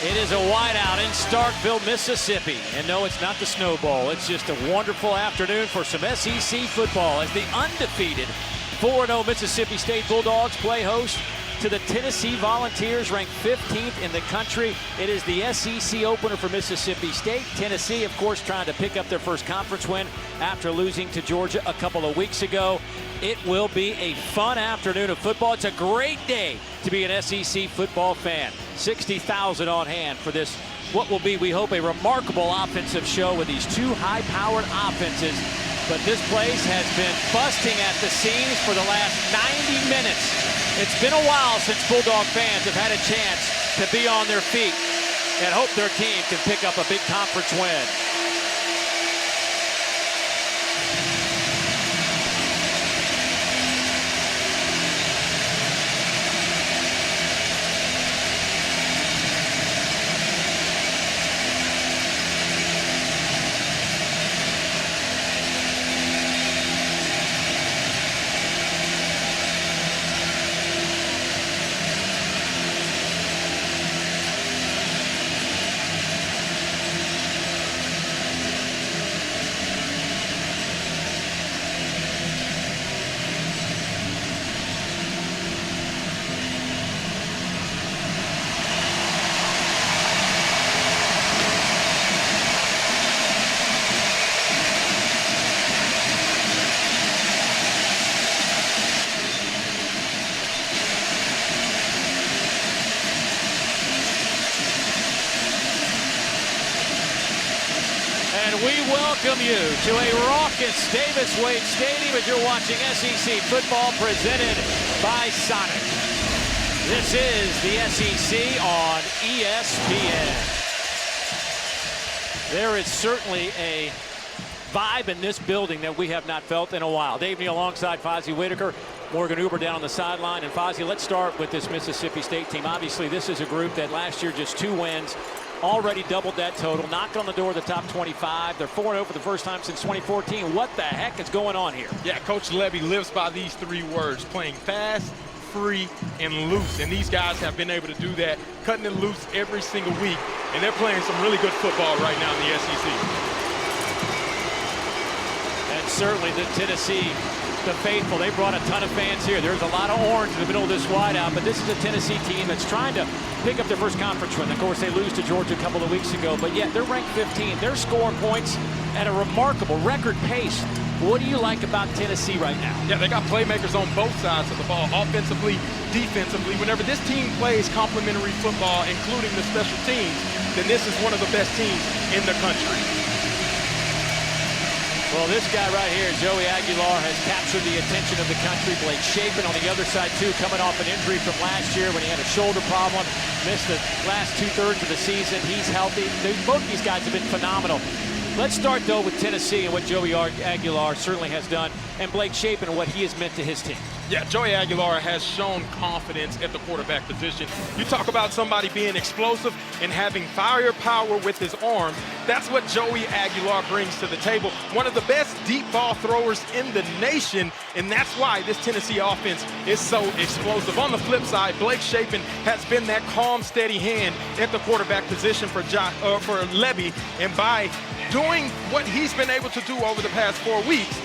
It is a whiteout in Starkville, Mississippi. And no, it's not the Snow Bowl. It's just a wonderful afternoon for some SEC football as the undefeated 4-0 Mississippi State Bulldogs play host to the Tennessee Volunteers, ranked 15th in the country. It is the SEC opener for Mississippi State. Tennessee, of course, trying to pick up their first conference win after losing to Georgia a couple of weeks ago. It will be a fun afternoon of football. It's a great day to be an SEC football fan. 60,000 on hand for this, what will be, we hope, a remarkable offensive show with these two high-powered offenses. But this place has been busting at the seams for the last 90 minutes. It's been a while since Bulldog fans have had a chance to be on their feet and hope their team can pick up a big conference win. And we welcome you to a raucous Davis Wade Stadium as you're watching SEC football presented by Sonic. This is the SEC on ESPN. There is certainly a vibe in this building that we have not felt in a while. Dave Neal alongside Fozzie Whitaker, Morgan Uber down on the sideline. And Fozzie, let's start with this Mississippi State team. Obviously, this is a group that last year just 2 wins. Already doubled that total, knocked on the door of the top 25. They're 4-0 for the first time since 2014. What the heck is going on here? Yeah, Coach Levy lives by these 3 words, playing fast, free, and loose. And these guys have been able to do that, cutting it loose every single week. And they're playing some really good football right now in the SEC. And certainly the Tennessee, the faithful, they brought a ton of fans here. There's a lot of orange in the middle of this whiteout, but this is a Tennessee team that's trying to pick up their first conference win. Of course, they lose to Georgia a couple of weeks ago, but yet they're ranked 15. They're scoring points at a remarkable record pace. What do you like about Tennessee right now? Yeah, they got playmakers on both sides of the ball, offensively, defensively. Whenever this team plays complementary football, including the special teams, then this is one of the best teams in the country. Well, this guy right here, Joey Aguilar, has captured the attention of the country. Blake Shapen on the other side, too, coming off an injury from last year when he had a shoulder problem. Missed the last 2/3 of the season. He's healthy. Both these guys have been phenomenal. Let's start, though, with Tennessee and what Joey Aguilar certainly has done, and Blake Shapen and what he has meant to his team. Yeah, Joey Aguilar has shown confidence at the quarterback position. You talk about somebody being explosive and having firepower with his arms. That's what Joey Aguilar brings to the table. One of the best deep ball throwers in the nation, and that's why this Tennessee offense is so explosive. On the flip side, Blake Shapen has been that calm, steady hand at the quarterback position for Levy, and by doing what he's been able to do over the past 4 weeks,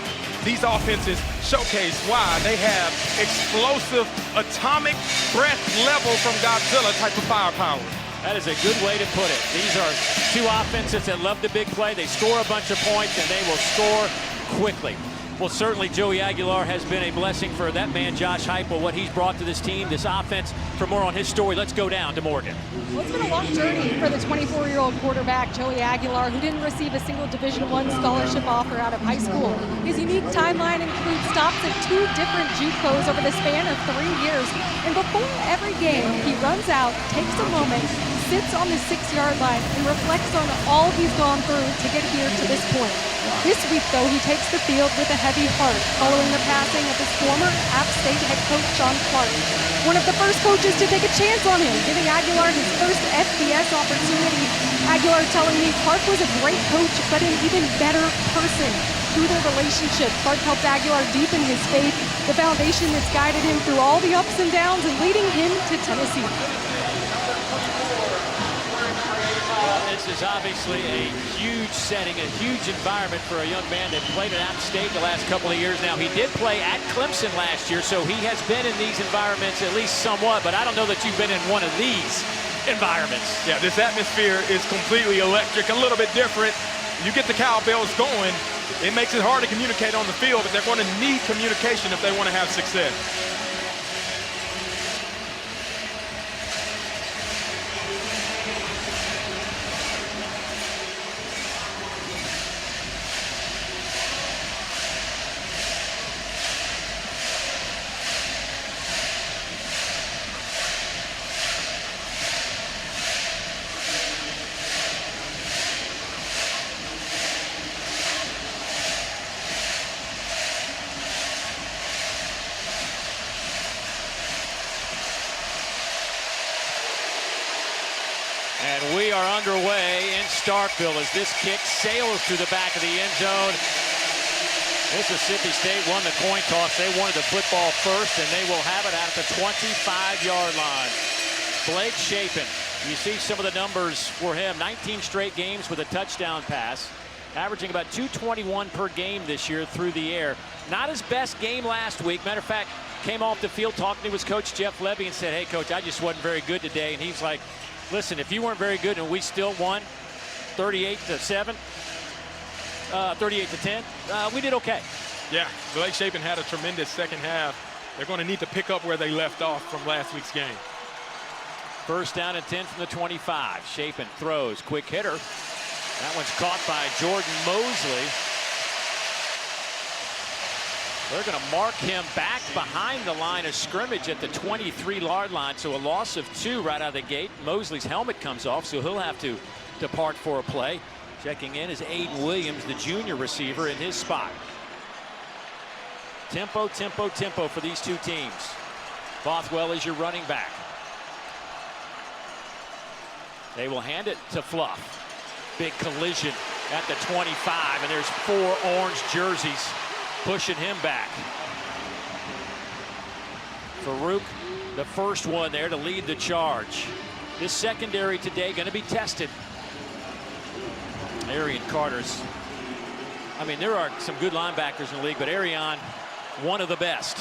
these offenses showcase why they have explosive, atomic breath level from Godzilla type of firepower. That is a good way to put it. These are 2 offenses that love the big play. They score a bunch of points, and they will score quickly. Well, certainly Joey Aguilar has been a blessing for that man, Josh Heupel, what he's brought to this team, this offense. For more on his story, let's go down to Morgan. Well, it's been a long journey for the 24-year-old quarterback, Joey Aguilar, who didn't receive a single Division I scholarship offer out of high school. His unique timeline includes stops at 2 different JUCOs over the span of 3 years. And before every game, he runs out, takes a moment, sits on the 6-yard line, and reflects on all he's gone through to get here to this point. This week, though, he takes the field with a heavy heart, following the passing of his former App State head coach, Sean Clark. One of the first coaches to take a chance on him, giving Aguilar his first FBS opportunity. Aguilar telling me Clark was a great coach, but an even better person. Through their relationship, Clark helped Aguilar deepen his faith, the foundation that's guided him through all the ups and downs and leading him to Tennessee. This is obviously a huge setting, a huge environment for a young man that played at App State the last couple of years now. He did play at Clemson last year, so he has been in these environments at least somewhat, but I don't know that you've been in one of these environments. Yeah, this atmosphere is completely electric, a little bit different. You get the cowbells going, it makes it hard to communicate on the field, but they're going to need communication if they want to have success. And we are underway in Starkville as this kick sails through the back of the end zone. Mississippi State won the coin toss. They wanted the football first, and they will have it out at the 25-yard line. Blake Shapen, you see some of the numbers for him. 19 straight games with a touchdown pass, averaging about 221 per game this year through the air. Not his best game last week. Matter of fact, came off the field talking to his coach, Jeff Levy, and said, hey, coach, I just wasn't very good today. And he's like, listen, if you weren't very good and we still won 38-7, 38-10, we did okay. Yeah, Blake Shapen had a tremendous second half. They're going to need to pick up where they left off from last week's game. First down and 10 from the 25. Shapen throws, quick hitter. That one's caught by Jordan Mosley. They're going to mark him back behind the line of scrimmage at the 23-yard line, so a loss of 2 right out of the gate. Mosley's helmet comes off, so he'll have to depart for a play. Checking in is Aiden Williams, the junior receiver, in his spot. Tempo, tempo, tempo for these two teams. Bothwell is your running back. They will hand it to Fluff. Big collision at the 25, and there's 4 orange jerseys pushing him back. Farouk, the first one there to lead the charge. This secondary today going to be tested. Arian Carter's, I mean, there are some good linebackers in the league, but Arian, one of the best.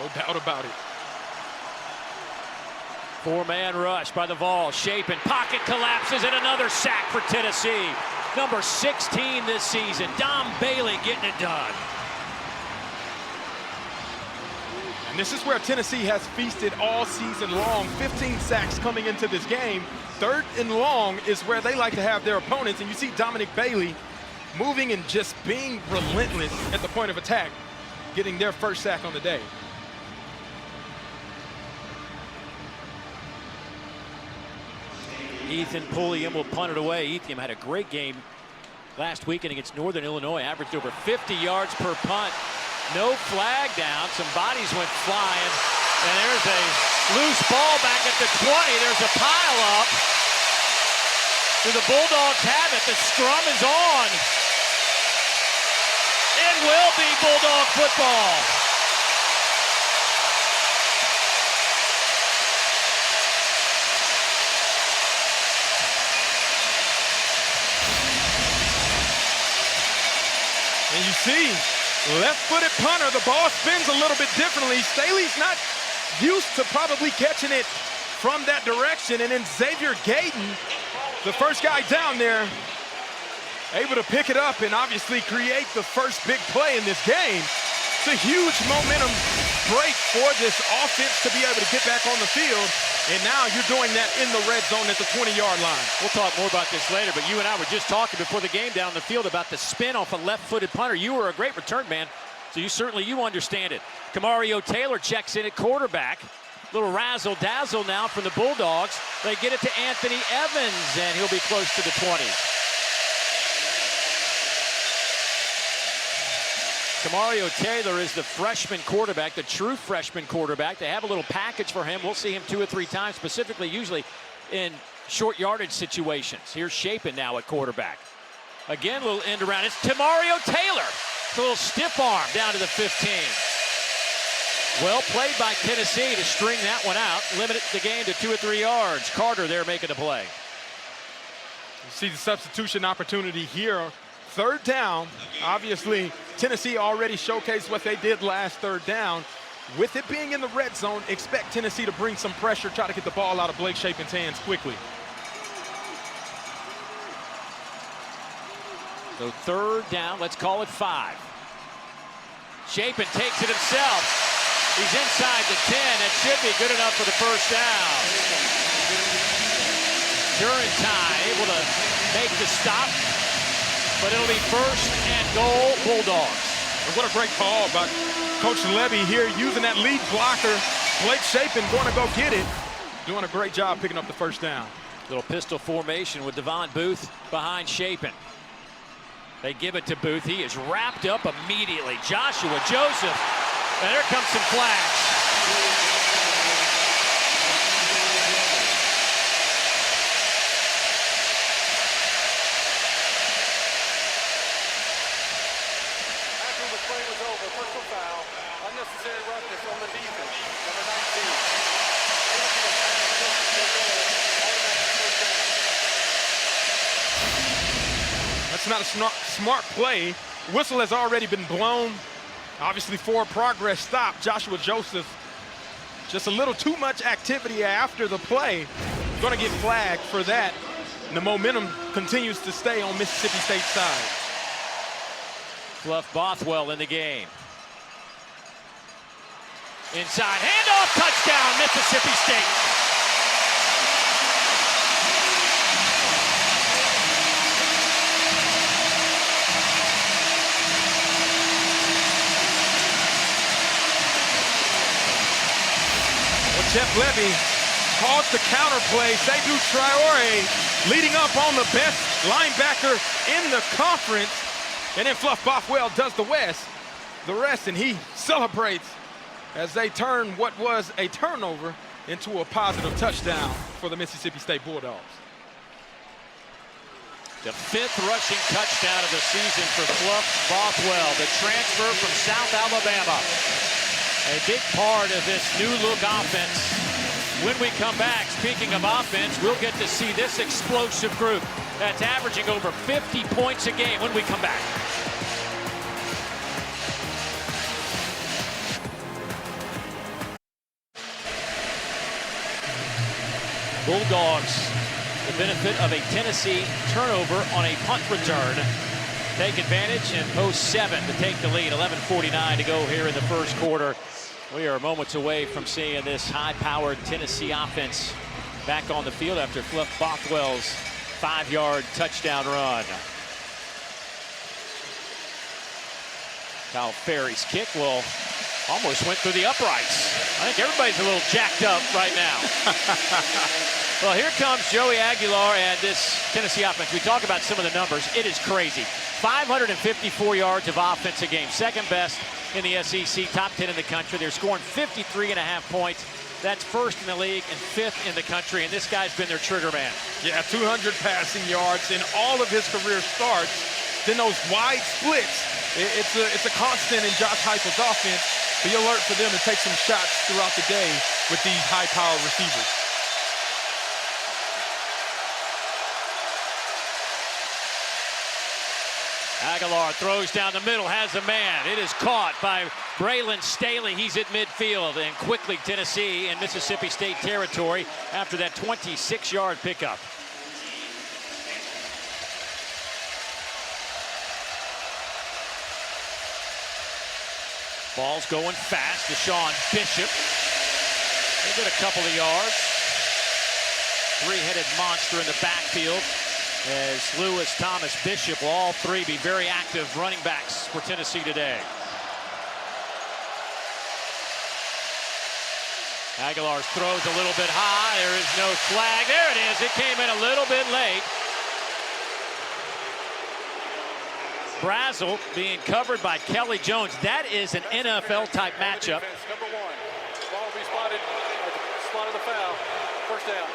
No doubt about it. 4-man rush by the Vols. Shapen, pocket collapses, and another sack for Tennessee. Number 16 this season, Dom Bailey getting it done. And this is where Tennessee has feasted all season long. 15 sacks coming into this game. 3rd and long is where they like to have their opponents. And you see Dominic Bailey moving and just being relentless at the point of attack, getting their first sack on the day. Ethan Pulliam will punt it away. Ethan had a great game last weekend against Northern Illinois, averaged over 50 yards per punt. No flag down. Some bodies went flying. And there's a loose ball back at the 20. There's a pile up. Do the Bulldogs have it? The scrum is on. It will be Bulldog football. And you see, left-footed punter, the ball spins a little bit differently. Staley's not used to probably catching it from that direction. And then Xavier Gayton, the first guy down there, able to pick it up and obviously create the first big play in this game. It's a huge momentum break for this offense to be able to get back on the field. And now you're doing that in the red zone at the 20-yard line. We'll talk more about this later, but you and I were just talking before the game down the field about the spin off a left-footed punter. You were a great return man, so you understand it. Camario Taylor checks in at quarterback. Little razzle-dazzle now from the Bulldogs. They get it to Anthony Evans, and he'll be close to the 20. Camario Taylor is the freshman quarterback, the true freshman quarterback. They have a little package for him. We'll see him 2 or 3 times, specifically usually in short yardage situations. Here's Shapen now at quarterback. Again, a little end around. It's Camario Taylor. It's a little stiff arm down to the 15. Well played by Tennessee to string that one out. Limit the game to 2 or 3 yards. Carter there making the play. See the substitution opportunity here. Third down. Obviously, Tennessee already showcased what they did last third down. With it being in the red zone, expect Tennessee to bring some pressure, try to get the ball out of Blake Shapen's hands quickly. So third down, let's call it 5. Shapen takes it himself. He's inside the 10. It should be good enough for the first down. Durantine able to make the stop, but it'll be first and goal, Bulldogs. And what a great call by Coach Levy here, using that lead blocker. Blake Shapen going to go get it. Doing a great job picking up the first down. Little pistol formation with Devon Booth behind Shapen. They give it to Booth. He is wrapped up immediately. Joshua Joseph. And there comes some flags. That's not a smart play. Whistle has already been blown. Obviously, for a progress stop. Joshua Joseph, just a little too much activity after the play. Going to get flagged for that. And the momentum continues to stay on Mississippi State's side. Fluff Bothwell in the game. Inside, handoff, touchdown, Mississippi State. Jeff Levy calls the counter play. Seydou Traore leading up on the best linebacker in the conference. And then Fluff Bothwell does the rest, and he celebrates as they turn what was a turnover into a positive touchdown for the Mississippi State Bulldogs. The 5th rushing touchdown of the season for Fluff Bothwell, the transfer from South Alabama. A big part of this new look offense. When we come back, speaking of offense, we'll get to see this explosive group that's averaging over 50 points a game when we come back. Bulldogs, the benefit of a Tennessee turnover on a punt return. Take advantage and post 7 to take the lead. 11:49 to go here in the first quarter. We are moments away from seeing this high-powered Tennessee offense back on the field after Fluff Bothwell's 5-yard touchdown run. Kyle Ferry's kick will almost went through the uprights. I think everybody's a little jacked up right now. Well, here comes Joey Aguilar and this Tennessee offense. We talk about some of the numbers. It is crazy. 554 yards of offense a game. Second best in the SEC, top 10 in the country. They're scoring 53.5 points. That's first in the league and 5th in the country, and this guy's been their trigger man. Yeah, 200 passing yards in all of his career starts. Then those wide splits, it's a constant in Josh Heupel's offense. Be alert for them to take some shots throughout the day with these high-powered receivers. Aguilar throws down the middle, has a man. It is caught by Braylon Staley. He's at midfield, and quickly Tennessee in Mississippi State territory after that 26-yard pickup. Ball's going fast to Sean Bishop. They get a couple of yards. Three-headed monster in the backfield as Lewis, Thomas, Bishop will all three be very active running backs for Tennessee today. Aguilar's throws a little bit high. There is no flag. There it is. It came in a little bit late. Brazel being covered by Kelly Jones. That is an NFL-type matchup. Number 1. Ball will be spotted at the spot of the foul. First down.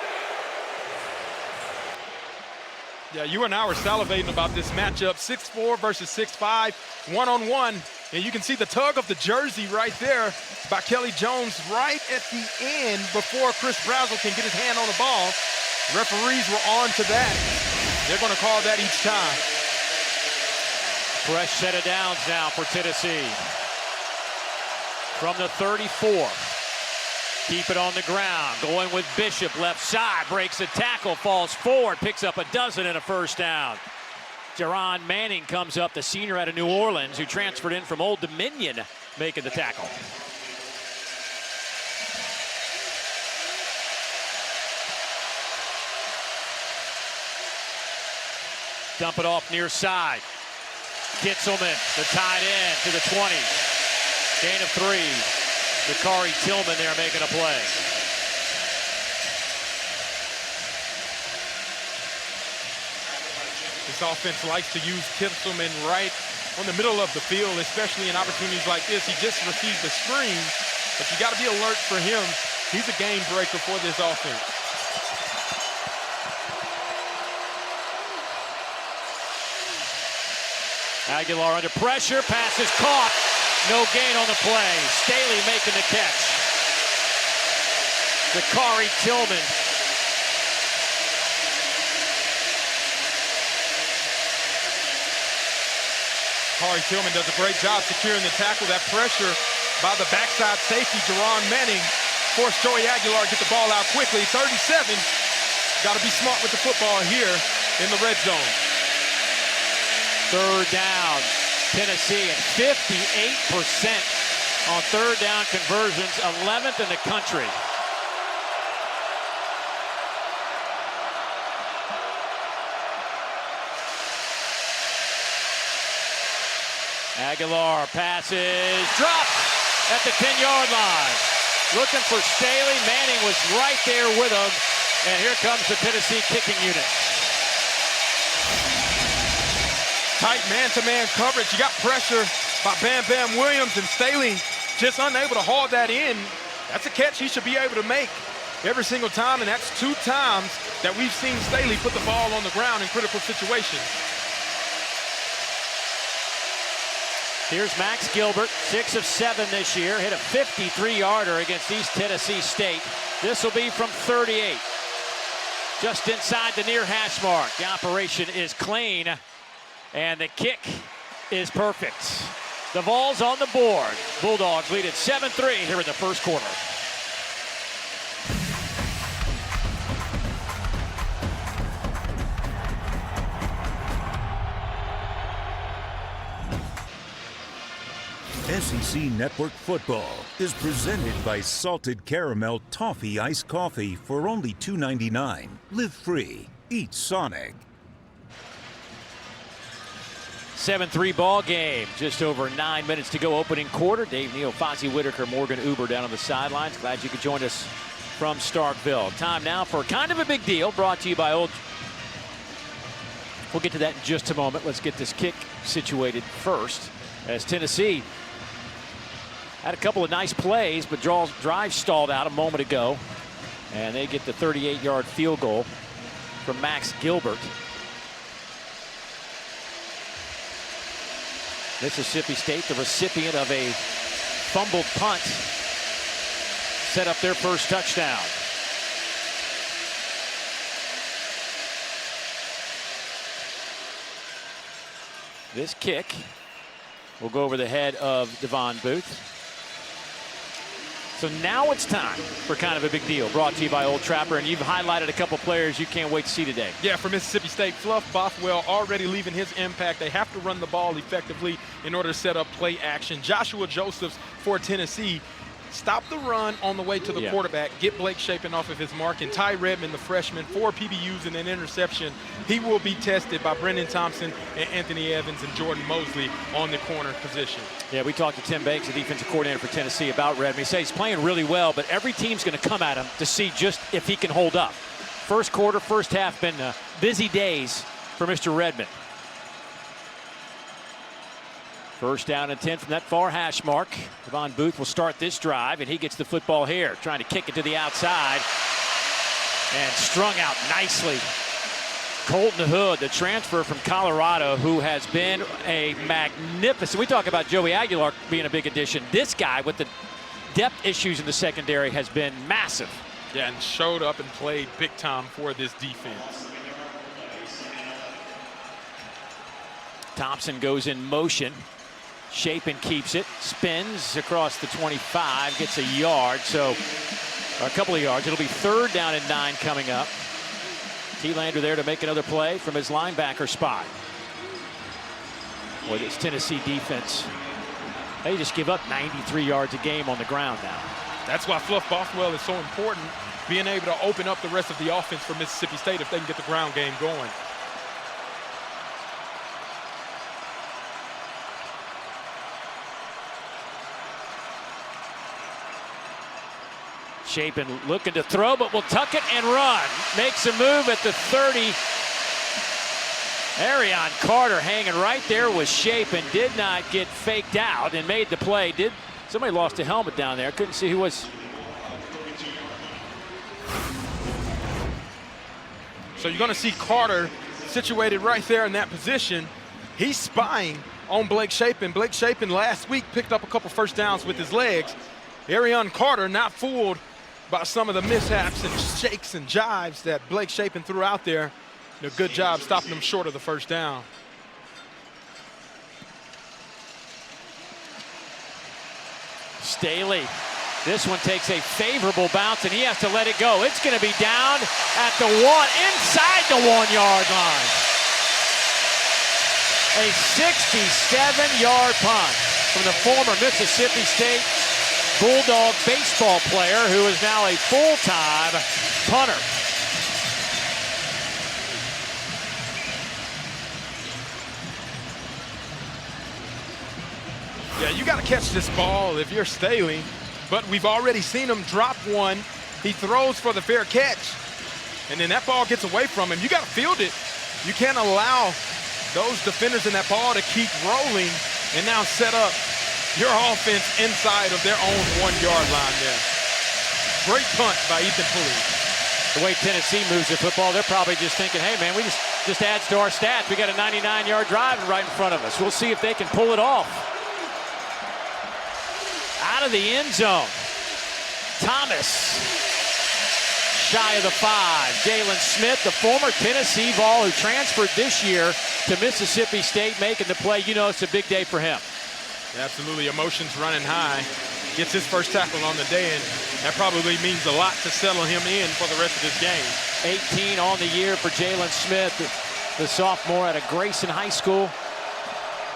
Yeah, you and I were salivating about this matchup. 6'4" versus 6'5", one-on-one. And you can see the tug of the jersey right there by Kelly Jones right at the end before Chris Brazel can get his hand on the ball. Referees were on to that. They're going to call that each time. Fresh set of downs now for Tennessee. From the 34. Keep it on the ground. Going with Bishop, left side. Breaks a tackle, falls forward, picks up a dozen and a first down. Jaron Manning comes up, the senior out of New Orleans, who transferred in from Old Dominion, making the tackle. Dump it off near side. Kitzelman, the tight end, to the 20. Gain of 3. Dakari Tillman there making a play. This offense likes to use Kitzelman right on the middle of the field, especially in opportunities like this. He just received a screen, but you got to be alert for him. He's a game breaker for this offense. Aguilar under pressure, pass is caught. No gain on the play. Staley making the catch. Dakari Tillman. Dakari Tillman does a great job securing the tackle. That pressure by the backside safety, Jaron Manning, forced Joey Aguilar to get the ball out quickly. 37. Got to be smart with the football here in the red zone. Third down. Tennessee at 58% on third down conversions, 11th in the country. Aguilar passes, dropped at the 10-yard line. Looking for Staley. Manning was right there with him. And here comes the Tennessee kicking unit. Tight man-to-man coverage. You got pressure by Bam Bam Williams, and Staley just unable to haul that in. That's a catch he should be able to make every single time, and that's 2 times that we've seen Staley put the ball on the ground in critical situations. Here's Max Gilbert, 6 of 7 this year. Hit a 53-yarder against East Tennessee State. This will be from 38. Just inside the near hash mark. The operation is clean. And the kick is perfect. The Vols on the board. Bulldogs lead at 7-3 here in the first quarter. SEC Network Football is presented by Salted Caramel Toffee Iced Coffee for only $2.99. Live free. Eat Sonic. 7-3 ball game. Just over 9 minutes to go opening quarter. Dave Neal, Fozzie Whitaker, Morgan Uber down on the sidelines. Glad you could join us from Starkville. Time now for kind of a big deal brought to you by Old. We'll get to that in just a moment. Let's get this kick situated first, as Tennessee had a couple of nice plays, but drive stalled out a moment ago. And they get the 38-yard field goal from Max Gilbert. Mississippi State, the recipient of a fumbled punt, set up their first touchdown. This kick will go over the head of Devon Booth. So now it's time for kind of a big deal, brought to you by Old Trapper, and you've highlighted a couple players you can't wait to see today. Yeah, for Mississippi State, Fluff Bothwell already leaving his impact. They have to run the ball effectively in order to set up play action. Joshua Josephs for Tennessee, stop the run on the way to the quarterback, get Blake Shapen off of his mark, and Ty Redmond, the freshman, 4 PBUs and an interception. He will be tested by Brendan Thompson and Anthony Evans and Jordan Mosley on the corner position. Yeah, we talked to Tim Banks, the defensive coordinator for Tennessee, about Redmond. He says he's playing really well, but every team's going to come at him to see just if he can hold up. First quarter, first half, been busy days for Mr. Redmond. First down and 10 from that far hash mark. Devon Booth will start this drive, and he gets the football here, trying to kick it to the outside. And strung out nicely. Colton Hood, the transfer from Colorado, who has been a magnificent. We talk about Joey Aguilar being a big addition. This guy, with the depth issues in the secondary, has been massive. Yeah, and showed up and played big time for this defense. Thompson goes in motion. Chapin keeps it, spins across the 25, gets a yard, so a couple of yards. It'll be 3rd down and 9 coming up. T-Lander there to make another play from his linebacker spot. Boy, this Tennessee defense, they just give up 93 yards a game on the ground now. That's why Fluff Bothwell is so important, being able to open up the rest of the offense for Mississippi State if they can get the ground game going. Chapin looking to throw, but will tuck it and run. Makes a move at the 30. Arion Carter hanging right there with Chapin. Did not get faked out and made the play. Somebody lost a helmet down there. Couldn't see who was. So you're going to see Carter situated right there in that position. He's spying on Blake Chapin. Blake Chapin last week picked up a couple first downs with his legs. Arion Carter not fooled by some of the mishaps and shakes and jives that Blake Chapin threw out there. A good job stopping him short of the first down. Staley. This one takes a favorable bounce, and he has to let it go. It's going to be down at the 1, inside the 1-yard line. A 67-yard punt from the former Mississippi State Bulldog baseball player who is now a full-time punter. Yeah, you got to catch this ball if you're Staley, but we've already seen him drop one. He throws for the fair catch, and then that ball gets away from him. You got to field it. You can't allow those defenders in that ball to keep rolling and now set up your offense inside of their own 1-yard line there. Great punt by Ethan Pulley. The way Tennessee moves the football, they're probably just thinking, hey, man, we just adds to our stats. We got a 99-yard drive right in front of us. We'll see if they can pull it off. Out of the end zone. Thomas. Shy of the 5. Jalen Smith, the former Tennessee Vol who transferred this year to Mississippi State, making the play. You know it's a big day for him. Absolutely, emotions running high. Gets his first tackle on the day, and that probably means a lot to settle him in for the rest of this game. 18 on the year for Jalen Smith, the sophomore out of Grayson High School,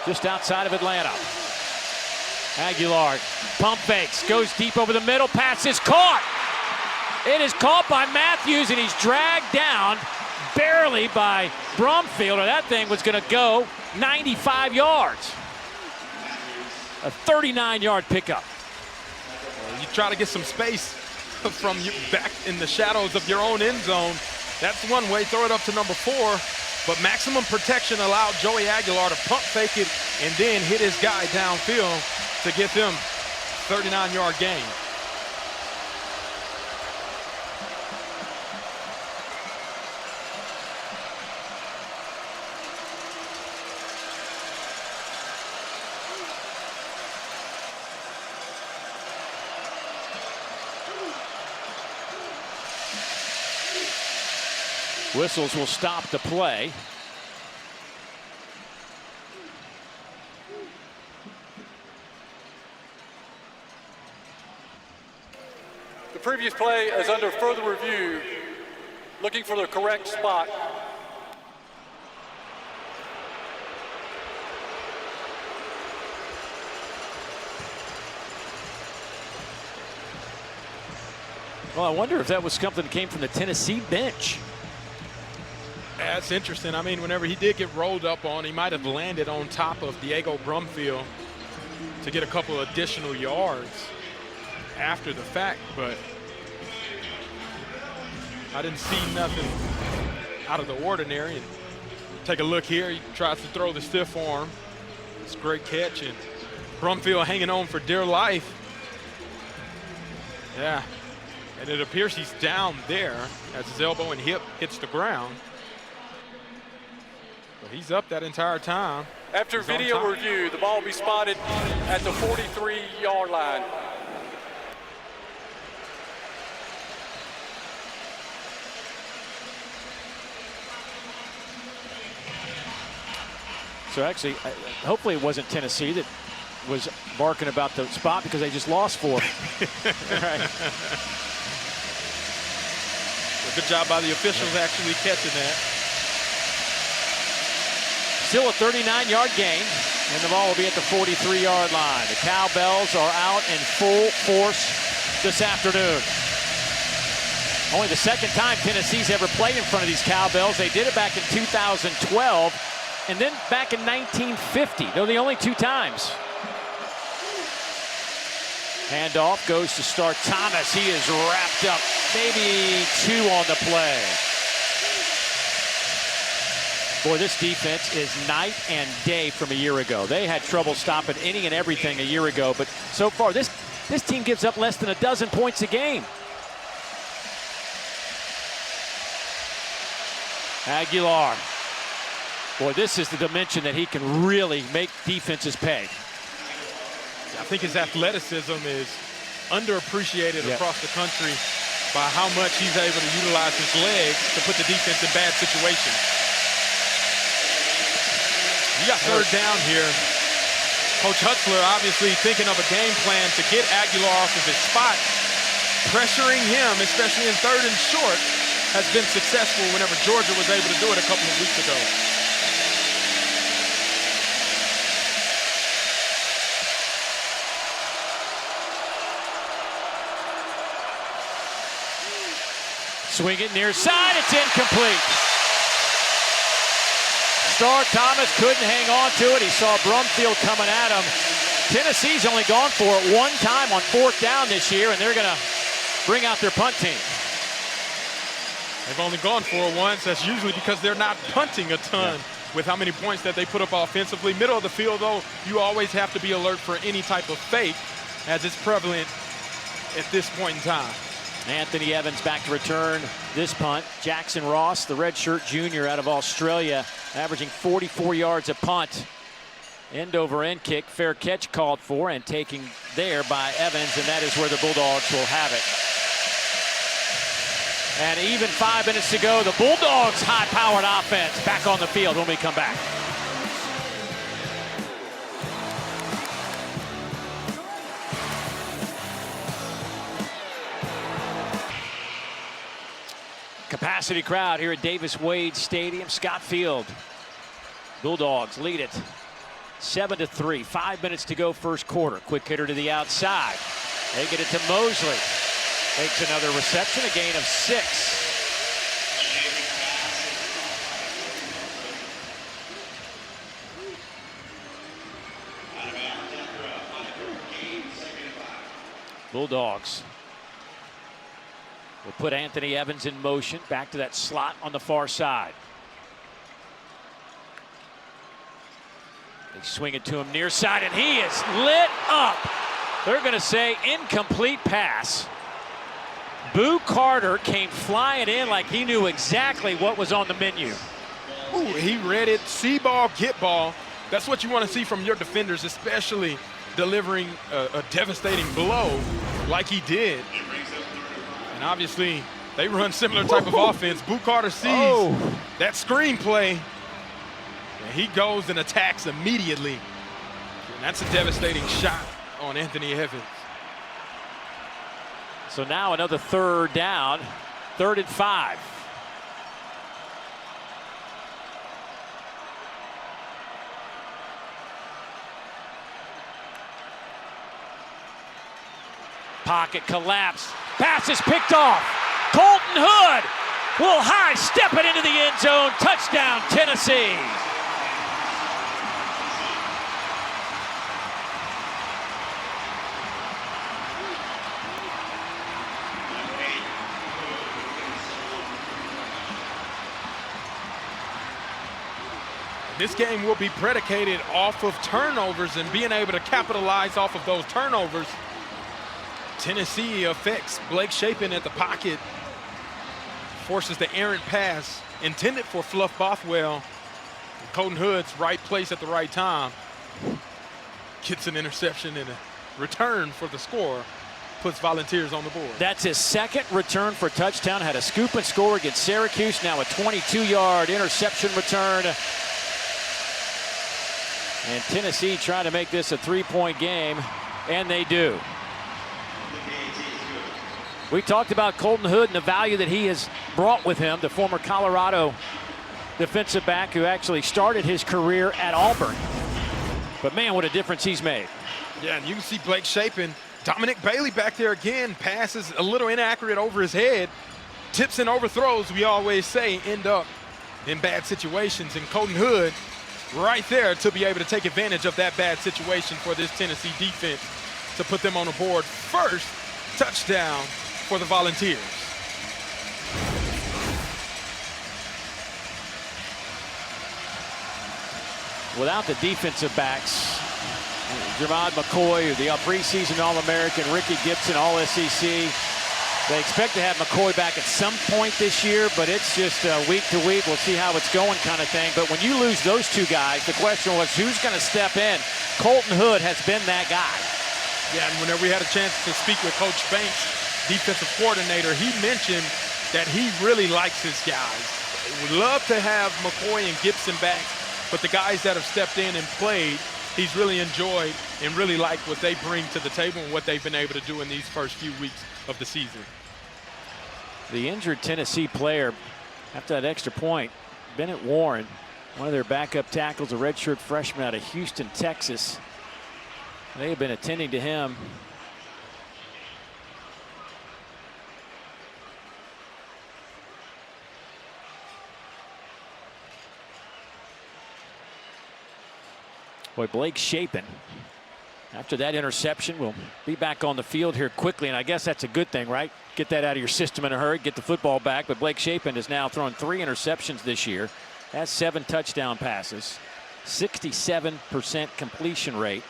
just outside of Atlanta. Aguilar, pump fakes, goes deep over the middle, pass is caught. It is caught by Matthews, and he's dragged down barely by Brumfield, or that thing was going to go 95 yards. A 39-yard pickup. You try to get some space from you back in the shadows of your own end zone. That's one way. Throw it up to number 4. But maximum protection allowed Joey Aguilar to pump fake it and then hit his guy downfield to get them 39-yard gain. Whistles will stop the play. The previous play is under further review, looking for the correct spot. Well, I wonder if that was something that came from the Tennessee bench. That's interesting. I mean, whenever he did get rolled up on, he might have landed on top of Diego Brumfield to get a couple additional yards after the fact, but I didn't see nothing out of the ordinary. And take a look here. He tries to throw the stiff arm. It's a great catch, and Brumfield hanging on for dear life. Yeah, and it appears he's down there as his elbow and hip hits the ground. But he's up that entire time. After video review, the ball will be spotted at the 43-yard line. So actually, hopefully it wasn't Tennessee that was barking about the spot because they just lost 4. Right. Well, good job by the officials actually catching that. Still a 39-yard gain, and the ball will be at the 43-yard line. The Cowbells are out in full force this afternoon. Only the second time Tennessee's ever played in front of these Cowbells. They did it back in 2012, and then back in 1950. They're the only 2 times. Handoff goes to start Thomas. He is wrapped up, maybe 2 on the play. Boy, this defense is night and day from a year ago. They had trouble stopping any and everything a year ago, but so far this team gives up less than a dozen points a game. Aguilar. Boy, this is the dimension that he can really make defenses pay. I think his athleticism is underappreciated across the country by how much he's able to utilize his legs to put the defense in bad situations. You got 3rd down here. Coach Hutzler obviously thinking of a game plan to get Aguilar off of his spot. Pressuring him, especially in 3rd and short, has been successful whenever Georgia was able to do it a couple of weeks ago. Swing it near side, it's incomplete. Star Thomas couldn't hang on to it. He saw Brumfield coming at him. Tennessee's only gone for it 1 time on 4th down this year, and they're going to bring out their punt team. They've only gone for it once. That's usually because they're not punting a ton with how many points that they put up offensively. Middle of the field, though, you always have to be alert for any type of fake, as it's prevalent at this point in time. Anthony Evans back to return this punt. Jackson Ross, the redshirt junior out of Australia, averaging 44 yards a punt. End over end kick, fair catch called for and taken there by Evans, and that is where the Bulldogs will have it. And even 5 minutes to go, the Bulldogs' high-powered offense back on the field when we come back. Capacity crowd here at Davis Wade Stadium, Scott Field. Bulldogs lead it 7-3. 5 minutes to go, first quarter. Quick hitter to the outside. They get it to Mosley. Makes another reception, a gain of 6. Bulldogs will put Anthony Evans in motion, back to that slot on the far side. They swing it to him near side, and he is lit up. They're going to say incomplete pass. Boo Carter came flying in like he knew exactly what was on the menu. Ooh, he read it. See ball, get ball. That's what you want to see from your defenders, especially delivering a devastating blow like he did. And obviously, they run similar type of offense. Boo Carter sees that screenplay, and he goes and attacks immediately. And that's a devastating shot on Anthony Evans. So now another 3rd down, 3rd and 5. Pocket collapse. Pass is picked off. Colton Hood will high step it into the end zone. Touchdown, Tennessee. This game will be predicated off of turnovers and being able to capitalize off of those turnovers. Tennessee affects Blake Shapen at the pocket, forces the errant pass intended for Fluff Bothwell. Colton Hood's right place at the right time. Gets an interception and a return for the score. Puts Volunteers on the board. That's his 2nd return for a touchdown. Had a scoop and score against Syracuse. Now a 22-yard interception return. And Tennessee trying to make this a three-point game, and they do. We talked about Colton Hood and the value that he has brought with him, the former Colorado defensive back who actually started his career at Auburn. But man, what a difference he's made. Yeah, and you can see Blake Shapen. Dominic Bailey back there again, passes a little inaccurate over his head. Tips and overthrows, we always say, end up in bad situations. And Colton Hood right there to be able to take advantage of that bad situation for this Tennessee defense to put them on the board. First touchdown for the Volunteers. Without the defensive backs, Jermod McCoy, the preseason All-American, Ricky Gibson, All-SEC. They expect to have McCoy back at some point this year, but it's just week to week. We'll see how it's going kind of thing. But when you lose those two guys, the question was who's going to step in? Colton Hood has been that guy. Yeah, and whenever we had a chance to speak with Coach Banks, defensive coordinator, he mentioned that he really likes his guys. Would love to have McCoy and Gibson back, but the guys that have stepped in and played, he's really enjoyed and really liked what they bring to the table and what they've been able to do in these first few weeks of the season. The injured Tennessee player, after that extra point, Bennett Warren, one of their backup tackles, a redshirt freshman out of Houston, Texas. They have been attending to him. Boy, Blake Shapen, after that interception, will be back on the field here quickly, and I guess that's a good thing, right? Get that out of your system in a hurry, get the football back. But Blake Shapen has now thrown 3 interceptions this year, has 7 touchdown passes, 67% completion rate.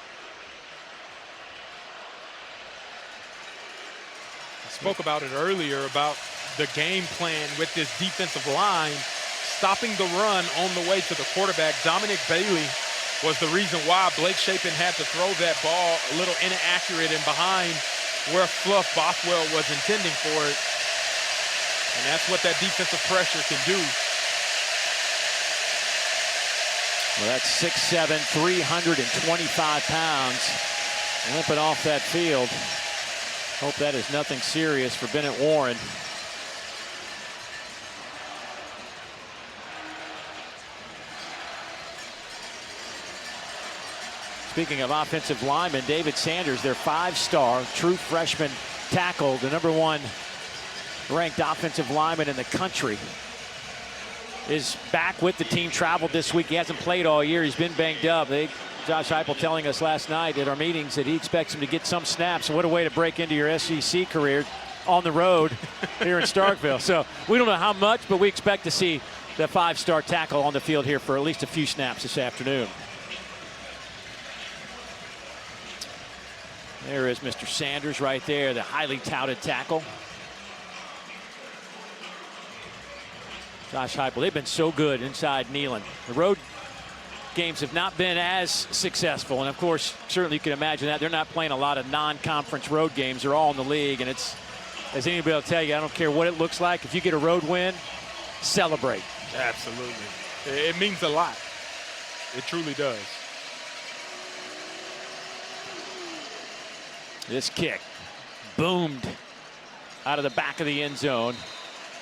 I spoke about it earlier about the game plan with this defensive line, stopping the run on the way to the quarterback. Dominic Bailey was the reason why Blake Shapen had to throw that ball a little inaccurate and behind where Fluff Bothwell was intending for it. And that's what that defensive pressure can do. Well, that's 6'7", 325 pounds, limping off that field. Hope that is nothing serious for Bennett Warren. Speaking of offensive linemen, David Sanders, their 5-star true freshman tackle, the #1 ranked offensive lineman in the country, is back with the team. Traveled this week. He hasn't played all year. He's been banged up. Josh Heupel telling us last night at our meetings that he expects him to get some snaps. What a way to break into your SEC career on the road here in Starkville. So we don't know how much, but we expect to see the 5-star tackle on the field here for at least a few snaps this afternoon. There is Mr. Sanders right there, the highly touted tackle. Josh Heupel, they've been so good inside Neyland. The road games have not been as successful, and of course, certainly you can imagine that. They're not playing a lot of non-conference road games. They're all in the league, and it's, as anybody will tell you, I don't care what it looks like. If you get a road win, celebrate. Absolutely. It means a lot. It truly does. This kick boomed out of the back of the end zone.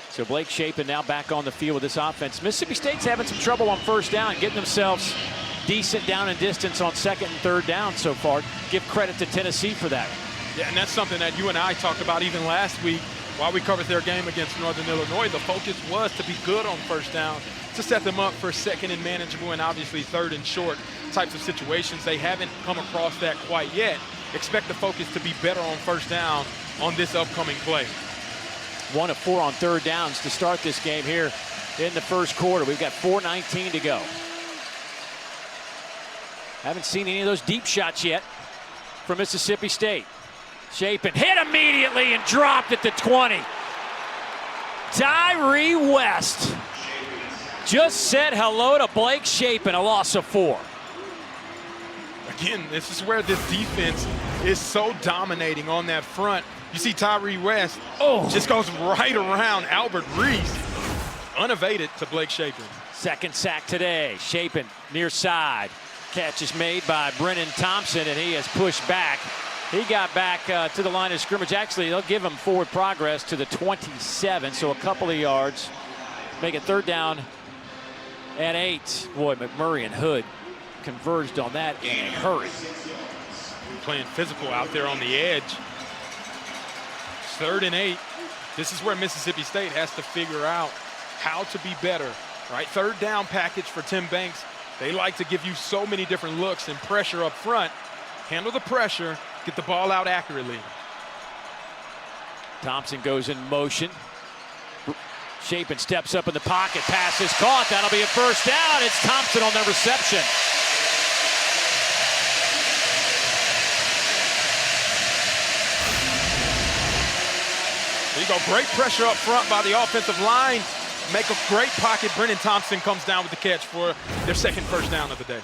So Blake Shapen now back on the field with this offense. Mississippi State's having some trouble on first down, getting themselves decent down and distance on 2nd and 3rd down so far. Give credit to Tennessee for that. Yeah, and that's something that you and I talked about even last week while we covered their game against Northern Illinois. The focus was to be good on first down, to set them up for 2nd and manageable and obviously 3rd and short types of situations. They haven't come across that quite yet. Expect the focus to be better on first down on this upcoming play. 1 of 4 on 3rd downs to start this game here in the first quarter. We've got 4:19 to go. Haven't seen any of those deep shots yet from Mississippi State. Shapen hit immediately and dropped at the 20. Tyree West just said hello to Blake Shapen, a loss of 4. Again, this is where this defense is so dominating on that front. You see Tyree West just goes right around Albert Reese, unevaded to Blake Shapen. 2nd sack today. Shapen near side. Catch is made by Brennan Thompson, and he has pushed back. He got back to the line of scrimmage. Actually, they'll give him forward progress to the 27, so a couple of yards. Make it 3rd down and 8. Boy, McMurray and Hood converged on that in a hurry. Playing physical out there on the edge. 3rd and 8. This is where Mississippi State has to figure out how to be better, right? 3rd down package for Tim Banks. They like to give you so many different looks and pressure up front. Handle the pressure, get the ball out accurately. Thompson goes in motion. Shapen steps up in the pocket. Pass is caught. That'll be a 1st down. It's Thompson on the reception. There you go. Great pressure up front by the offensive line. Make a great pocket. Brennan Thompson comes down with the catch for their 2nd 1st down of the day.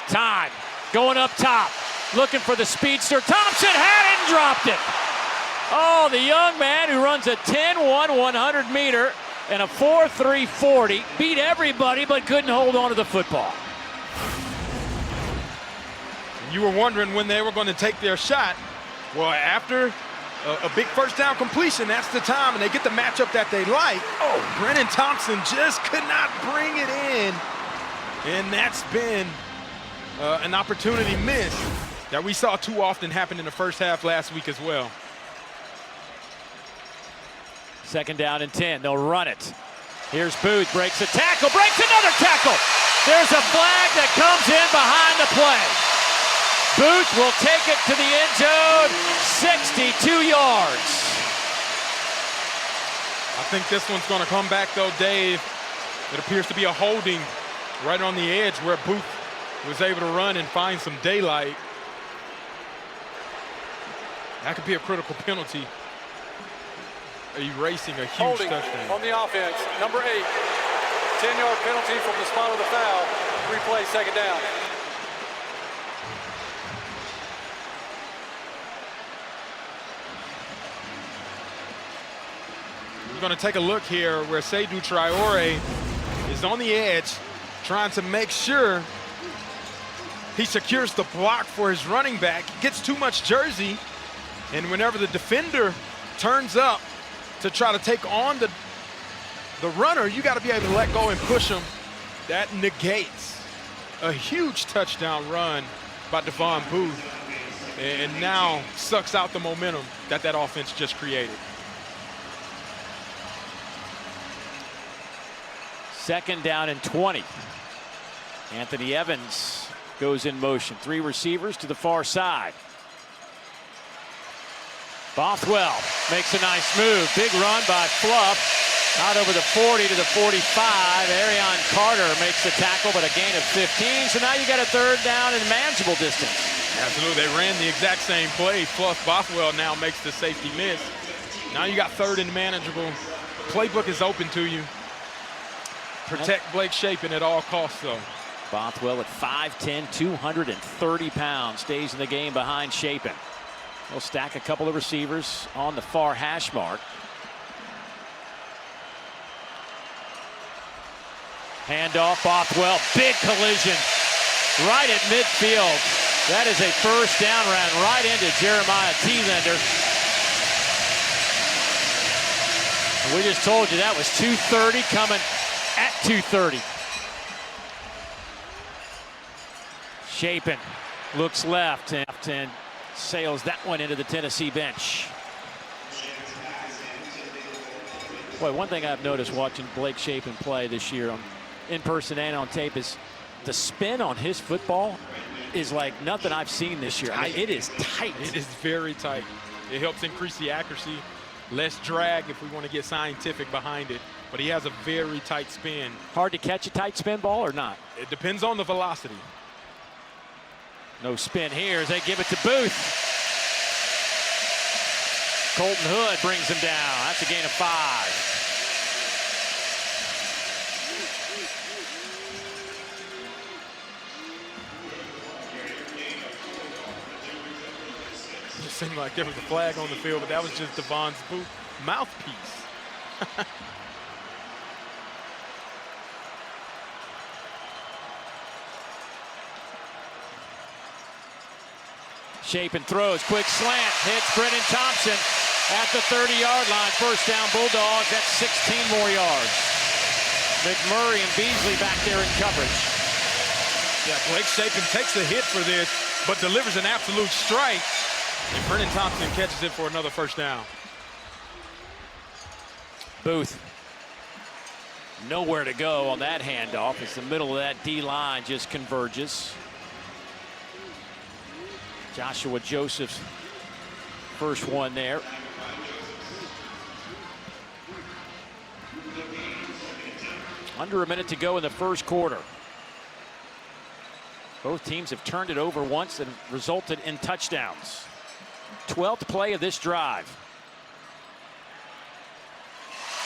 Time going up top, looking for the speedster. Thompson had it and dropped it. Oh, the young man who runs a 10-1 100-meter and a 4.3 40 beat everybody but couldn't hold on to the football. You were wondering when they were going to take their shot. Well, after a big 1st down completion, that's the time, and they get the matchup that they like. Oh, Brennan Thompson just could not bring it in, and that's been an opportunity missed that we saw too often happen in the 1st half last week as well. 2nd down and 10. They'll run it. Here's Booth, breaks a tackle, breaks another tackle. There's a flag that comes in behind the play. Booth will take it to the end zone, 62 yards. I think this one's going to come back, though, Dave. It appears to be a holding right on the edge where Booth was able to run and find some daylight. That could be a critical penalty. Erasing a huge Holding touchdown. on the offense, number 8. 10-yard penalty from the spot of the foul. Replay, 2nd down. We're going to take a look here where Seydou Traore is on the edge trying to make sure he secures the block for his running back. He gets too much jersey, and whenever the defender turns up to try to take on the runner, you got to be able to let go and push him. That negates a huge touchdown run by Devon Booth, and now sucks out the momentum that offense just created. 2nd down and 20. Anthony Evans goes in motion. 3 receivers to the far side. Bothwell makes a nice move. Big run by Fluff. Out over the 40 to the 45. Arion Carter makes the tackle, but a gain of 15. So now you got a 3rd down and manageable distance. Absolutely. They ran the exact same play. Fluff Bothwell now makes the safety miss. Now you got 3rd and manageable. Playbook is open to you. Protect Blake Shapen at all costs, though. Bothwell at 5'10", 230 pounds, stays in the game behind Shapen. They'll stack a couple of receivers on the far hash mark. Handoff, Bothwell, big collision right at midfield. That is a 1st down, ran right into Jeremiah Thielander. We just told you that was 230 coming at 230. Shapen looks left and sails that one into the Tennessee bench. Boy, one thing I've noticed watching Blake Shapen play this year in person and on tape is the spin on his football is like nothing I've seen this year. I mean, it is tight. It is very tight. It helps increase the accuracy, less drag if we want to get scientific behind it. But he has a very tight spin. Hard to catch a tight spin ball or not? It depends on the velocity. No spin here as they give it to Booth. Colton Hood brings him down. That's a gain of 5. It seemed like there was a flag on the field, but that was just Devon's Booth mouthpiece. Chapin throws, quick slant, hits Brennan Thompson at the 30-yard line. First down, Bulldogs. That's 16 more yards. McMurray and Beasley back there in coverage. Yeah, Blake Chapin takes the hit for this, but delivers an absolute strike. And Brennan Thompson catches it for another first down. Booth. Nowhere to go on that handoff as the middle of that D-line just converges. Joshua Joseph's first one there. Under a minute to go in the first quarter. Both teams have turned it over once and resulted in touchdowns. 12th play of this drive.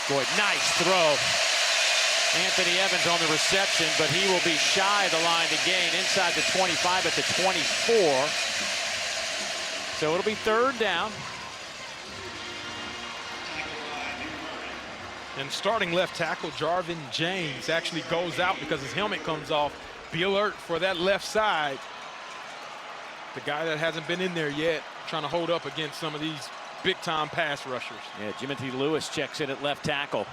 Boy, nice throw. Anthony Evans on the reception, but he will be shy of the line to gain inside the 25 at the 24. So it'll be third down. And starting left tackle Jarvin James actually goes out because his helmet comes off. Be alert for that left side. The guy that hasn't been in there yet, trying to hold up against some of these big-time pass rushers. Yeah, Jimothy Lewis checks in at left tackle.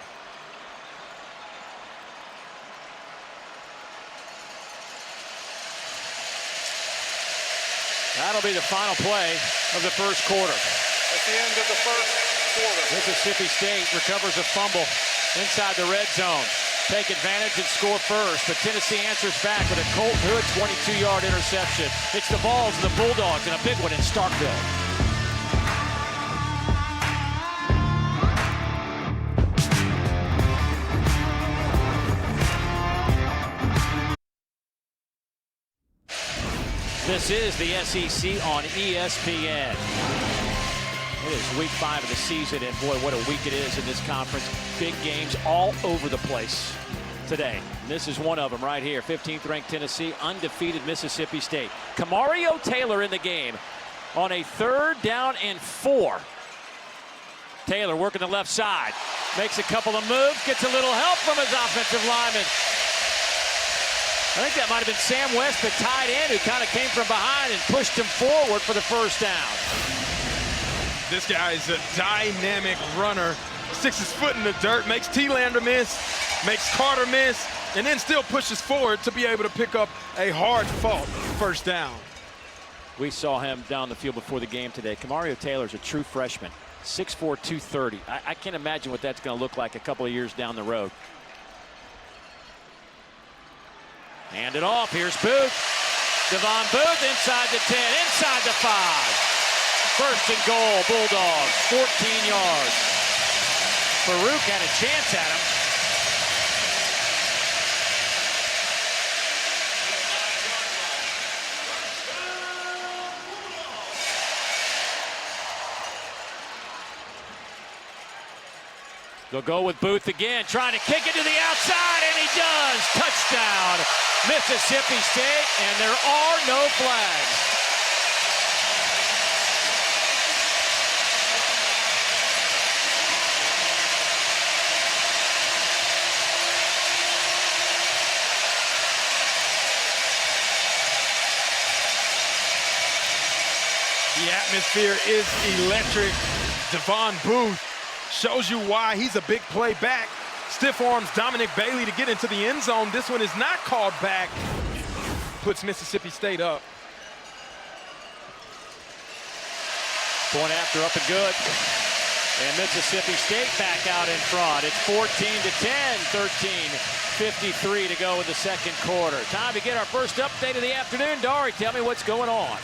That'll be the final play of the first quarter. At the end of the first quarter. Mississippi State recovers a fumble inside the red zone. Take advantage and score first, but Tennessee answers back with a Colt Hood 22-yard interception. It's the Vols and the Bulldogs and a big one in Starkville. This is the SEC on ESPN. It is week 5 of the season, and boy, what a week it is in this conference. Big games all over the place today. And this is one of them right here. 15th ranked Tennessee, undefeated Mississippi State. Kamario Taylor in the game on a 3rd down and 4. Taylor working the left side, makes a couple of moves, gets a little help from his offensive lineman. I think that might have been Sam West, the tight end, who kind of came from behind and pushed him forward for the first down. This guy is a dynamic runner. Sticks his foot in the dirt, makes T-Lander miss, makes Carter miss, and then still pushes forward to be able to pick up a hard-fought first down. We saw him down the field before the game today. Kamario Taylor's a true freshman, 6'4", 230. I can't imagine what that's going to look like a couple of years down the road. Hand it off. Here's Booth. Devon Booth inside the 10, inside the 5. First and goal, Bulldogs, 14 yards. Farouk had a chance at him. They'll go with Booth again, trying to kick it to the outside, and he does. Touchdown, Mississippi State, and there are no flags. The atmosphere is electric. Devon Booth shows you why he's a big play back. Stiff arms Dominic Bailey to get into the end zone. This one is not called back. Puts Mississippi State up. Point after up and good. And Mississippi State back out in front. It's 14-10, 13:53 to go in the second quarter. Time to get our first update of the afternoon. Dari, tell me what's going on.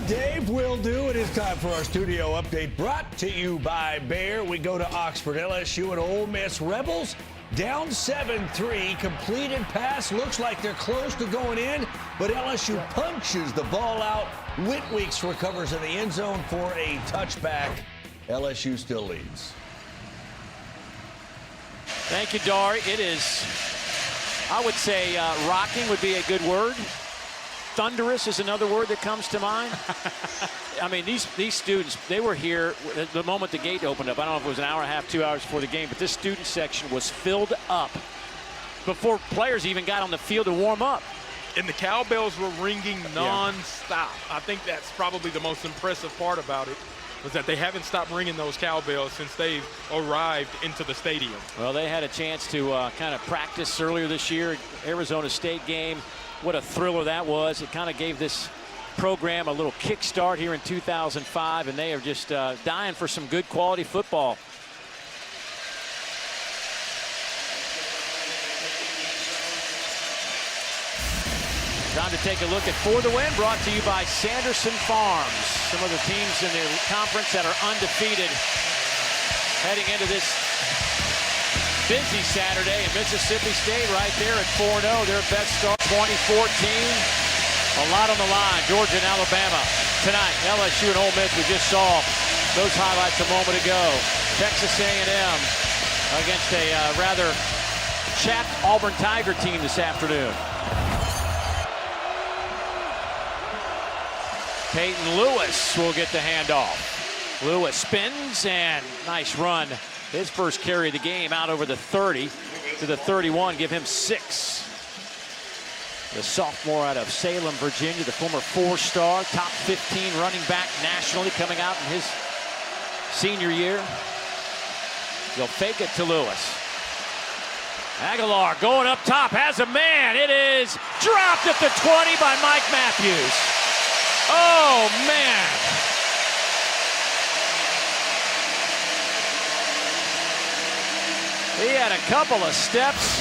Dave will do. It is time for our studio update brought to you by Bayer. We go to Oxford. LSU and Ole Miss Rebels down 7-3. Completed pass. Looks like they're close to going in, but LSU punches the ball out. Whitweeks recovers in the end zone for a touchback. LSU still leads. Thank you, Dari. It is, I would say, rocking would be a good word. Thunderous is another word that comes to mind. I mean, these students, they were here the moment the gate opened up. I don't know if it was an hour and a half, 2 hours before the game, but this student section was filled up before players even got on the field to warm up. And the cowbells were ringing nonstop. I think that's probably the most impressive part about it, was that they haven't stopped ringing those cowbells since they've arrived into the stadium. Well, they had a chance to kind of practice earlier this year. Arizona State game, what a thriller that was. It kind of gave this program a little kickstart here in 2005, and they are just dying for some good quality football. Time to take a look at For the Win, brought to you by Sanderson Farms. Some of the teams in the conference that are undefeated heading into this busy Saturday. And Mississippi State right there at 4-0, their best start 2014. A lot on the line. Georgia and Alabama tonight. LSU and Ole Miss, we just saw those highlights a moment ago. Texas A&M against a rather chapped Auburn Tiger team this afternoon. Peyton Lewis will get the handoff. Lewis spins and nice run. His first carry of the game out over the 30 to the 31. Give him 6. The sophomore out of Salem, Virginia, the former 4-star, top 15 running back nationally, coming out in his senior year. He'll fake it to Lewis. Aguilar going up top, has a man. It is dropped at the 20 by Mike Matthews. Oh, man. He had a couple of steps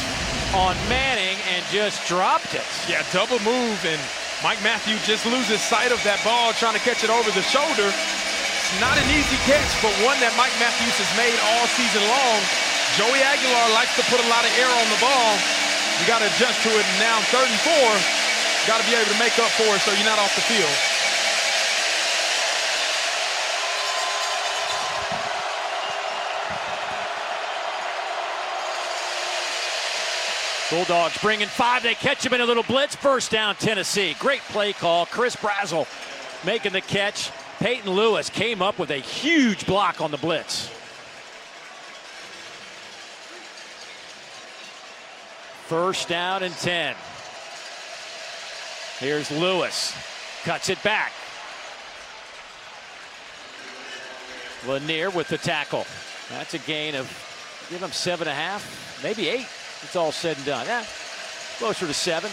on Manning and just dropped it. Yeah, double move, and Mike Matthews just loses sight of that ball, trying to catch it over the shoulder. It's not an easy catch, but one that Mike Matthews has made all season long. Joey Aguilar likes to put a lot of air on the ball. You got to adjust to it, and now 3rd and 4. Got to be able to make up for it so you're not off the field. Bulldogs bringing 5. They catch him in a little blitz. First down, Tennessee. Great play call. Chris Brazel making the catch. Peyton Lewis came up with a huge block on the blitz. First down and 10. Here's Lewis. Cuts it back. Lanier with the tackle. That's a gain of, give him 7.5, maybe 8. It's all said and done. Yeah, closer to 7.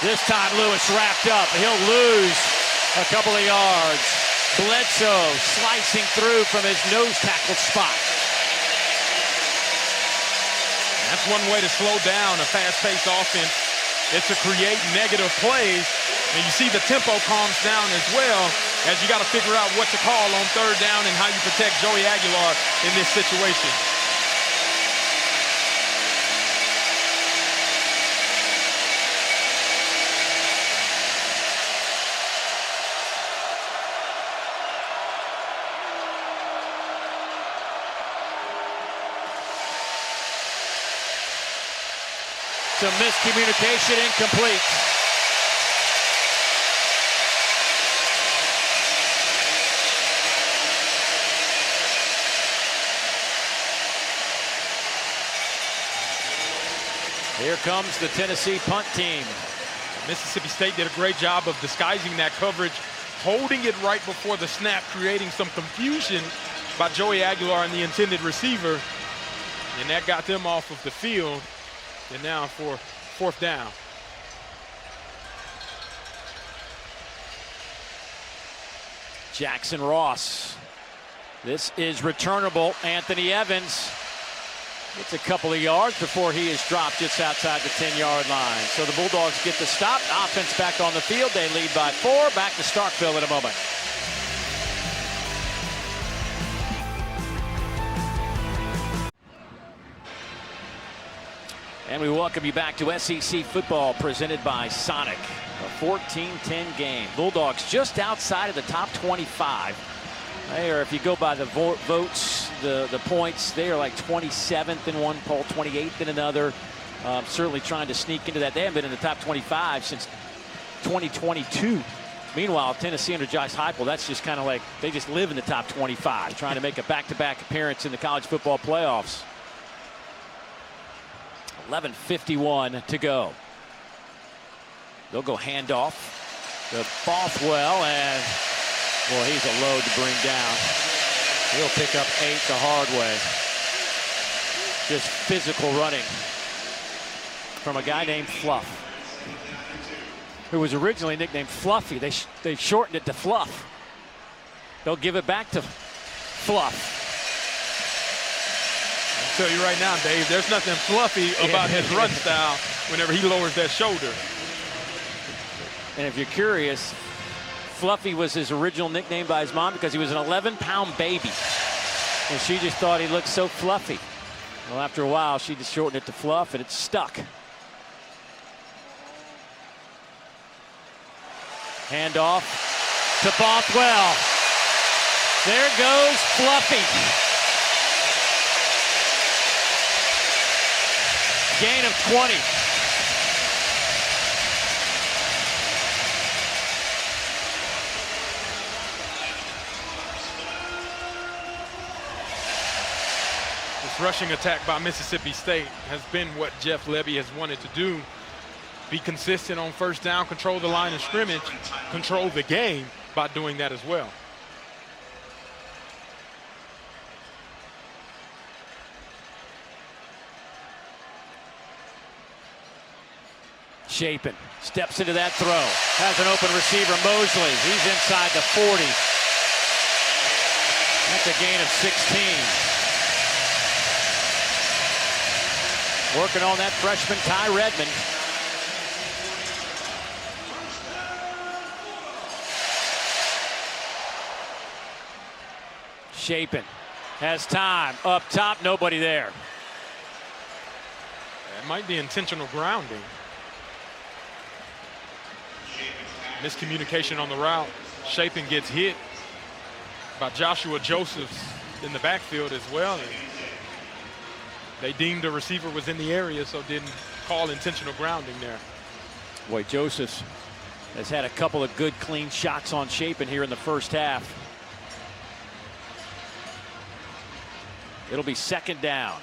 This time Lewis wrapped up. He'll lose a couple of yards. Bledsoe slicing through from his nose tackle spot. That's one way to slow down a fast-paced offense. It's to create negative plays. And you see the tempo calms down as well, as you got to figure out what to call on 3rd down and how you protect Joey Aguilar in this situation. Some miscommunication, incomplete. Here comes the Tennessee punt team. Mississippi State did a great job of disguising that coverage, holding it right before the snap, creating some confusion by Joey Aguilar and the intended receiver. And that got them off of the field. And now for 4th down. Jackson Ross. This is returnable. Anthony Evans gets a couple of yards before he is dropped just outside the 10-yard line. So the Bulldogs get the stop. Offense back on the field. They lead by 4. Back to Starkville in a moment. And we welcome you back to SEC football presented by Sonic. A 14-10 game. Bulldogs just outside of the top 25. They are, if you go by the votes, the points, they are like 27th in one poll, 28th in another. Certainly trying to sneak into that. They haven't been in the top 25 since 2022. Meanwhile, Tennessee under Josh Heupel, that's just kind of like they just live in the top 25, trying to make a back-to-back appearance in the college football playoffs. 11:51 to go. They'll go handoff to Bothwell, and well, he's a load to bring down. He'll pick up 8 the hard way. Just physical running from a guy named Fluff, who was originally nicknamed Fluffy. They shortened it to Fluff. They'll give it back to Fluff. I'll tell you right now, Dave, there's nothing fluffy about his run style whenever he lowers that shoulder. And if you're curious, Fluffy was his original nickname by his mom because he was an 11-pound baby. And she just thought he looked so fluffy. Well, after a while, she just shortened it to Fluff, and it stuck. Handoff to Bothwell. There goes Fluffy. Gain of 20. This rushing attack by Mississippi State has been what Jeff Lebby has wanted to do. Be consistent on first down, control the line of scrimmage, control the game by doing that as well. Shapen steps into that throw. Has an open receiver, Mosley. He's inside the 40. That's a gain of 16. Working on that freshman, Ty Redmond. Shapen has time. Up top, nobody there. That might be intentional grounding. Miscommunication on the route. Shapen gets hit by Joshua Josephs in the backfield as well. And they deemed the receiver was in the area, so didn't call intentional grounding there. Boy, Josephs has had a couple of good, clean shots on Shapen here in the first half. It'll be second down.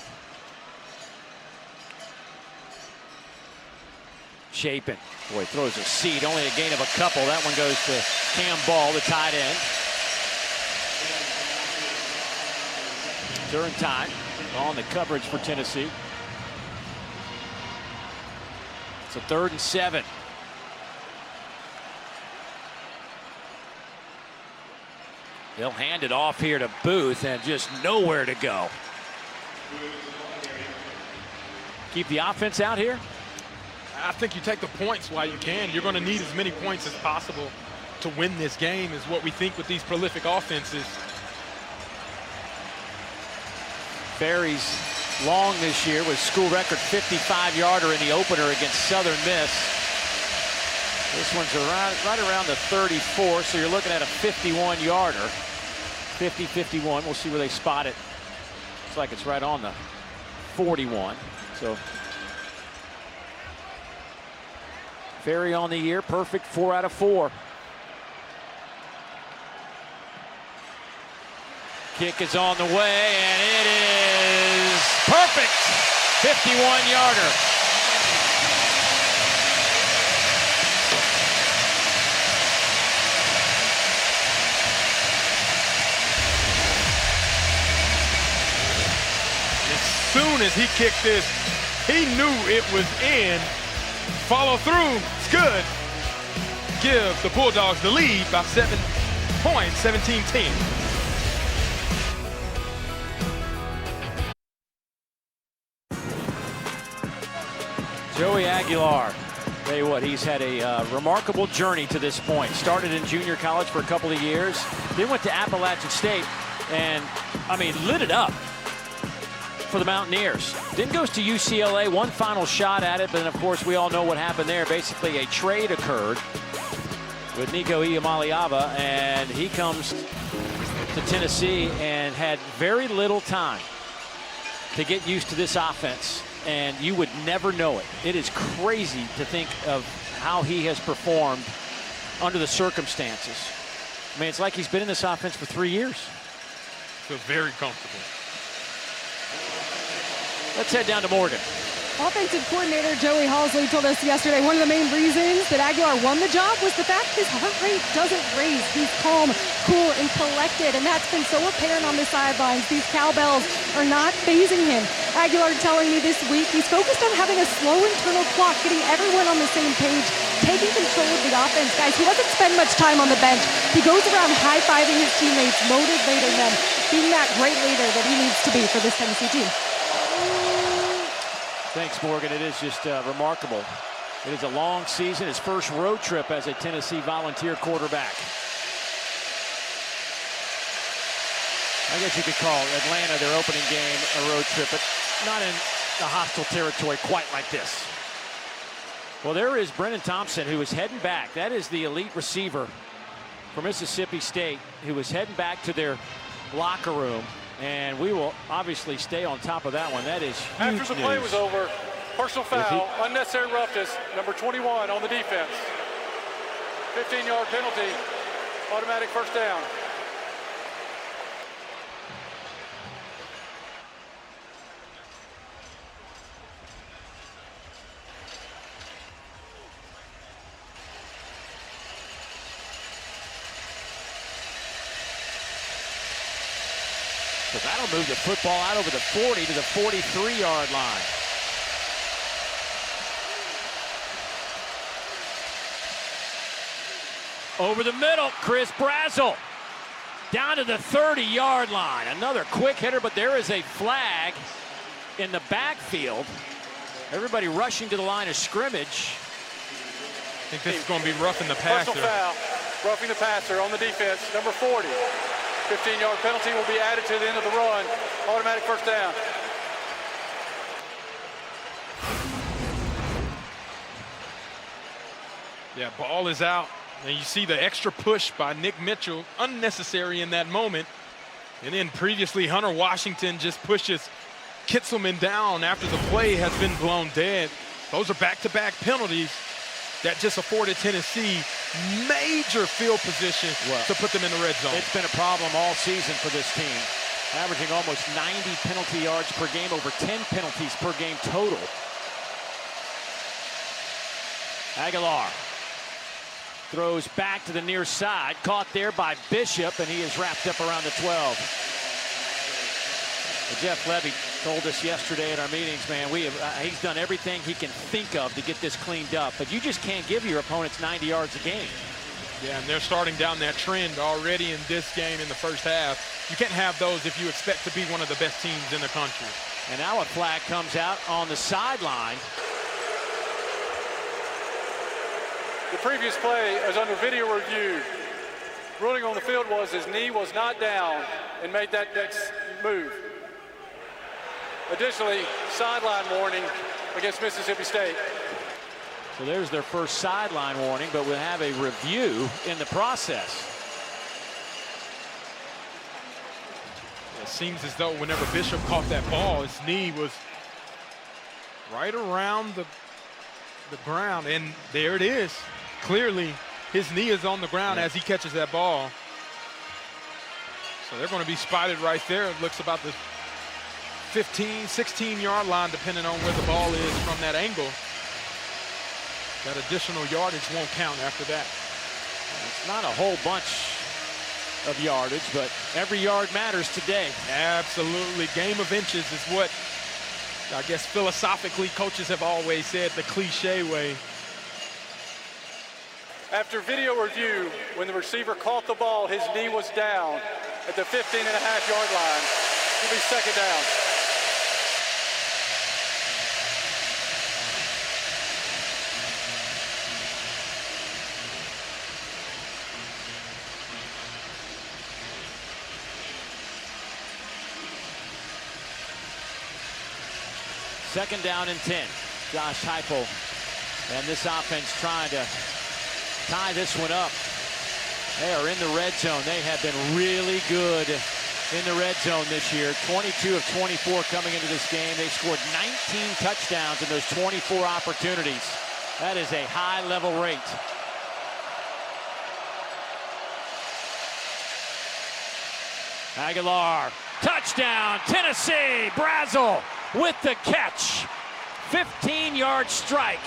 Shapen, boy, throws a seed, only a gain of a couple. That one goes to Cam Ball, the tight end. During time on the coverage for Tennessee. It's a 3rd and 7. They'll hand it off here to Booth and just nowhere to go. Keep the offense out here. I think you take the points while you can. You're going to need as many points as possible to win this game, is what we think with these prolific offenses. Ferry's long this year with school record 55-yarder in the opener against Southern Miss. This one's right around the 34, so you're looking at a 51-yarder. 50-51. We'll see where they spot it. Looks like it's right on the 41. So Ferry on the year, perfect 4 out of 4. Kick is on the way, and it is perfect. 51-yarder. As soon as he kicked this, he knew it was in. Follow through, it's good. Give the Bulldogs the lead by 7 points, 17-10. Joey Aguilar, tell you what, he's had a remarkable journey to this point. Started in junior college for a couple of years, then went to Appalachian State, and, I mean, lit it up for the Mountaineers. Then goes to UCLA, one final shot at it, but then, of course, we all know what happened there. Basically, a trade occurred with Nico Iamaleava, and he comes to Tennessee and had very little time to get used to this offense. And you would never know it. It is crazy to think of how he has performed under the circumstances. I mean, it's like he's been in this offense for 3 years. Feels very comfortable. Let's head down to Morgan. Offensive coordinator Joey Halsley told us yesterday one of the main reasons that Aguilar won the job was the fact his heart rate doesn't raise. He's calm, cool, and collected, and that's been so apparent on the sidelines. These cowbells are not fazing him. Aguilar telling me this week he's focused on having a slow internal clock, getting everyone on the same page, taking control of the offense. Guys, he doesn't spend much time on the bench. He goes around high-fiving his teammates, motivating them, being that great leader that he needs to be for this Tennessee team. Thanks, Morgan. It is just remarkable. It is a long season, his first road trip as a Tennessee Volunteer quarterback. I guess you could call Atlanta their opening game a road trip, but not in the hostile territory quite like this. Well, there is Brennan Thompson, who is heading back. That is the elite receiver for Mississippi State, who is heading back to their locker room. And we will obviously stay on top of that one. That is huge After the play was over, personal foul, unnecessary roughness, number 21 on the defense. 15-yard penalty, automatic first down. So that'll move the football out over the 40 to the 43-yard line. Over the middle, Chris Brazel. Down to the 30-yard line. Another quick hitter, but there is a flag in the backfield. Everybody rushing to the line of scrimmage. I think this is going to be roughing the passer. Personal foul, roughing the passer on the defense, number 40. 15-yard penalty will be added to the end of the run. Automatic first down. Yeah, ball is out. And you see the extra push by Nick Mitchell, unnecessary in that moment. And then previously, Hunter Washington just pushes Kitzelman down after the play has been blown dead. Those are back-to-back penalties that just afforded Tennessee major field position to put them in the red zone. It's been a problem all season for this team. Averaging almost 90 penalty yards per game, over 10 penalties per game total. Aguilar throws back to the near side, caught there by Bishop, and he is wrapped up around the 12. Jeff Levy told us yesterday at our meetings, man, he's done everything he can think of to get this cleaned up, but you just can't give your opponents 90 yards a game. Yeah, and they're starting down that trend already in this game in the first half. You can't have those if you expect to be one of the best teams in the country. And now a flag comes out on the sideline. The previous play is under video review. Ruling on the field was his knee was not down and made that next move. Additionally, sideline warning against Mississippi State. So there's their first sideline warning, but we'll have a review in the process. It seems as though whenever Bishop caught that ball, his knee was right around the ground, and there it is. Clearly, his knee is on the ground as he catches that ball. So they're going to be spotted right there. It looks about the 15, 16-yard line, depending on where the ball is from that angle. That additional yardage won't count after that. It's not a whole bunch of yardage, but every yard matters today. Absolutely. Game of inches is what I guess philosophically coaches have always said, the cliche way. After video review, when the receiver caught the ball, his knee was down at the 15.5-yard line. It'll be second down. Second down and 10. Josh Heupel and this offense trying to tie this one up. They are in the red zone. They have been really good in the red zone this year. 22 of 24 coming into this game. They scored 19 touchdowns in those 24 opportunities. That is a high level rate. Aguilar, touchdown, Tennessee. Brazel with the catch. 15-yard strike.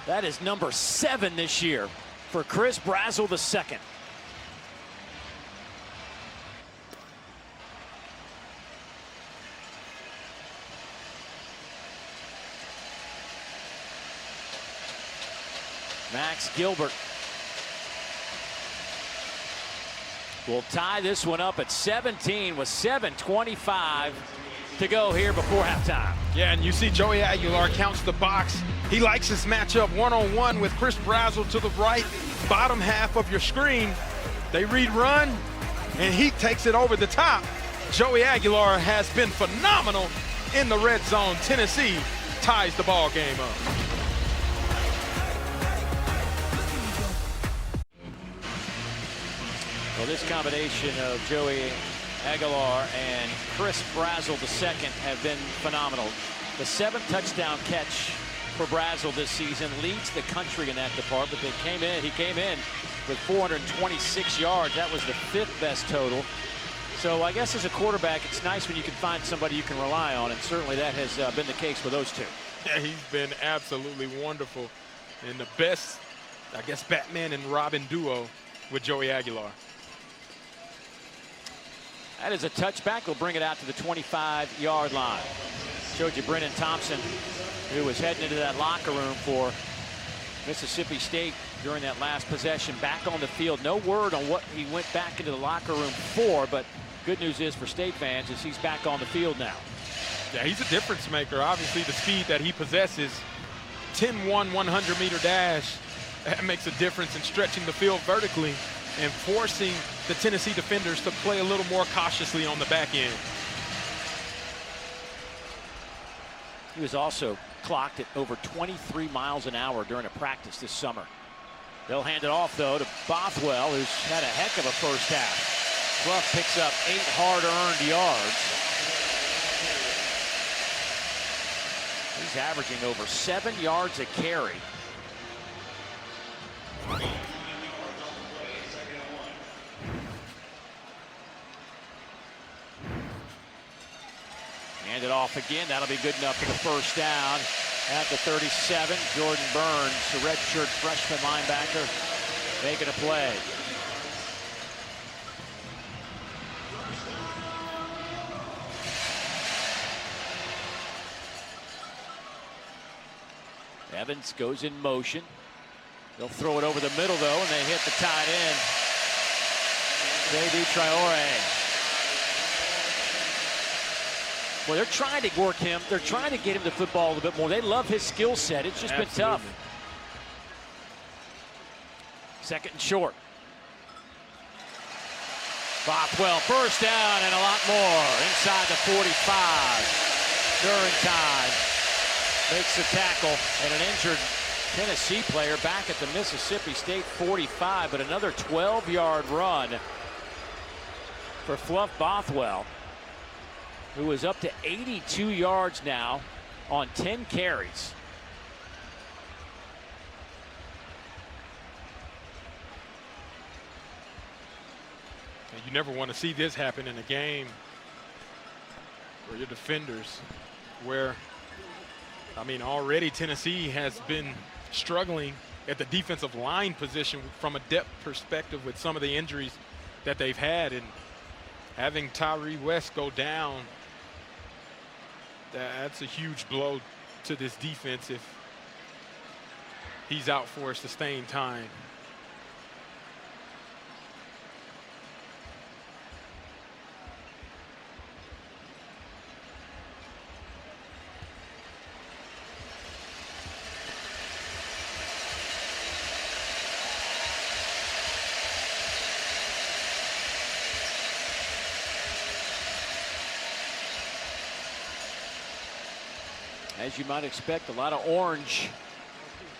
That is number 7 this year for Chris Brazel II. Max Gilbert will tie this one up at 17 with 7:25 to go here before halftime. Yeah, and you see Joey Aguilar counts the box. He likes this matchup one-on-one with Chris Brazel to the right, bottom half of your screen. They read run, and he takes it over the top. Joey Aguilar has been phenomenal in the red zone. Tennessee ties the ball game up. Well, this combination of Joey Aguilar and Chris Brazel II have been phenomenal. The 7th touchdown catch for Brazel this season leads the country in that department. He came in with 426 yards. That was the 5th best total. So I guess as a quarterback, it's nice when you can find somebody you can rely on, and certainly that has been the case for those two. Yeah, he's been absolutely wonderful. And the best, I guess, Batman and Robin duo with Joey Aguilar. That is a touchback. He'll bring it out to the 25-yard line. Showed you Brennan Thompson, who was heading into that locker room for Mississippi State during that last possession, back on the field. No word on what he went back into the locker room for, but good news is for State fans is he's back on the field now. Yeah, he's a difference maker. Obviously, the speed that he possesses, 10-1 100-meter dash, that makes a difference in stretching the field vertically and forcing the Tennessee defenders to play a little more cautiously on the back end. He was also clocked at over 23 miles an hour during a practice this summer. They'll hand it off, though, to Bothwell, who's had a heck of a first half. Fluff picks up 8 hard-earned yards. He's averaging over 7 yards a carry. Hand it off again. That'll be good enough for the first down. At the 37, Jordan Burns, the redshirt freshman linebacker, making a play. Evans goes in motion. They'll throw it over the middle, though, and they hit the tight end, J.D. Traore. Well, they're trying to work him. They're trying to get him the football a little bit more. They love his skill set. It's just been tough. 2nd and short. Bothwell, first down and a lot more. Inside the 45. Durantine makes the tackle, and an injured Tennessee player back at the Mississippi State 45, but another 12-yard run for Fluff Bothwell, who is up to 82 yards now on 10 carries. You never want to see this happen in a game where your defenders, already Tennessee has been struggling at the defensive line position from a depth perspective with some of the injuries that they've had, and having Tyree West go down, that's a huge blow to this defense if he's out for a sustained time. As you might expect, a lot of orange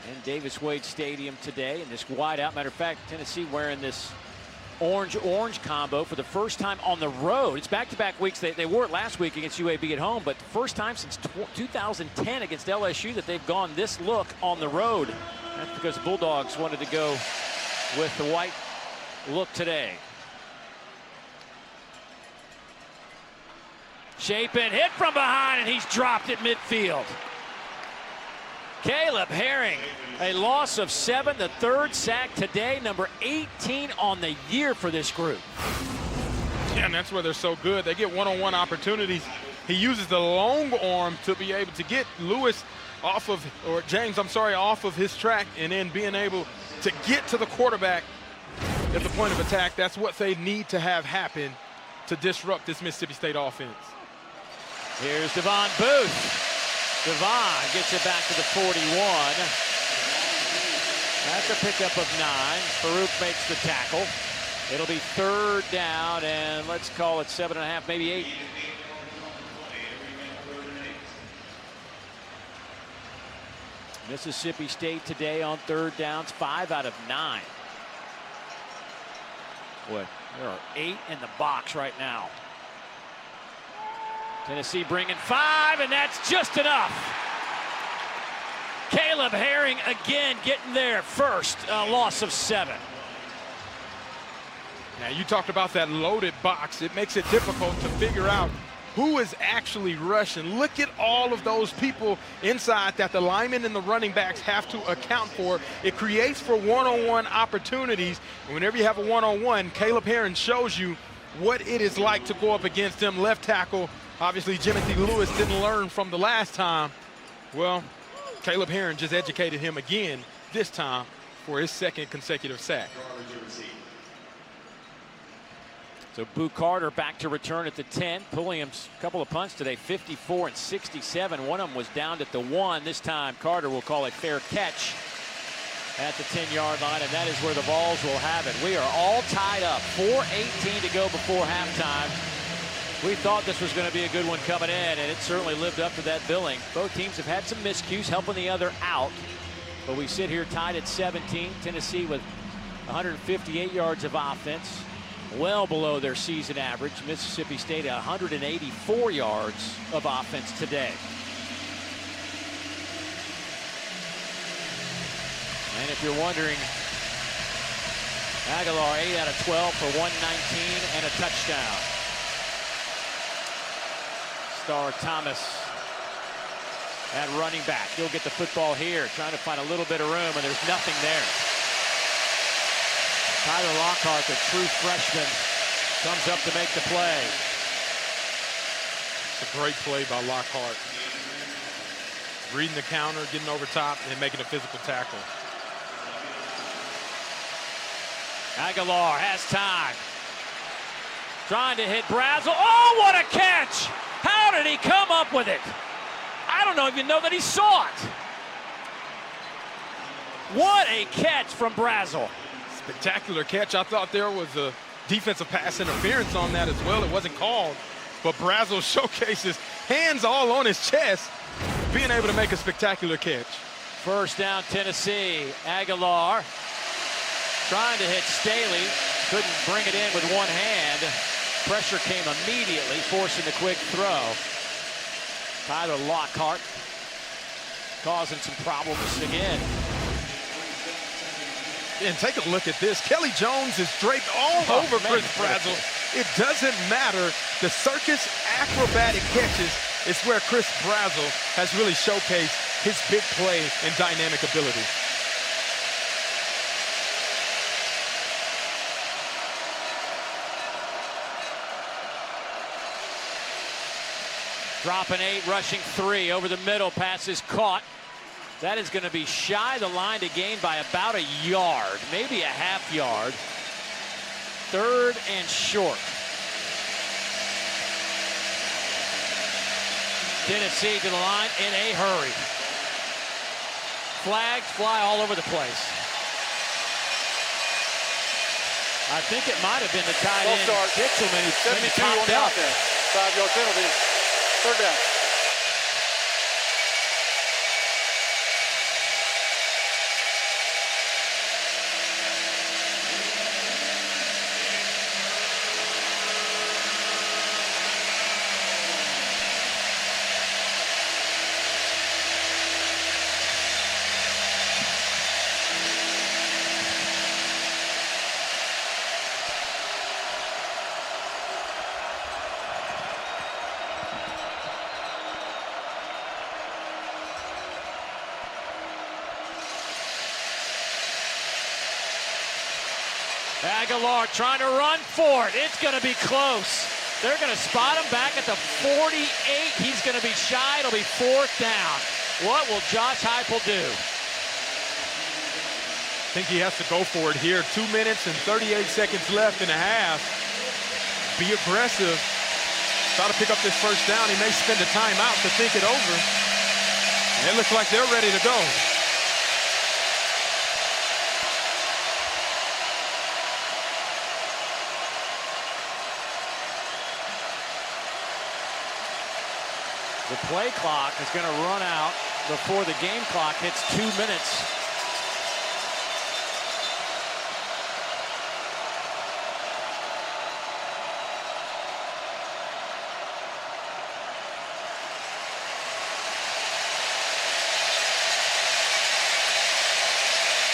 in Davis Wade Stadium today, and this wide out. Matter of fact, Tennessee wearing this orange combo for the first time on the road. It's back-to-back weeks. They wore it last week against UAB at home, but the first time since 2010 against LSU that they've gone this look on the road. That's because the Bulldogs wanted to go with the white look today. Chapin hit from behind, and he's dropped at midfield. Caleb Herring, a loss of 7, the 3rd sack today, number 18 on the year for this group. Yeah, and that's where they're so good. They get one-on-one opportunities. He uses the long arm to be able to get Lewis off of, or James, I'm sorry, off of his track, and then being able to get to the quarterback at the point of attack. That's what they need to have happen to disrupt this Mississippi State offense. Here's Devon Booth. Devon gets it back to the 41. That's a pickup of 9. Farouk makes the tackle. It'll be 3rd down, and let's call it 7.5, maybe 8. Mississippi State today on 3rd downs, 5 out of 9. Boy, there are 8 in the box right now. Tennessee bringing 5, and that's just enough. Caleb Herring again getting there first, a loss of 7. Now, you talked about that loaded box. It makes it difficult to figure out who is actually rushing. Look at all of those people inside that the linemen and the running backs have to account for. It creates for one-on-one opportunities. And whenever you have a one-on-one, Caleb Herring shows you what it is like to go up against them. Left tackle, obviously Jimothy Lewis didn't learn from the last time. Well, Caleb Herring just educated him again, this time for his 2nd consecutive sack. So Boo Carter back to return at the 10. Pulliam's a couple of punts today, 54 and 67. One of them was down at the 1. This time Carter will call it fair catch at the 10-yard line, and that is where the Vols will have it. We are all tied up. 4:18 to go before halftime. We thought this was going to be a good one coming in, and it certainly lived up to that billing. Both teams have had some miscues, helping the other out. But we sit here tied at 17. Tennessee with 158 yards of offense, well below their season average. Mississippi State 184 yards of offense today. And if you're wondering, Aguilar 8 out of 12 for 119 and a touchdown. Star Thomas at running back. He'll get the football here, trying to find a little bit of room, and there's nothing there. Tyler Lockhart, the true freshman, comes up to make the play. It's a great play by Lockhart. Reading the counter, getting over top, and making a physical tackle. Aguilar has time. Trying to hit Brazel. Oh, what a catch! How did he come up with it? I don't even know that he saw it. What a catch from Brazel. Spectacular catch. I thought there was a defensive pass interference on that as well. It wasn't called, but Brazel showcases hands all on his chest, being able to make a spectacular catch. First down, Tennessee. Aguilar trying to hit Staley. Couldn't bring it in with one hand. Pressure came immediately, forcing the quick throw. Tyler Lockhart causing some problems again. And take a look at this. Kelly Jones is draped all over Chris Brazel. It doesn't matter. The circus acrobatic catches is where Chris Brazel has really showcased his big play and dynamic ability. Dropping 8, rushing 3 over the middle. Pass is caught. That is going to be shy the line to gain by about a yard, maybe a half yard. 3rd and short. Tennessee to the line in a hurry. Flags fly all over the place. I think it might have been the tight end, Kitchelman, who 72 on the offense. 5-yard penalty. 3rd down. Aguilar trying to run for it. It's going to be close. They're going to spot him back at the 48. He's going to be shy. It'll be 4th down. What will Josh Heupel do? I think he has to go for it here. 2 minutes and 38 seconds left in the half. Be aggressive. Try to pick up this first down. He may spend a timeout to think it over. And it looks like they're ready to go. The play clock is going to run out before the game clock hits 2 minutes.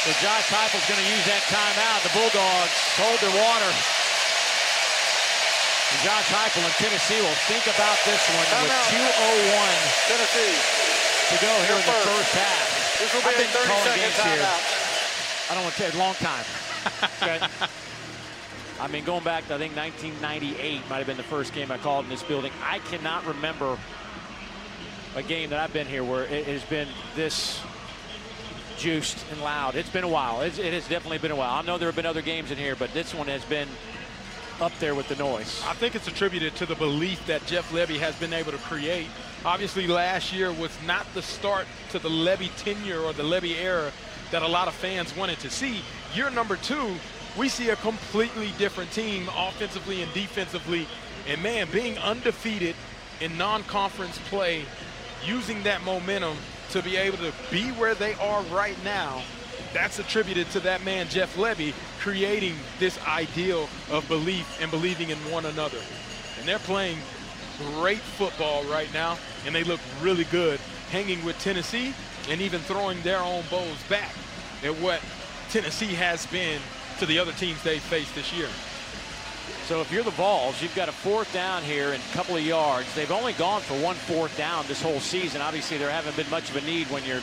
So Josh Heupel's going to use that timeout. The Bulldogs hold their water. And Josh Heupel in Tennessee will think about this one with 2:01 Tennessee to go here in the first half. This will be I've been a 30-second calling games here. timeout. I don't want to say a long time. Okay. I mean, going back to, I think, 1998 might have been the first game I called in this building. I cannot remember a game that I've been here where it has been this juiced and loud. It's been a while. It has definitely been a while. I know there have been other games in here, but this one has been up there with the noise. I think it's attributed to the belief that Jeff Lebby has been able to create. Obviously, last year was not the start to the Lebby tenure or the Lebby era that a lot of fans wanted to see. Year number 2, we see a completely different team offensively and defensively. And, man, being undefeated in non-conference play, using that momentum to be able to be where they are right now, that's attributed to that man, Jeff Lebby, creating this ideal of belief and believing in one another. And they're playing great football right now, and they look really good, hanging with Tennessee and even throwing their own bows back at what Tennessee has been to the other teams they've faced this year. So if you're the Vols, you've got a 4th down here and a couple of yards. They've only gone for 1 4th down this whole season. Obviously, there haven't been much of a need when you're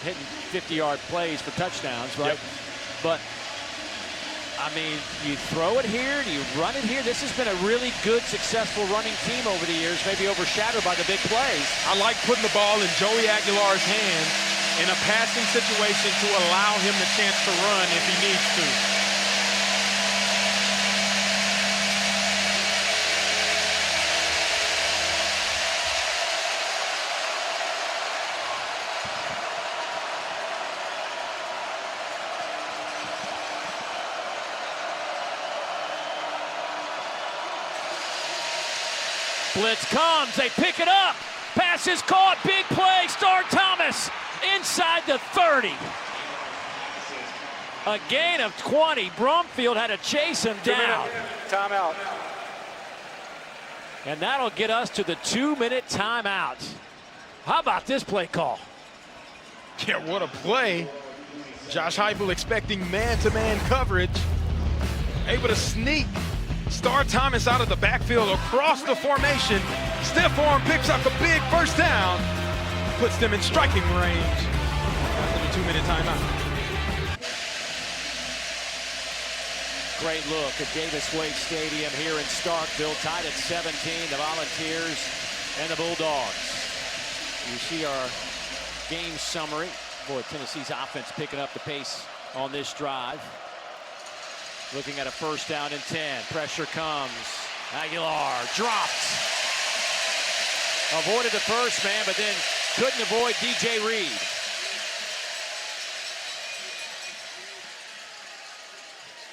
hitting 50-yard plays for touchdowns, right? Yep. But, I mean, you throw it here, do you run it here? This has been a really good, successful running team over the years, maybe overshadowed by the big plays. I like putting the ball in Joey Aguilar's hands in a passing situation to allow him the chance to run if he needs to. Blitz comes, they pick it up. Pass is caught, big play, Star Thomas inside the 30. A gain of 20. Brumfield had to chase him down. Timeout. And that'll get us to the 2-minute timeout. How about this play call? Yeah, what a play. Josh Heupel expecting man-to-man coverage. Able to sneak Star Thomas out of the backfield across the formation. Stiff arm picks up a big first down. Puts them in striking range after the 2-minute timeout. Great look at Davis Wade Stadium here in Starkville, tied at 17, the Volunteers and the Bulldogs. You see our game summary. Boy, Tennessee's offense picking up the pace on this drive. Looking at a 1st down and 10. Pressure comes. Aguilar dropped. Avoided the first man, but then couldn't avoid DJ Reed.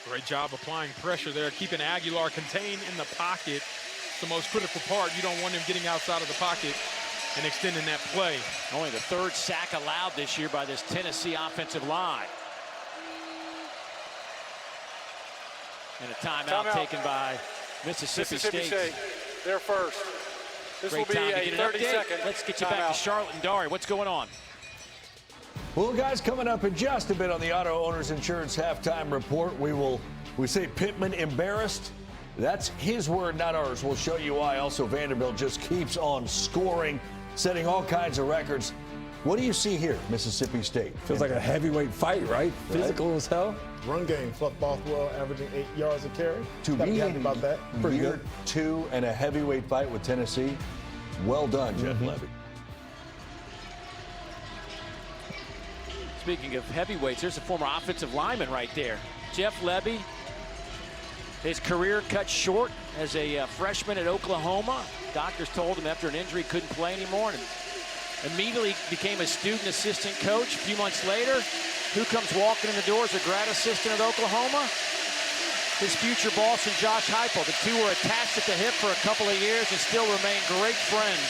Great job applying pressure there, keeping Aguilar contained in the pocket. It's the most critical part. You don't want him getting outside of the pocket and extending that play. Only the 3rd sack allowed this year by this Tennessee offensive line. And a timeout taken by Mississippi State. They're first. This will be a 30-second. Let's get you back to Charlotte and Dari. What's going on? Well, guys, coming up in just a bit on the Auto Owners Insurance Halftime Report, we say Pittman embarrassed. That's his word, not ours. We'll show you why. Also, Vanderbilt just keeps on scoring, setting all kinds of records. What do you see here, Mississippi State? Feels like a heavyweight fight, right? Physical as hell. Run game, Bothwell averaging 8 yards a carry. To Gotta be happy about that. Pretty good. 2 and a heavyweight fight with Tennessee. Well done, Jeff Levy. Speaking of heavyweights, there's a former offensive lineman right there. Jeff Levy, his career cut short as a freshman at Oklahoma. Doctors told him after an injury he couldn't play anymore, and immediately became a student assistant coach. A few months later, who comes walking in the door as a grad assistant at Oklahoma? His future boss and Josh Heupel. The two were attached at the hip for a couple of years and still remain great friends.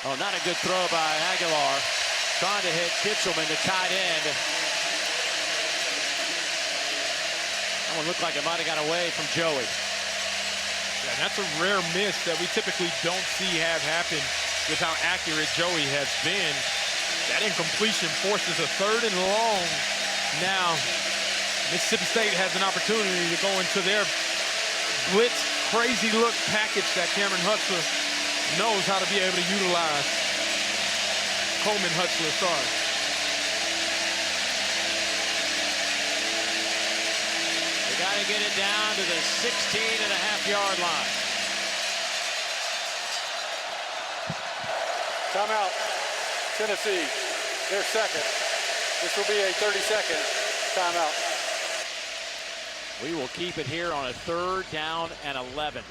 Oh, not a good throw by Aguilar. Trying to hit Kitzelman, the tight end. That one looked like it might have got away from Joey. Yeah, that's a rare miss that we typically don't see have happen with how accurate Joey has been. That incompletion forces a 3rd and long. Now, Mississippi State has an opportunity to go into their blitz, crazy look package that Cameron Hutzler knows how to be able to utilize. Coleman Hutzler, sorry. They got to get it down to the 16.5-yard line. Timeout. Tennessee, their second. This will be a 30-second timeout. We will keep it here on a 3rd down and 11.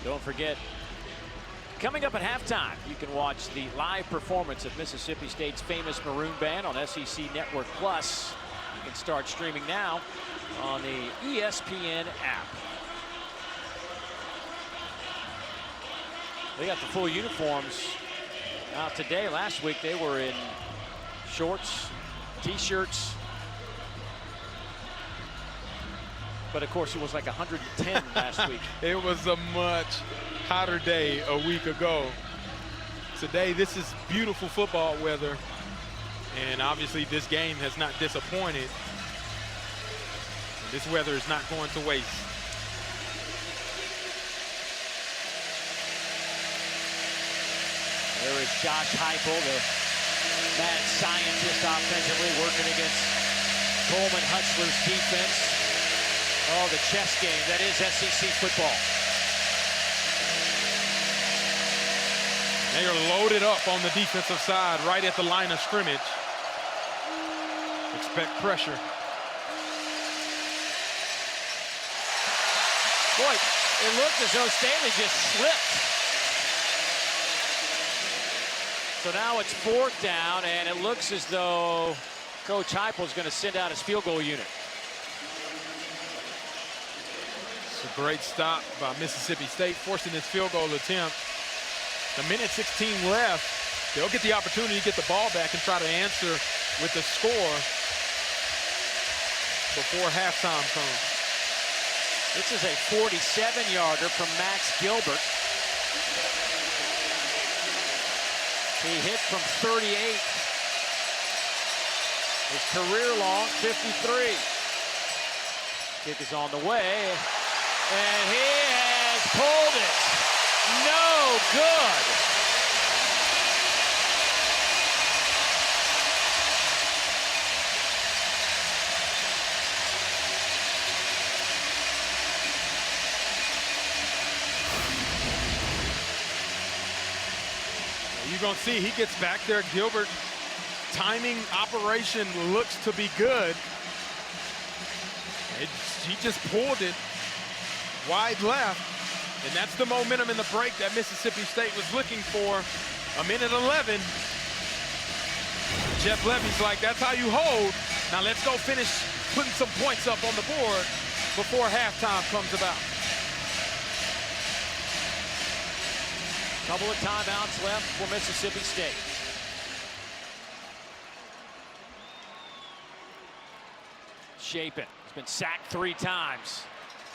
Don't forget, coming up at halftime, you can watch the live performance of Mississippi State's famous Maroon Band on SEC Network Plus. You can start streaming now on the ESPN app. They got the full uniforms out today. Last week they were in shorts, t-shirts. But of course it was like 110 last week. It was a much hotter day a week ago. Today, this is beautiful football weather. And obviously this game has not disappointed. This weather is not going to waste. There is Josh Heupel, the mad scientist offensively, working against Coleman Hutzler's defense. Oh, the chess game. That is SEC football. They are loaded up on the defensive side right at the line of scrimmage. Expect pressure. Boy, it looked as though Staley just slipped. So now it's 4th down, and it looks as though Coach Heupel is going to send out his field goal unit. It's a great stop by Mississippi State, forcing this field goal attempt. A minute 16 left. They'll get the opportunity to get the ball back and try to answer with the score before halftime comes. This is a 47-yarder from Max Gilbert. He hit from 38. His career long 53. Kick is on the way. And he has pulled it. No good. You're going to see he gets back there. Gilbert, timing, operation looks to be good. He just pulled it wide left. And that's the momentum in the break that Mississippi State was looking for. A minute 11. Jeff Levy's like, that's how you hold. Now let's go finish putting some points up on the board before halftime comes about. Couple of timeouts left for Mississippi State. Chapin has been sacked 3 times.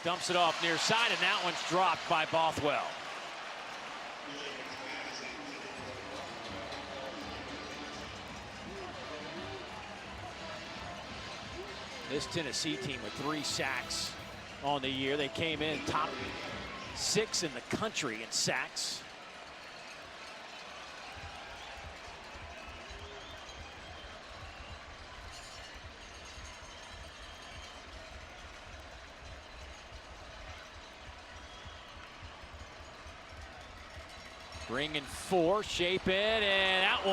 Dumps it off near side, and that one's dropped by Bothwell. This Tennessee team with 3 sacks on the year. They came in top 6 in the country in sacks. Bringing 4, shape it, and that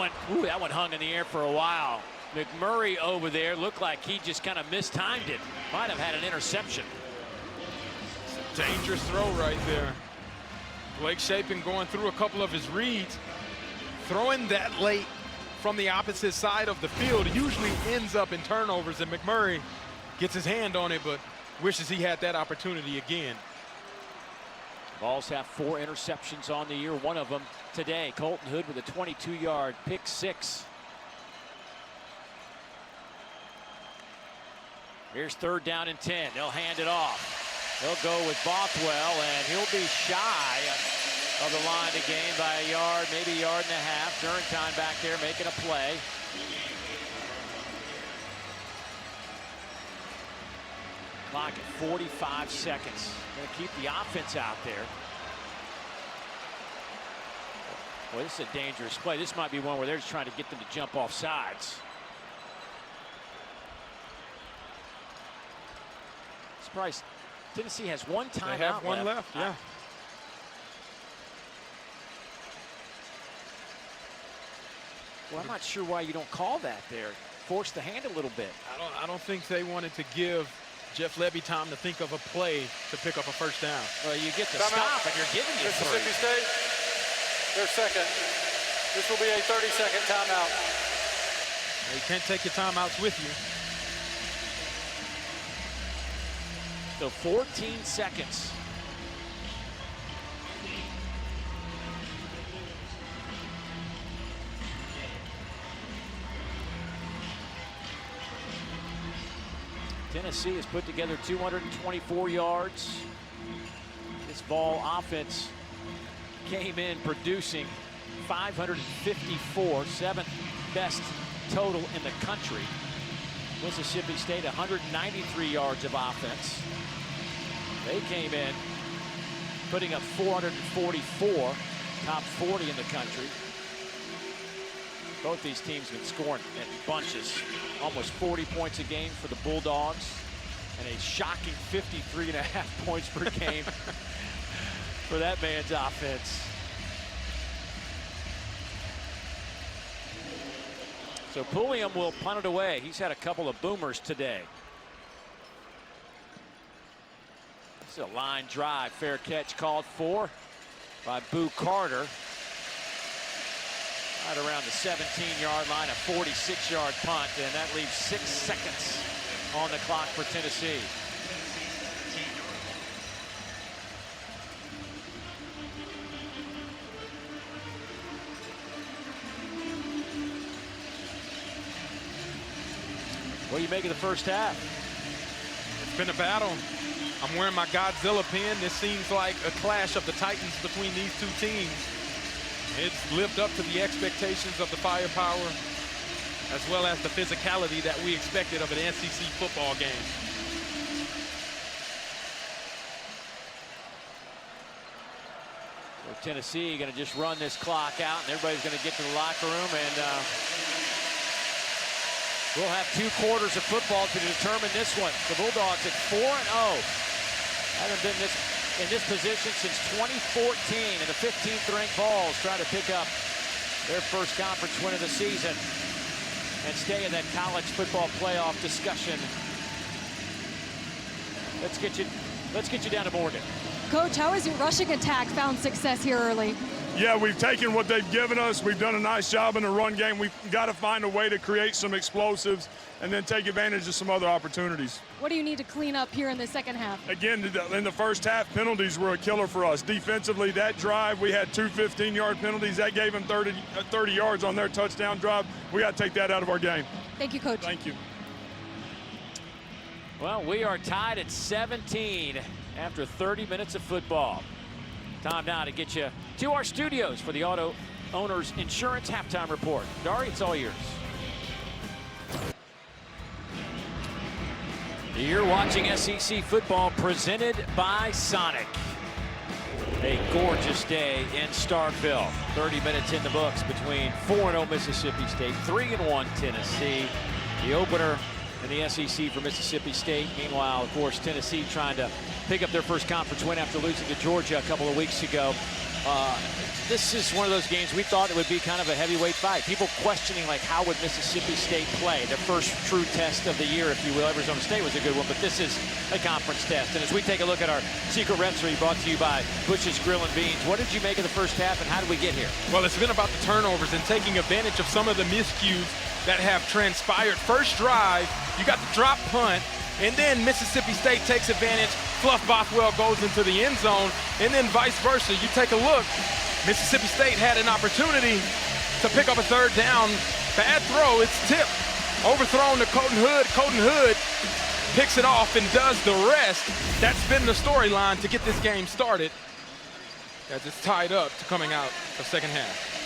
one hung in the air for a while. McMurray over there looked like he just kind of mistimed it. Might have had an interception. It's a dangerous throw right there. Blake Shapen going through a couple of his reads. Throwing that late from the opposite side of the field usually ends up in turnovers, and McMurray gets his hand on it, but wishes he had that opportunity again. Vols have 4 interceptions on the year, one of them today. Colton Hood with a 22-yard pick 6. Here's 3rd down and 10. They'll hand it off. They'll go with Bothwell, and he'll be shy of the line to gain by a yard, maybe a yard and a half. Durantine back there making a play. Clock at 45 seconds. Going to keep the offense out there. Boy, this is a dangerous play. This might be one where they're just trying to get them to jump off sides. Surprised Tennessee has one timeout. They have one left, yeah. Well, I'm not sure why you don't call that there. Force the hand a little bit. I don't think they wanted to give Jeff Levy time to think of a play to pick up a first down. Well, you get the Timeout. stop, and you're giving you 3. Mississippi State, their second. This will be a 30-second timeout. You can't take your timeouts with you. So 14 seconds. Tennessee has put together 224 yards. This Vol offense came in producing 554, 7th best total in the country. Mississippi State 193 yards of offense. They came in putting up 444, top 40 in the country. Both these teams have been scoring in bunches. Almost 40 points a game for the Bulldogs, and a shocking 53.5 points per game for that man's offense. So Pulliam will punt it away. He's had a couple of boomers today. This is a line drive. Fair catch called for by Boo Carter. Right around the 17-yard line, a 46-yard punt, and that leaves 6 seconds on the clock for Tennessee. What do you make of the first half? It's been a battle. I'm wearing my Godzilla pin. This seems like a clash of the Titans between these two teams. It's lived up to the expectations of the firepower as well as the physicality that we expected of an SEC football game. So Tennessee going to just run this clock out, and everybody's going to get to the locker room, and we'll have 2 quarters of football to determine this one. The Bulldogs at 4-0. Haven't been in this position since 2014, and the 15th ranked Vols trying to pick up their first conference win of the season and stay in that college football playoff discussion. Let's get you down to Morgan. Coach, how has your rushing attack found success here early? Yeah, we've taken what they've given us. We've done a nice job in the run game. We've got to find a way to create some explosives and then take advantage of some other opportunities. What do you need to clean up here in the second half? Again, in the first half, penalties were a killer for us. Defensively, that drive, we had 2 15-yard penalties. That gave them 30 yards on their touchdown drive. We got to take that out of our game. Thank you, Coach. Thank you. Well, we are tied at 17 after 30 minutes of football. Time now to get you to our studios for the Auto Owners Insurance Halftime Report. Dari, it's all yours. You're watching SEC football presented by Sonic. A gorgeous day in Starkville. 30 minutes in the books between 4-0 Mississippi State, 3-1 Tennessee. The opener in the SEC for Mississippi State. Meanwhile, of course, Tennessee trying to pick up their first conference win after losing to Georgia a couple of weeks ago. This is one of those games we thought it would be kind of a heavyweight fight. People questioning, like, how would Mississippi State play? Their first true test of the year, if you will. Arizona State was a good one, but this is a conference test. And as we take a look at our secret recipe brought to you by Bush's Grill and Beans, what did you make of the first half, and how did we get here? Well, it's been about the turnovers and taking advantage of some of the miscues that have transpired. First drive, you got the drop punt, and then Mississippi State takes advantage. Fluff Bothwell goes into the end zone, and then vice versa. You take a look. Mississippi State had an opportunity to pick up a third down. Bad throw, it's tipped. Overthrown to Colton Hood. Colton Hood picks it off and does the rest. That's been the storyline to get this game started, as it's tied up to coming out of second half.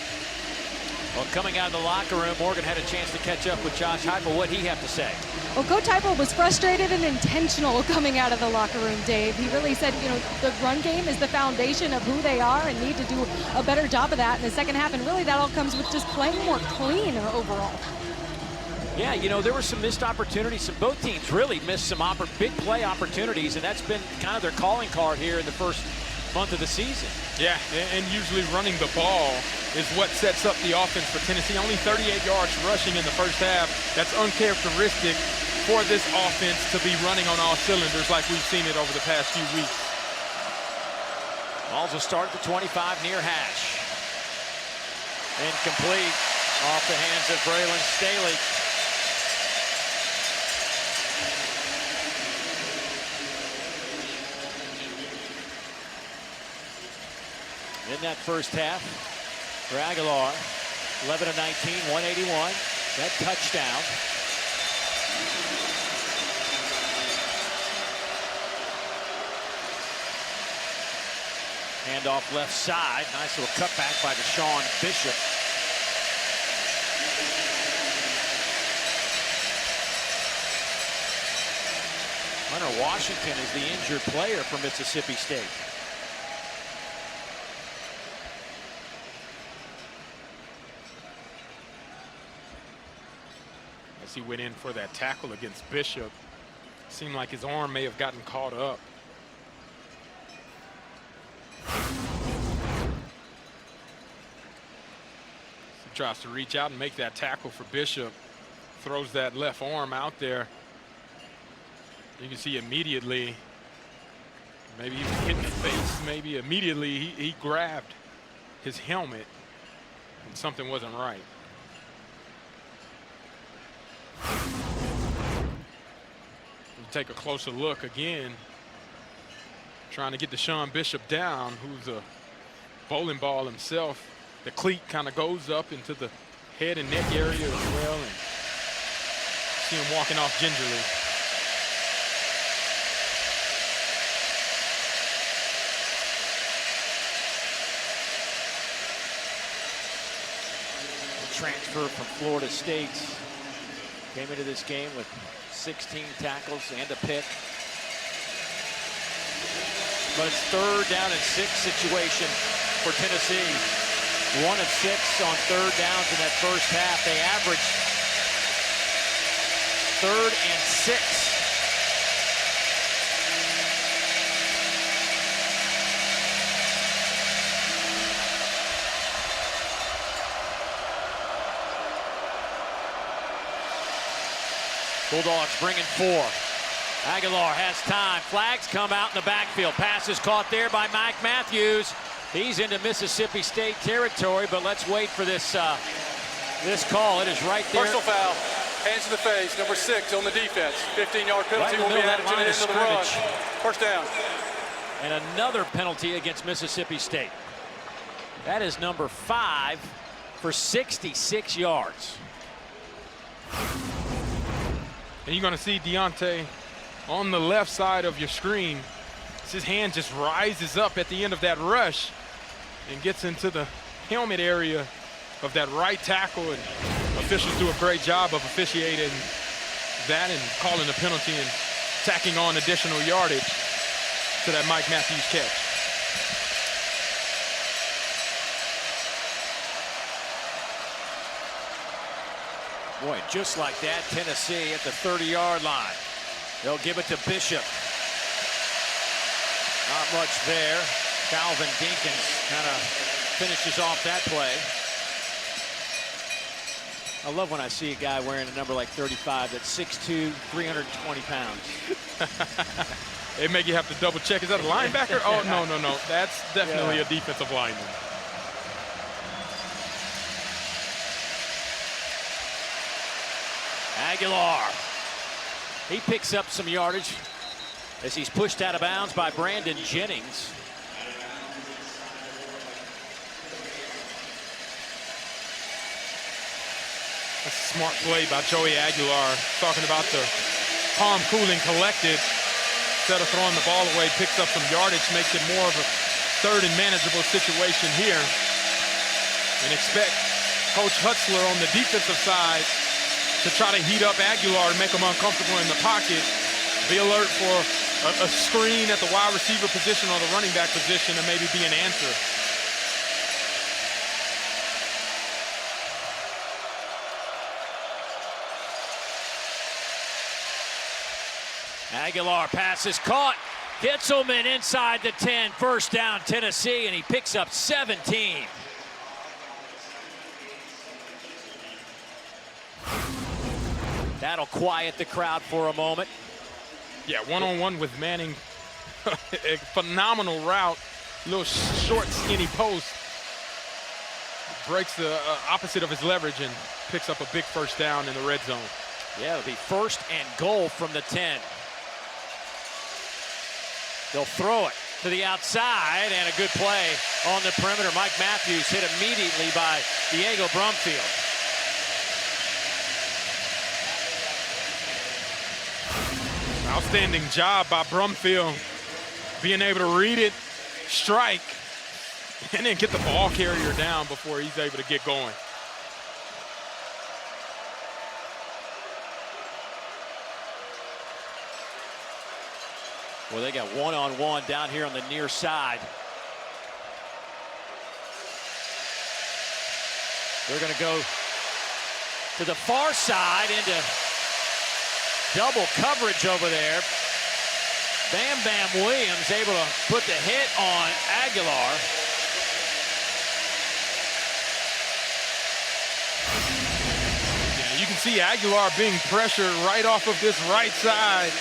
Well, coming out of the locker room, Morgan had a chance to catch up with Josh Heupel. What'd he have to say? Well, Coach Heupel was frustrated and intentional coming out of the locker room, Dave. He really said, you know, the run game is the foundation of who they are and need to do a better job of that in the second half. And really that all comes with just playing more clean overall. Yeah, you know, there were some missed opportunities. Both teams really missed some big play opportunities, and that's been kind of their calling card here in the first month of the season. Yeah, and usually running the ball is what sets up the offense for Tennessee. Only 38 yards rushing in the first half. That's uncharacteristic for this offense to be running on all cylinders like we've seen it over the past few weeks. Ball's will start at the 25 near hash. Incomplete off the hands of Braylon Staley. In that first half for Aguilar, 11 of 19, 181. That touchdown. Handoff left side. Nice little cutback by Deshaun Bishop. Hunter Washington is the injured player for Mississippi State. He went in for that tackle against Bishop. Seemed like his arm may have gotten caught up. He tries to reach out and make that tackle for Bishop. Throws that left arm out there. You can see immediately, maybe he was hitting the face, maybe immediately he grabbed his helmet and something wasn't right. Take a closer look again, trying to get Deshaun Bishop down, who's a bowling ball himself. The cleat kind of goes up into the head and neck area as well, and see him walking off gingerly. The transfer from Florida State came into this game with 16 tackles and a pick. But it's third down and 6 situation for Tennessee. 1 of 6 on third downs in that first half. They averaged 3rd and 6. Bulldogs bringing 4. Aguilar has time. Flags come out in the backfield. Pass is caught there by Mike Matthews. He's into Mississippi State territory, but let's wait for this this call. It is right there. Personal foul. Hands to the face. Number 6 on the defense. 15-yard penalty will be added to the end of the run. First down. And another penalty against Mississippi State. That is number 5 for 66 yards. And you're going to see Deontay on the left side of your screen. His hand just rises up at the end of that rush and gets into the helmet area of that right tackle. And officials do a great job of officiating that and calling the penalty and tacking on additional yardage to that Mike Matthews catch. Boy, just like that, Tennessee at the 30-yard line. They'll give it to Bishop. Not much there. Calvin Dinkins kind of finishes off that play. I love when I see a guy wearing a number like 35 that's 6'2", 320 pounds. They make you have to double check. Is that a linebacker? Oh, no. That's definitely a defensive lineman. Aguilar. He picks up some yardage as he's pushed out of bounds by Brandon Jennings. That's a smart play by Joey Aguilar, talking about the calm, cool, and collected. Instead of throwing the ball away, picks up some yardage, makes it more of a third and manageable situation here. And expect Coach Hutzler on the defensive side to try to heat up Aguilar and make him uncomfortable in the pocket. Be alert for a screen at the wide receiver position or the running back position and maybe be an answer. Aguilar pass is caught. Kitzelman inside the 10. First down, Tennessee, and he picks up 17. That'll quiet the crowd for a moment. Yeah, one-on-one with Manning. A phenomenal route. Little short, skinny post. Breaks the opposite of his leverage and picks up a big first down in the red zone. Yeah, it'll be 1st and goal from the 10. They'll throw it to the outside, and a good play on the perimeter. Mike Matthews hit immediately by Diego Brumfield. Outstanding job by Brumfield, being able to read it, strike, and then get the ball carrier down before he's able to get going. Well, they got one-on-one down here on the near side. They're going to go to the far side into double coverage over there. Bam Bam Williams able to put the hit on Aguilar. Yeah, you can see Aguilar being pressured right off of this right side.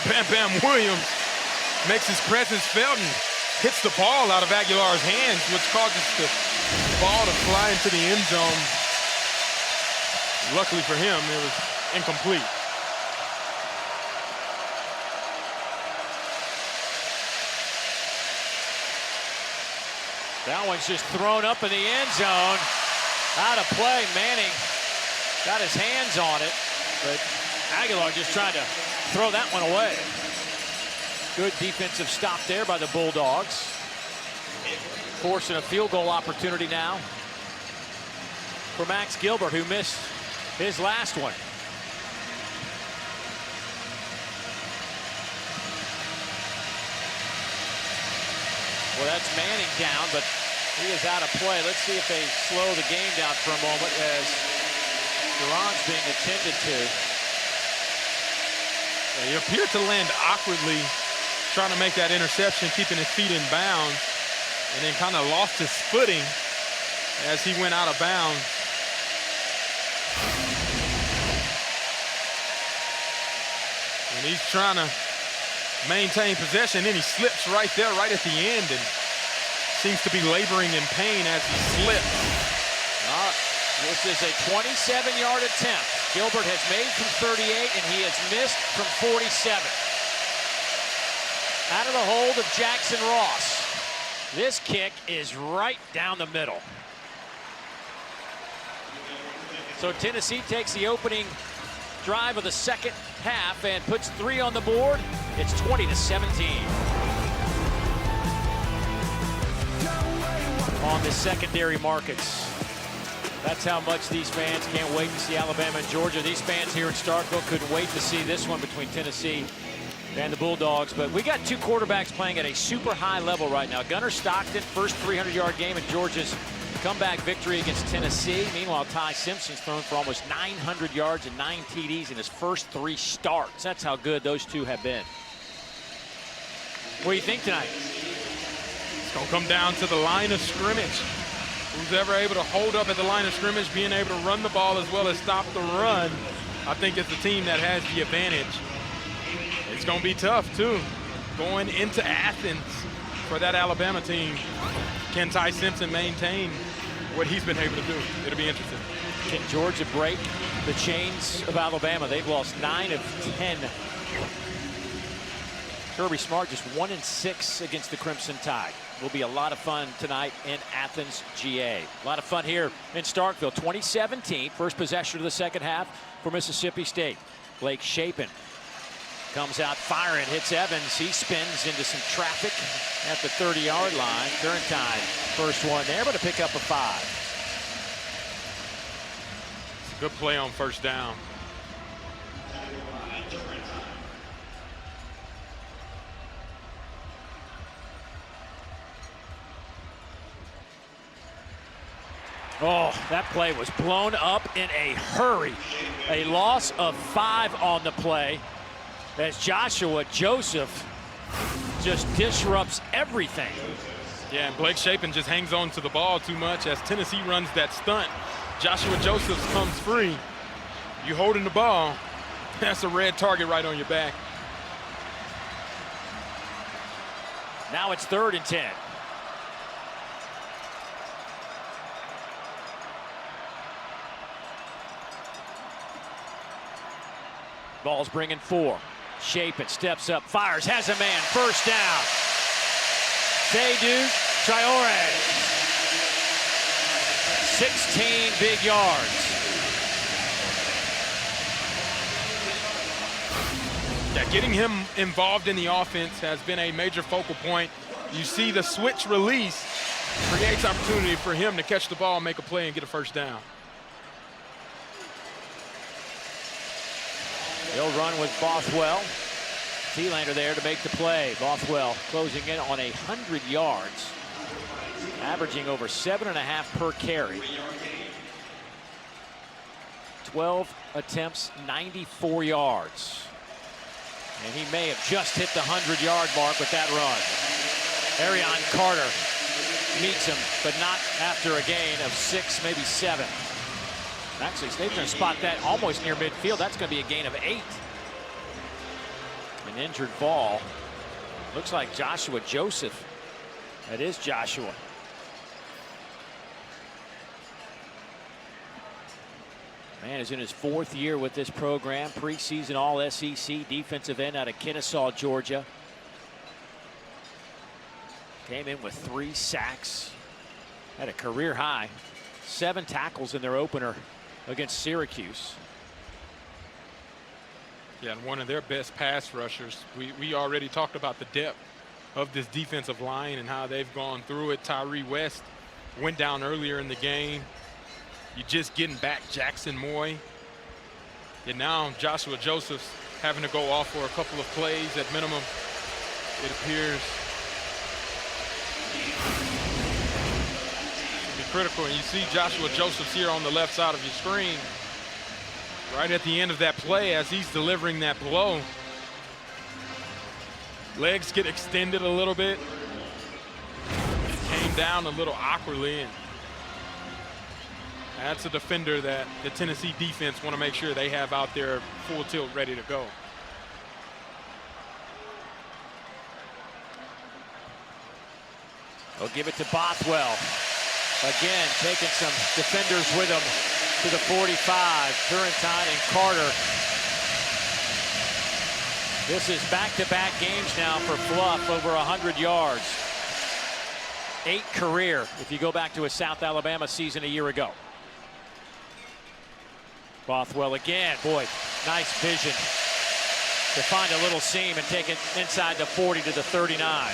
Bam Bam Williams makes his presence felt and hits the ball out of Aguilar's hands, which causes the ball to fly into the end zone. Luckily for him, it was incomplete. That one's just thrown up in the end zone. Out of play. Manning got his hands on it, but Aguilar just trying to throw that one away. Good defensive stop there by the Bulldogs. Forcing a field goal opportunity now for Max Gilbert, who missed his last one. Well, that's Manning down, but he is out of play. Let's see if they slow the game down for a moment as Duran's being attended to. He appeared to land awkwardly, trying to make that interception, keeping his feet in bounds, and then kind of lost his footing as he went out of bounds. And he's trying to maintain possession, then he slips right there, right at the end, and seems to be laboring in pain as he slips. This is a 27-yard attempt. Gilbert has made from 38, and he has missed from 47. Out of the hold of Jackson Ross. This kick is right down the middle. So Tennessee takes the opening drive of the second half and puts 3 on the board. It's 20-17. On the secondary markets. That's how much these fans can't wait to see Alabama and Georgia. These fans here in Starkville couldn't wait to see this one between Tennessee and the Bulldogs. But we got two quarterbacks playing at a super high level right now. Gunnar Stockton, first 300-yard game in Georgia's comeback victory against Tennessee. Meanwhile, Ty Simpson's thrown for almost 900 yards and 9 TDs in his first 3 starts. That's how good those two have been. What do you think tonight? It's going to come down to the line of scrimmage. Who's ever able to hold up at the line of scrimmage, being able to run the ball as well as stop the run, I think it's the team that has the advantage. It's going to be tough, too, going into Athens for that Alabama team. Can Ty Simpson maintain what he's been able to do? It'll be interesting. Can Georgia break the chains of Alabama? They've lost 9 of 10. Kirby Smart just 1-6 against the Crimson Tide. Will be a lot of fun tonight in Athens, GA. A lot of fun here in Starkville. 2017, first possession of the second half for Mississippi State. Blake Shapen comes out firing, hits Evans. He spins into some traffic at the 30-yard line. Turntine, first one there, but to pick up a 5. It's a good play on first down. Oh, that play was blown up in a hurry. A loss of 5 on the play as Joshua Joseph just disrupts everything. Yeah, and Blake Shapen just hangs on to the ball too much as Tennessee runs that stunt. Joshua Joseph comes free. You holding the ball, that's a red target right on your back. Now it's 3rd and 10. Ball's bringing 4. Shapen steps up, fires, has a man, first down. Seydou Traore. 16 big yards. Yeah, getting him involved in the offense has been a major focal point. You see the switch release creates opportunity for him to catch the ball, make a play, and get a first down. They'll run with Bothwell. Thielander there to make the play. Bothwell closing in on 100 yards, averaging over 7.5 per carry. 12 attempts, 94 yards. And he may have just hit the 100-yard mark with that run. Arion Carter meets him, but not after a gain of 6, maybe 7. Actually, State's going to spot that almost near midfield. That's going to be a gain of 8. An injured ball. Looks like Joshua Joseph. That is Joshua. Man is in his 4th year with this program. Preseason All-SEC defensive end out of Kennesaw, Georgia. Came in with 3 sacks. Had a career high. 7 tackles in their opener against Syracuse. Yeah, and one of their best pass rushers. We already talked about the depth of this defensive line and how they've gone through it. Tyree West went down earlier in the game. You're just getting back Jackson Moy. And now Joshua Joseph's having to go off for a couple of plays at minimum, it appears. Critical, and you see Joshua Joseph's here on the left side of your screen right at the end of that play as he's delivering that blow. Legs get extended a little bit, came down a little awkwardly, and that's a defender that the Tennessee defense want to make sure they have out there full tilt ready to go. They'll give it to Bothwell. Again, taking some defenders with him to the 45. Turrentine and Carter. This is back-to-back games now for Fluff, over 100 yards. 8 career, if you go back to a South Alabama season a year ago. Bothwell again. Boy, nice vision to find a little seam and take it inside the 40 to the 39.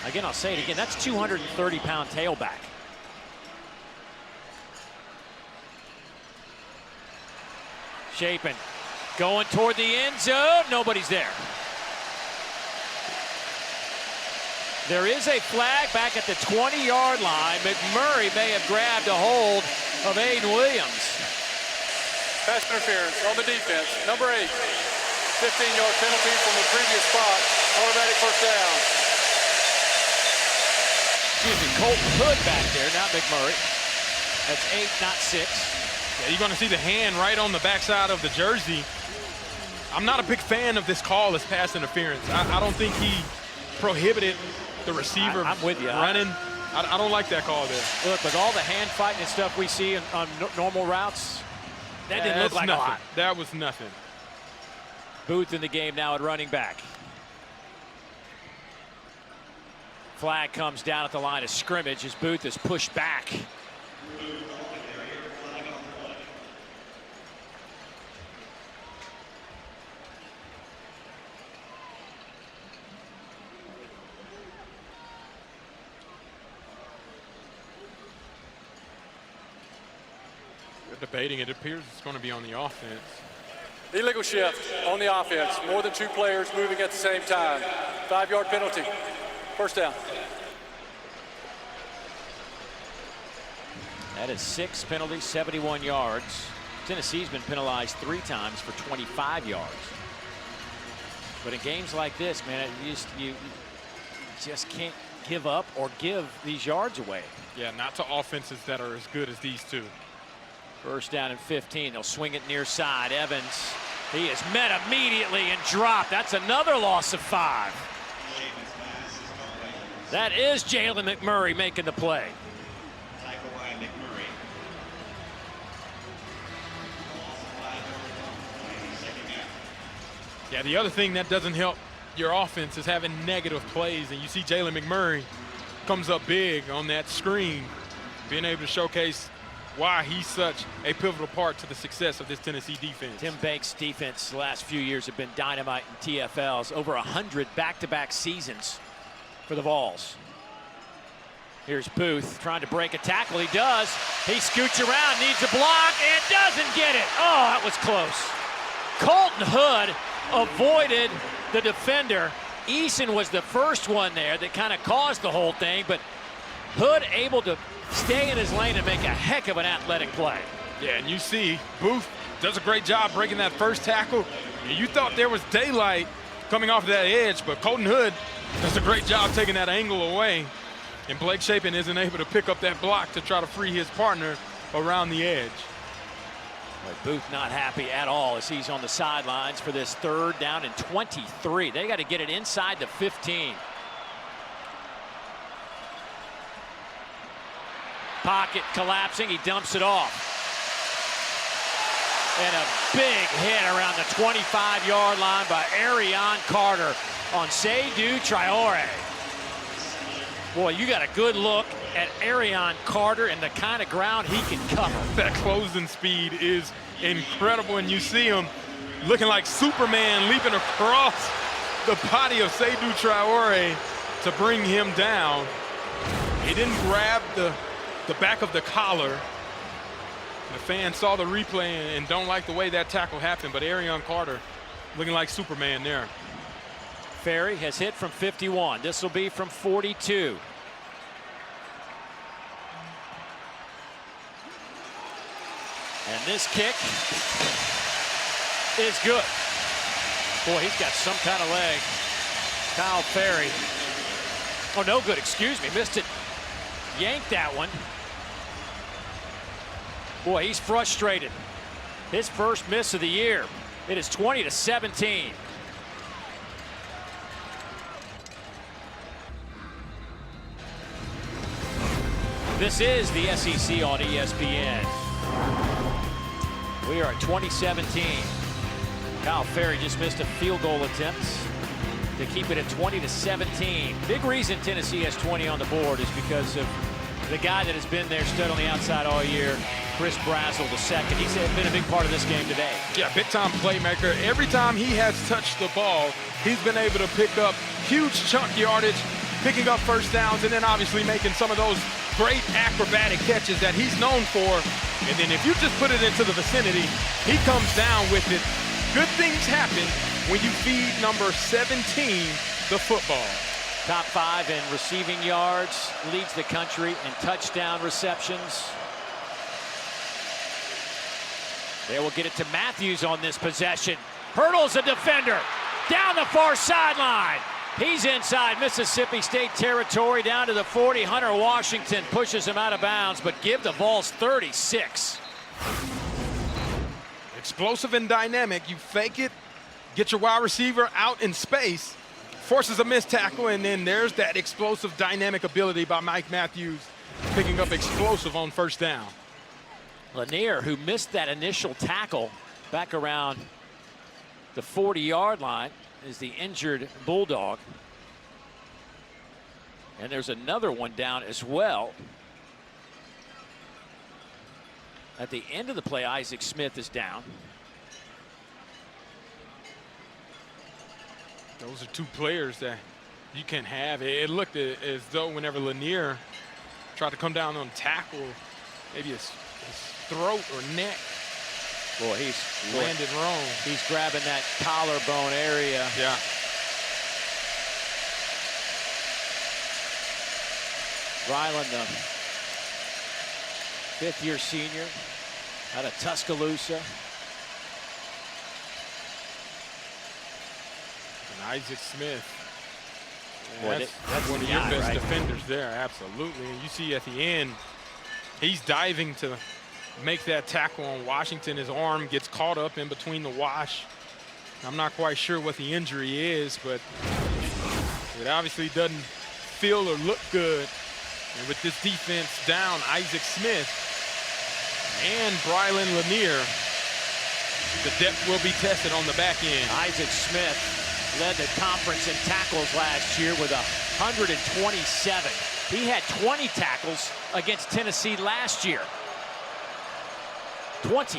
Again, I'll say it again, that's 230-pound tailback. Chapin going toward the end zone. Nobody's there. There is a flag back at the 20-yard line. McMurray may have grabbed a hold of Aiden Williams. Pass interference on the defense. Number 8. 15-yard penalty from the previous spot. Automatic first down. Excuse me, Colton Hood back there, not McMurray. That's 8, not 6. Yeah, you're going to see the hand right on the backside of the jersey. I'm not a big fan of this call as pass interference. I don't think he prohibited the receiver I'm with you. running. I don't like that call there. Look, with all the hand fighting and stuff we see on normal routes, that didn't look like nothing. a lot. That was nothing. Booth in the game now at running back. Flag comes down at the line of scrimmage as Booth is pushed back. Debating, it appears it's going to be on the offense. Illegal shift on the offense. More than 2 players moving at the same time. 5-yard penalty. First down. That is 6 penalties, 71 yards. Tennessee's been penalized 3 times for 25 yards. But in games like this, man, you just can't give up or give these yards away. Yeah, not to offenses that are as good as these two. First down and 15. They'll swing it near side. Evans, he is met immediately and dropped. That's another loss of 5. That is Jalen McMurray making the play. Yeah, the other thing that doesn't help your offense is having negative plays, and you see Jalen McMurray comes up big on that screen, being able to showcase why he's such a pivotal part to the success of this Tennessee defense. Tim Banks' defense the last few years have been dynamite in TFLs. Over 100 back-to-back seasons for the Vols. Here's Booth trying to break a tackle. He does. He scoots around, needs a block, and doesn't get it. Oh, that was close. Colton Hood avoided the defender. Eason was the first one there that kind of caused the whole thing, but Hood able to stay in his lane and make a heck of an athletic play. Yeah, and you see Booth does a great job breaking that first tackle. You thought there was daylight coming off of that edge, but Colton Hood does a great job taking that angle away. And Blake Chapin isn't able to pick up that block to try to free his partner around the edge. But Booth not happy at all as he's on the sidelines for this 3rd down and 23. They got to get it inside the 15. Pocket collapsing, he dumps it off. And a big hit around the 25-yard line by Arion Carter on Seydou Traore. Boy, you got a good look at Arion Carter and the kind of ground he can cover. That closing speed is incredible, and you see him looking like Superman leaping across the body of Seydou Traore to bring him down. He didn't grab the back of the collar. The fans saw the replay and don't like the way that tackle happened, but Arion Carter looking like Superman there. Ferry has hit from 51. This will be from 42. And this kick is good. Boy, he's got some kind of leg. Kyle Ferry. Oh, no good, excuse me. Missed it. Yanked that one. Boy, he's frustrated. His first miss of the year. It is 20-17. This is the SEC on ESPN. We are at 2017. Kyle Ferry just missed a field goal attempt to keep it at 20-17. Big reason Tennessee has 20 on the board is because of the guy that has been there, stood on the outside all year, Chris Brazzell II. He's been a big part of this game today. Yeah, big-time playmaker. Every time he has touched the ball, he's been able to pick up huge chunk yardage, picking up first downs, and then obviously making some of those great acrobatic catches that he's known for And then if you just put it into the vicinity, he comes down with it. Good things happen when you feed number 17 the football. Top 5 in receiving yards, leads the country in touchdown receptions. They will get it to Matthews on this possession. Hurdles a defender down the far sideline. He's inside Mississippi State territory down to the 40. Hunter Washington pushes him out of bounds, but give the Vols 36. Explosive and dynamic. You fake it, get your wide receiver out in space, forces a missed tackle, and then there's that explosive dynamic ability by Mike Matthews picking up explosive on first down. Lanier, who missed that initial tackle back around the 40-yard line, is the injured Bulldog. And there's another one down as well. At the end of the play, Isaac Smith is down. Those are two players that you can have. It looked as though whenever Lanier tried to come down on tackle, maybe his throat or neck. Boy, he's landed wrong. He's grabbing that collarbone area. Yeah. Ryland, the fifth-year senior out of Tuscaloosa. And Isaac Smith. Boy, that's one of your best defenders there, absolutely. And you see at the end, he's diving to make that tackle on Washington. His arm gets caught up in between the wash. I'm not quite sure what the injury is, but it obviously doesn't feel or look good. And with this defense down, Isaac Smith and Brylan Lanier, the depth will be tested on the back end. Isaac Smith led the conference in tackles last year with 127. He had 20 tackles against Tennessee last year. 20.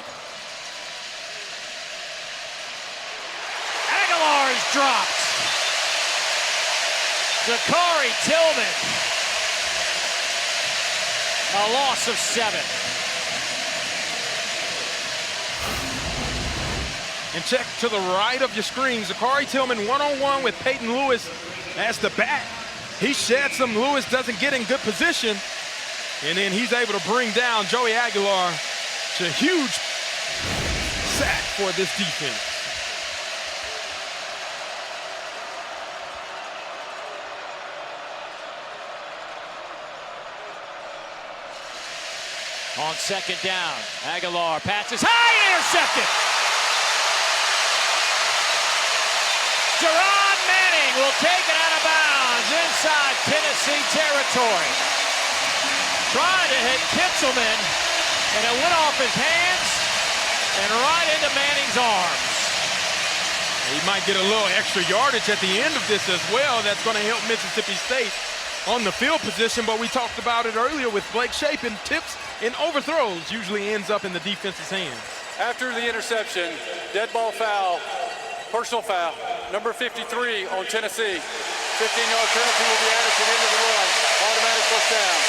Aguilar is dropped. Zachary Tillman. A loss of 7. And check to the right of your screen. Zachary Tillman one-on-one with Peyton Lewis as the back. He sheds him. Lewis doesn't get in good position. And then he's able to bring down Joey Aguilar. It's a huge sack for this defense. On second down, Aguilar passes high, intercepted. Jerron Manning will take it out of bounds inside Tennessee territory. Tried to hit Kitzelman, and it went off his hands and right into Manning's arms. He might get a little extra yardage at the end of this as well. That's going to help Mississippi State on the field position, but we talked about it earlier with Blake Shapen. Tips and overthrows usually ends up in the defense's hands. After the interception, dead ball foul, personal foul, number 53 on Tennessee. 15-yard penalty will be added to the end of the run. Automatic first down.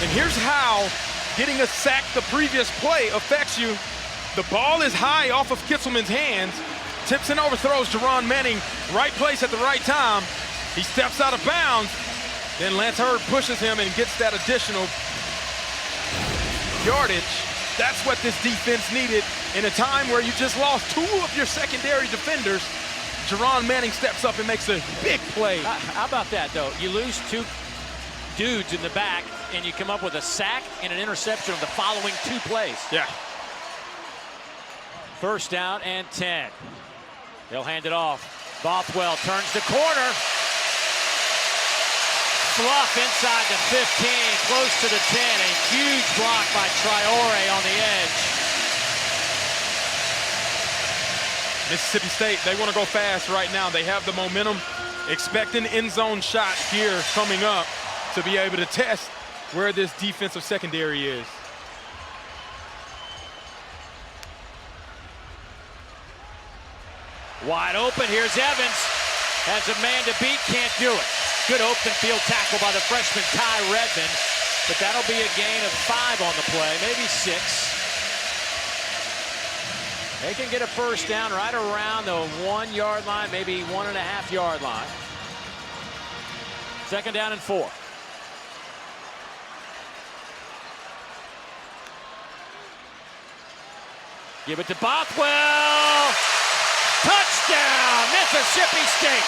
And here's how getting a sack the previous play affects you. The ball is high off of Kitzelman's hands. Tips and overthrows Jerron Manning. Right place at the right time. He steps out of bounds. Then Lance Hurd pushes him and gets that additional yardage. That's what this defense needed in a time where you just lost 2 of your secondary defenders. Jerron Manning steps up and makes a big play. How about that, though? You lose 2 dudes in the back, and you come up with a sack and an interception of the following 2 plays. Yeah. First down and 10. They'll hand it off. Bothwell turns the corner. Fluff inside the 15, close to the 10. A huge block by Traore on the edge. Mississippi State, they want to go fast right now. They have the momentum. Expect an end zone shot here coming up to be able to test where this defensive secondary is. Wide open, here's Evans. Has a man to beat, can't do it. Good open field tackle by the freshman Ty Redmond, but that'll be a gain of 5 on the play, maybe 6. They can get a first down right around the 1 yard line, maybe 1.5 yard line. 2nd down and 4. Give it to Bothwell. Touchdown, Mississippi State.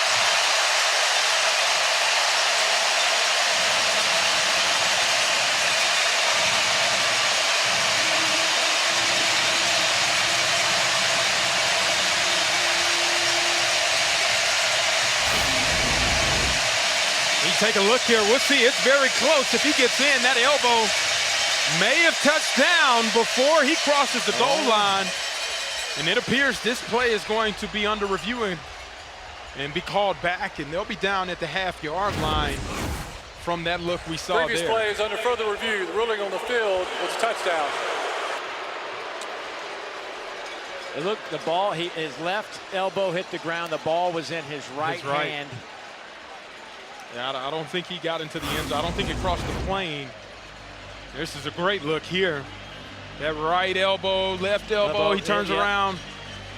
Take a look here. We'll see. It's very close. If he gets in, that elbow may have touched down before he crosses the goal line. And it appears this play is going to be under review and be called back, and they'll be down at the half-yard line from that look we saw Previous there. play is under further review. The ruling on the field was a touchdown. And look, the ball, his left elbow hit the ground. The ball was in his right hand. Yeah, I don't think he got into the end zone. I don't think it crossed the plane. This is a great look here. That right elbow, left elbow, he turns around.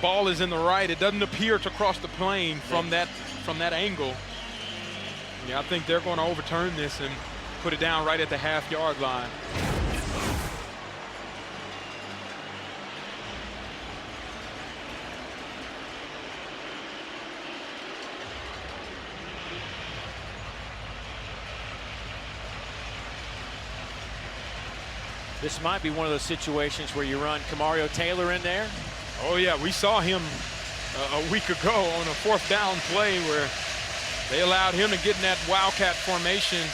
Ball is in the right. It doesn't appear to cross the plane from that angle. Yeah, I think they're going to overturn this and put it down right at the half-yard line. This might be one of those situations where you run Camario Taylor in there. Oh, yeah, we saw him a week ago on a 4th down play where they allowed him to get in that wildcat formation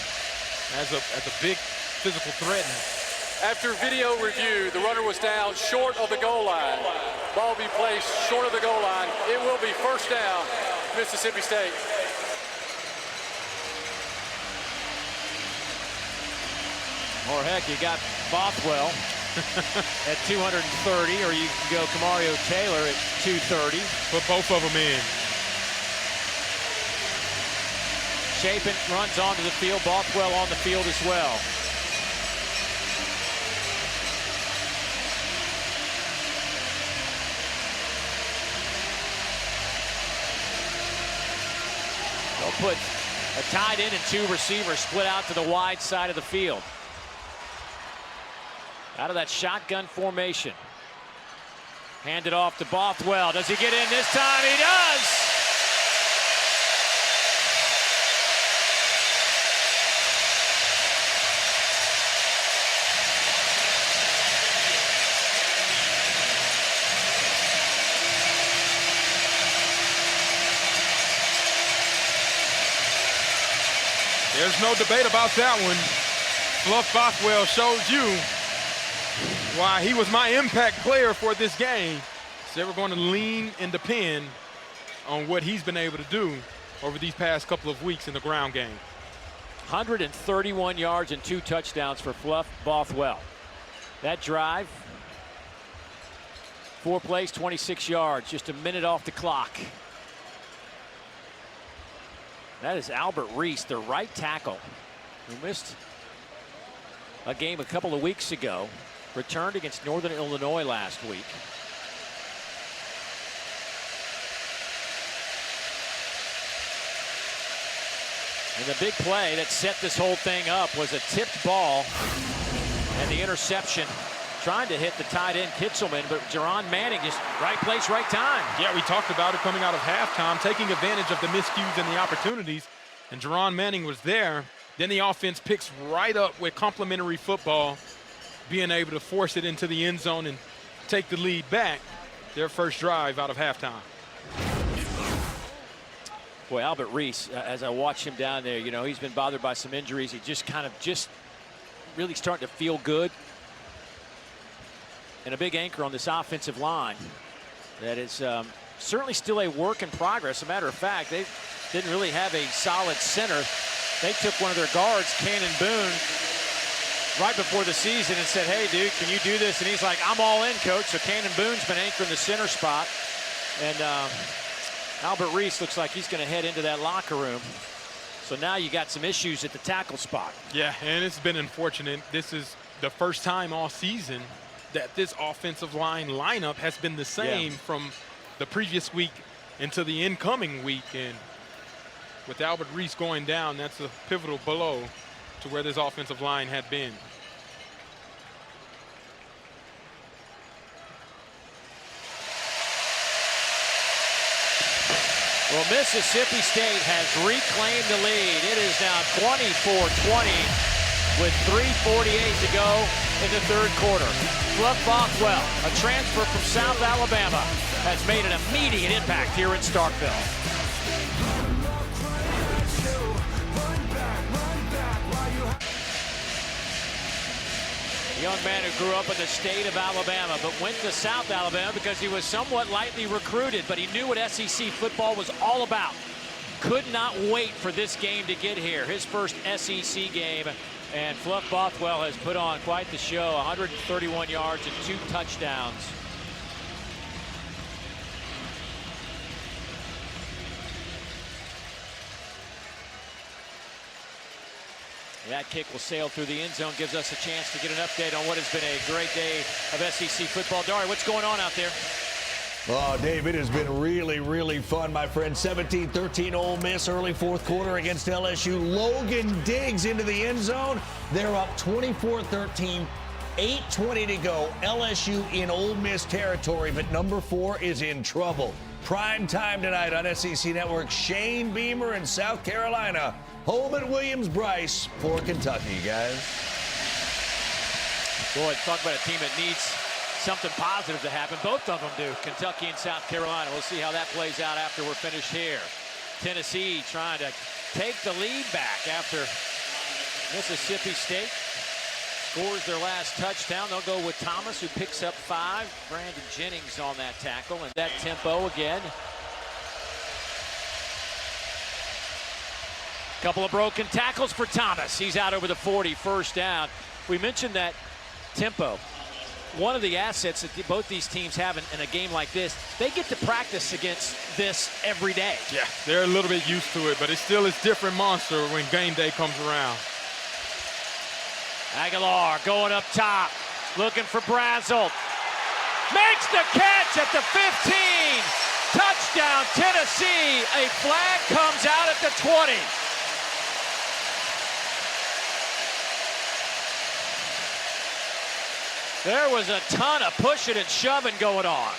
as a big physical threat. After video review, the runner was down short of the goal line. Ball be placed short of the goal line. It will be first down, Mississippi State. Or heck, you got Bothwell at 230, or you can go Camario Taylor at 230. Put both of them in. Chapin runs onto the field. Bothwell on the field as well. They'll put a tight end and 2 receivers split out to the wide side of the field. Out of that shotgun formation. Hand it off to Bothwell. Does he get in this time? He does! There's no debate about that one. Fluff Bothwell shows you why he was my impact player for this game. So we're going to lean and depend on what he's been able to do over these past couple of weeks in the ground game. 131 yards and 2 touchdowns for Fluff Bothwell. That drive, 4 plays, 26 yards, just a minute off the clock. That is Albert Reese, the right tackle, who missed a game a couple of weeks ago. Returned against Northern Illinois last week. And the big play that set this whole thing up was a tipped ball and the interception, trying to hit the tight end Kitzelman, but Jerron Manning just right place, right time. Yeah, we talked about it coming out of halftime, taking advantage of the miscues and the opportunities, and Jerron Manning was there. Then the offense picks right up with complimentary football, being able to force it into the end zone and take the lead back. Their first drive out of halftime. Boy, Albert Reese, as I watch him down there, you know, he's been bothered by some injuries. He just really starting to feel good. And a big anchor on this offensive line that is certainly still a work in progress. As a matter of fact, they didn't really have a solid center. They took one of their guards, Cannon Boone, right before the season and said, hey, dude, can you do this? And he's like, I'm all in, coach. So Cannon Boone's been anchoring the center spot. And Albert Reese looks like he's going to head into that locker room. So now you got some issues at the tackle spot. Yeah, and it's been unfortunate. This is the first time all season that this offensive line lineup has been the same from the previous week into the incoming week. And with Albert Reese going down, that's a pivotal blow to where this offensive line had been. Well, Mississippi State has reclaimed the lead. It is now 24-20 with 3:48 to go in the third quarter. Fluff Bothwell, a transfer from South Alabama, has made an immediate impact here in Starkville. A young man who grew up in the state of Alabama, but went to South Alabama because he was somewhat lightly recruited, but he knew what SEC football was all about. Could not wait for this game to get here. His first SEC game, and Fluff Bothwell has put on quite the show. 131 yards and 2 touchdowns. That kick will sail through the end zone, gives us a chance to get an update on what has been a great day of SEC football. Dari, what's going on out there? Oh, Dave, it has been really, really fun, my friend. 17-13 Ole Miss early fourth quarter against LSU. Logan Diggs into the end zone. They're up 24-13. 8:20 to go. LSU in Ole Miss territory, but number 4 is in trouble. Prime time tonight on SEC Network. Shane Beamer in South Carolina. Home at Williams-Brice for Kentucky, guys. Boy, talk about a team that needs something positive to happen. Both of them do, Kentucky and South Carolina. We'll see how that plays out after we're finished here. Tennessee trying to take the lead back after Mississippi State scores their last touchdown. They'll go with Thomas, who picks up 5. Brandon Jennings on that tackle, and that tempo again. Couple of broken tackles for Thomas. He's out over the 40, first down. We mentioned that tempo. One of the assets that both these teams have in a game like this, they get to practice against this every day. Yeah, they're a little bit used to it, but it still is different monster when game day comes around. Aguilar going up top, looking for Brazzell. Makes the catch at the 15. Touchdown, Tennessee. A flag comes out at the 20. There was a ton of pushing and shoving going on.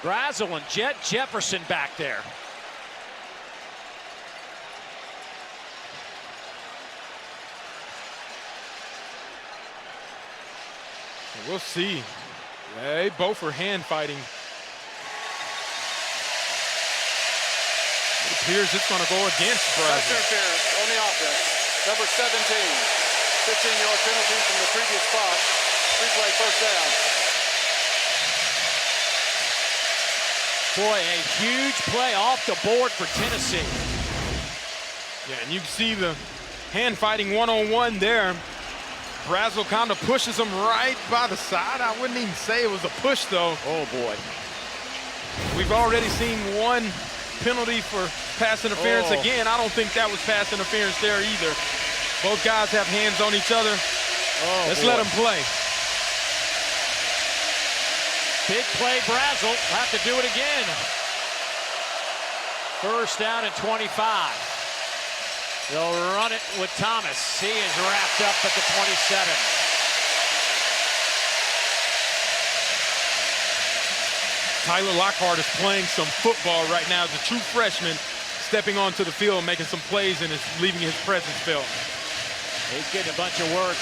Brazzell and Jet Jefferson back there. We'll see. They both are hand fighting. It appears it's going to go against Brazzell. Interference on the offense. Number 17. 15-yard penalty from the previous spot. Replay first down. Boy, a huge play off the board for Tennessee. Yeah, and you can see the hand fighting one-on-one there. Brazzell kind of pushes him right by the side. I wouldn't even say it was a push, though. Oh, boy. We've already seen one penalty for pass interference. Again, I don't think that was pass interference there either. Both guys have hands on each other. Let's let them play. Big play, Brazzell. Have to do it again. First down and 25. They'll run it with Thomas. He is wrapped up at the 27. Tyler Lockhart is playing some football right now as a true freshman, stepping onto the field, making some plays, and is leaving his presence felt. He's getting a bunch of work.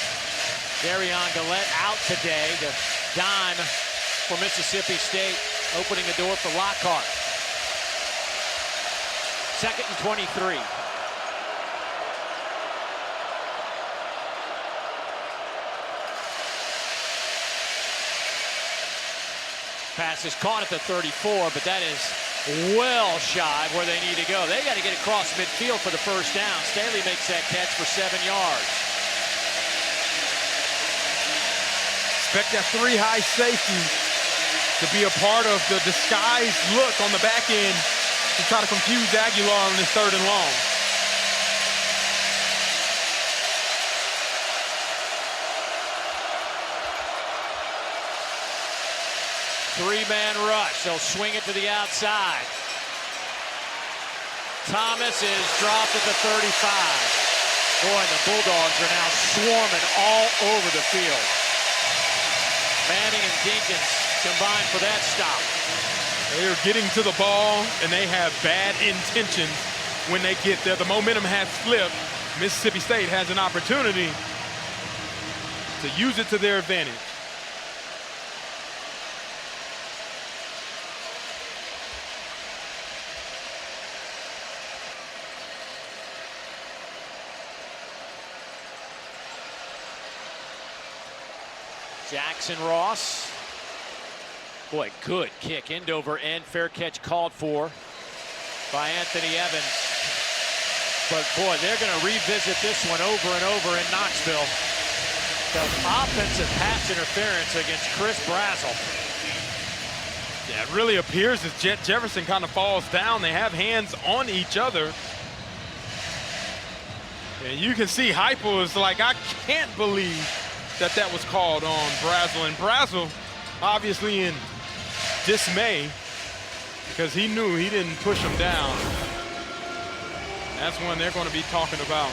Darion Gillette out today. The dime for Mississippi State, opening the door for Lockhart. 2nd and 23. Pass is caught at the 34, but that is well shy of where they need to go. They got to get across midfield for the first down. Staley makes that catch for 7 yards. Expect that 3 high safety to be a part of the disguised look on the back end to try to confuse Aguilar on this 3rd and long. Three-man rush. They'll swing it to the outside. Thomas is dropped at the 35. Boy, the Bulldogs are now swarming all over the field. Manning and Dinkins combined for that stop. They are getting to the ball, and they have bad intentions when they get there. The momentum has flipped. Mississippi State has an opportunity to use it to their advantage. Jackson Ross. Boy, good kick, end over end. Fair catch called for by Anthony Evans. But boy, they're going to revisit this one over and over in Knoxville. The offensive pass interference against Chris Brazel. Yeah, it really appears as Jet Jefferson kind of falls down. They have hands on each other. And you can see Heupel is like, I can't believe that was called on Brazel. And Brazel obviously in dismay because he knew he didn't push him down. That's one they're going to be talking about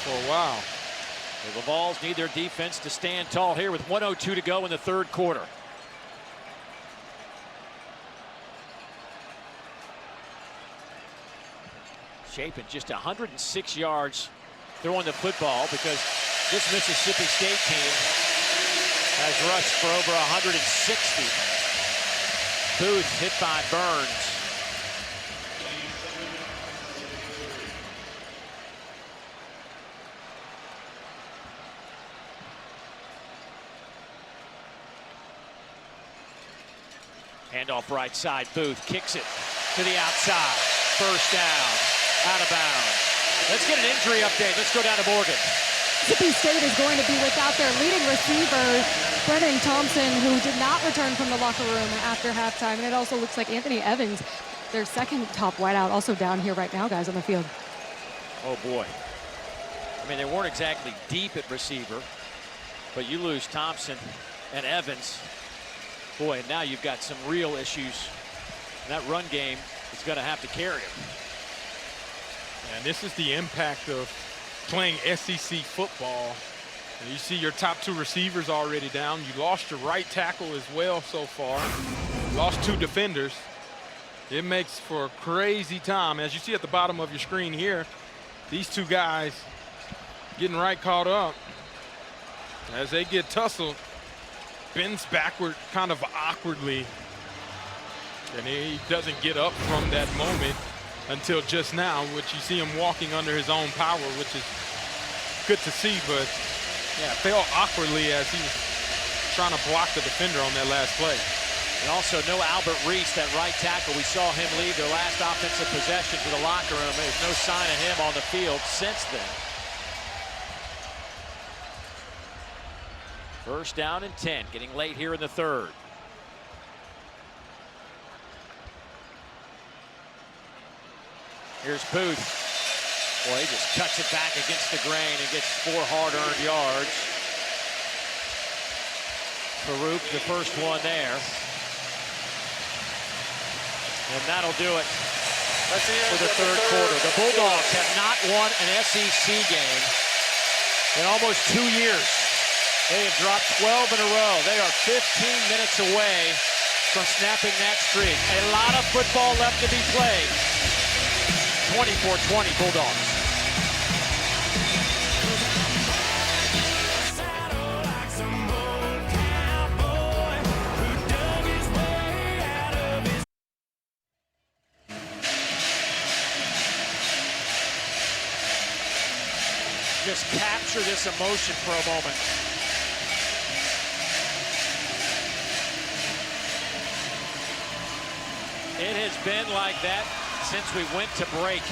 for a while. The Vols need their defense to stand tall here with 1:02 to go in the 3rd quarter. Chapin just 106 yards throwing the football because this Mississippi State team has rushed for over 160. Booth hit by Burns. Handoff right side, Booth kicks it to the outside. First down, out of bounds. Let's get an injury update. Let's go down to Morgan. Mississippi State is going to be without their leading receiver, Brennan Thompson, who did not return from the locker room after halftime. And it also looks like Anthony Evans, their second top wideout, also down here right now, guys, on the field. Oh, boy. I mean, they weren't exactly deep at receiver, but you lose Thompson and Evans. Boy, and now you've got some real issues. And that run game is going to have to carry him. And this is the impact of playing SEC football. And you see your top 2 receivers already down. You lost your right tackle as well so far. You lost 2 defenders. It makes for a crazy time. As you see at the bottom of your screen here, these 2 guys getting right caught up. As they get tussled, bends backward kind of awkwardly. And he doesn't get up from that moment until just now, which you see him walking under his own power, which is good to see, but yeah, fell awkwardly as he was trying to block the defender on that last play. And also no Albert Reese, that right tackle. We saw him leave their last offensive possession to the locker room. There's no sign of him on the field since then. First down and 10, getting late here in the 3rd. Here's Booth. Boy, he just cuts it back against the grain and gets 4 hard-earned yards. Farouk, the first one there. And that'll do it for the 3rd quarter. The Bulldogs have not won an SEC game in almost 2 years. They have dropped 12 in a row. They are 15 minutes away from snapping that streak. A lot of football left to be played. 24-20 Bulldogs. Just capture this emotion for a moment. It has been like that since we went to break.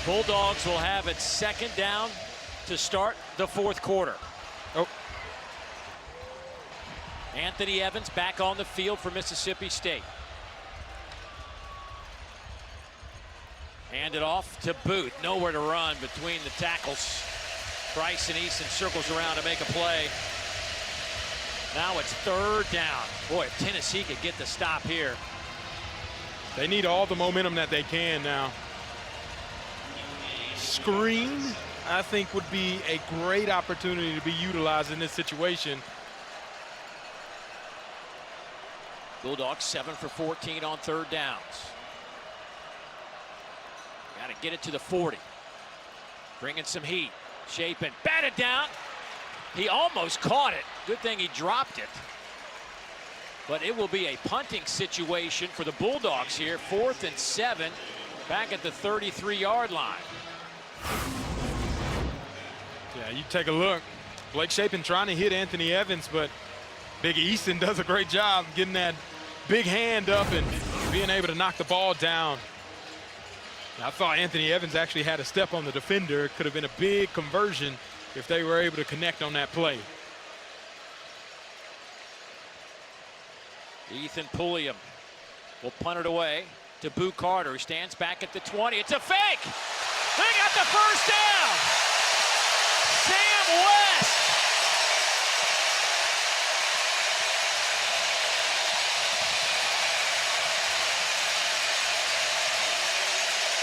Bulldogs will have it 2nd down to start the 4th quarter. Oh. Anthony Evans back on the field for Mississippi State. Hand it off to Boot. Nowhere to run between the tackles. Bryson Easton circles around to make a play. Now it's 3rd down. Boy, if Tennessee could get the stop here. They need all the momentum that they can now. Screen, I think, would be a great opportunity to be utilized in this situation. Bulldogs 7 for 14 on 3rd downs. Got to get it to the 40. Bringing some heat. Chapin batted down. He almost caught it. Good thing he dropped it. But it will be a punting situation for the Bulldogs here. 4th and 7, back at the 33-yard line. Yeah, you take a look. Blake Chapin trying to hit Anthony Evans, but Big Easton does a great job getting that big hand up and being able to knock the ball down. I thought Anthony Evans actually had a step on the defender. It could have been a big conversion if they were able to connect on that play. Ethan Pulliam will punt it away to Boo Carter, who stands back at the 20. It's a fake! They got the 1st down! Sam West!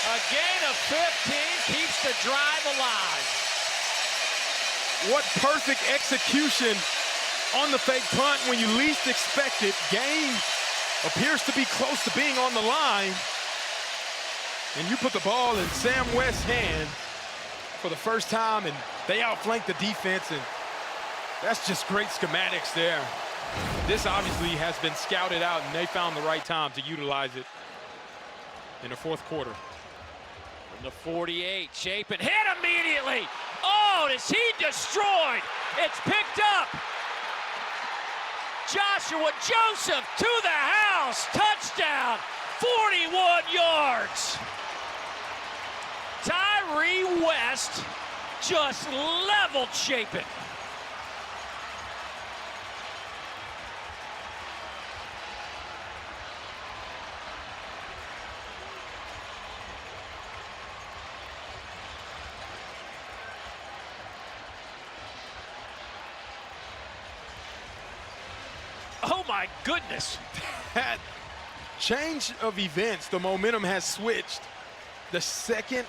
A gain of 15 keeps the drive alive. What perfect execution on the fake punt when you least expect it. Game appears to be close to being on the line. And you put the ball in Sam West's hand for the first time, and they outflank the defense, and that's just great schematics there. This obviously has been scouted out, and they found the right time to utilize it in the 4th quarter. From the 48, Chapin hit immediately. Oh, is he destroyed? It's picked up. Joshua Joseph to the house. Touchdown, 41 yards. Tyree West just leveled Chapin. Oh my goodness. That change of events, the momentum has switched. The 2nd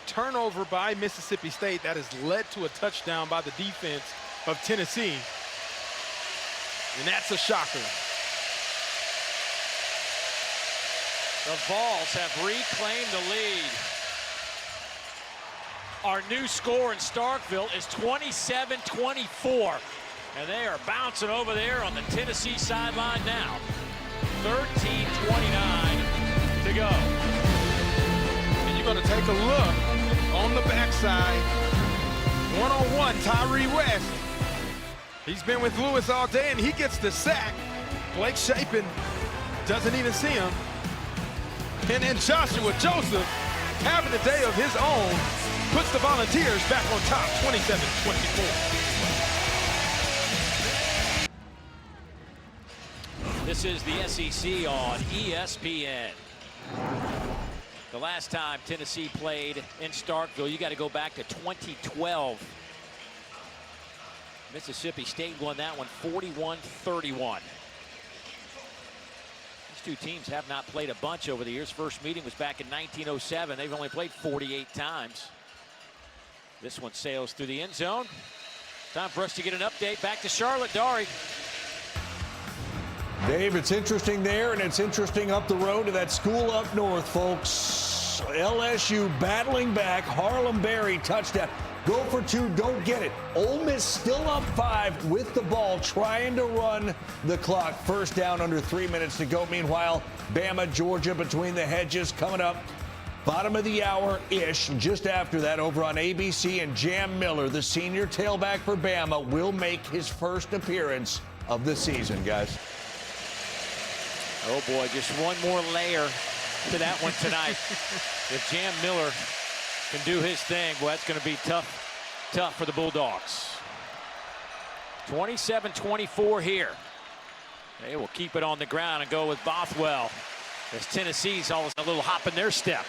turnover by Mississippi State that has led to a touchdown by the defense of Tennessee. And that's a shocker. The Vols have reclaimed the lead. Our new score in Starkville is 27-24. And they are bouncing over there on the Tennessee sideline now. 13:29 to go. And you're going to take a look on the backside. One-on-one, Tyree West. He's been with Lewis all day, and he gets the sack. Blake Chapin doesn't even see him. And then Joshua Joseph, having a day of his own, puts the Volunteers back on top, 27-24. This is the SEC on ESPN. The last time Tennessee played in Starkville, you got to go back to 2012. Mississippi State won that one 41-31. These two teams have not played a bunch over the years. First meeting was back in 1907. They've only played 48 times. This one sails through the end zone. Time for us to get an update. Back to Charlotte. Dari. Dave, it's interesting there, and it's interesting up the road to that school up north, folks. LSU battling back. Harlem Berry touchdown. Go for 2, don't get it. Ole Miss still up 5 with the ball, trying to run the clock. 1st down, under 3 minutes to go. Meanwhile, Bama, Georgia between the hedges coming up. Bottom of the hour-ish. Just after that, over on ABC, and Jam Miller, the senior tailback for Bama, will make his first appearance of the season, guys. Oh boy, just one more layer to that one tonight. If Jam Miller can do his thing. Well, that's going to be tough for the Bulldogs. 27-24 here. They will keep it on the ground and go with Bothwell, as Tennessee's always a little hop in their step.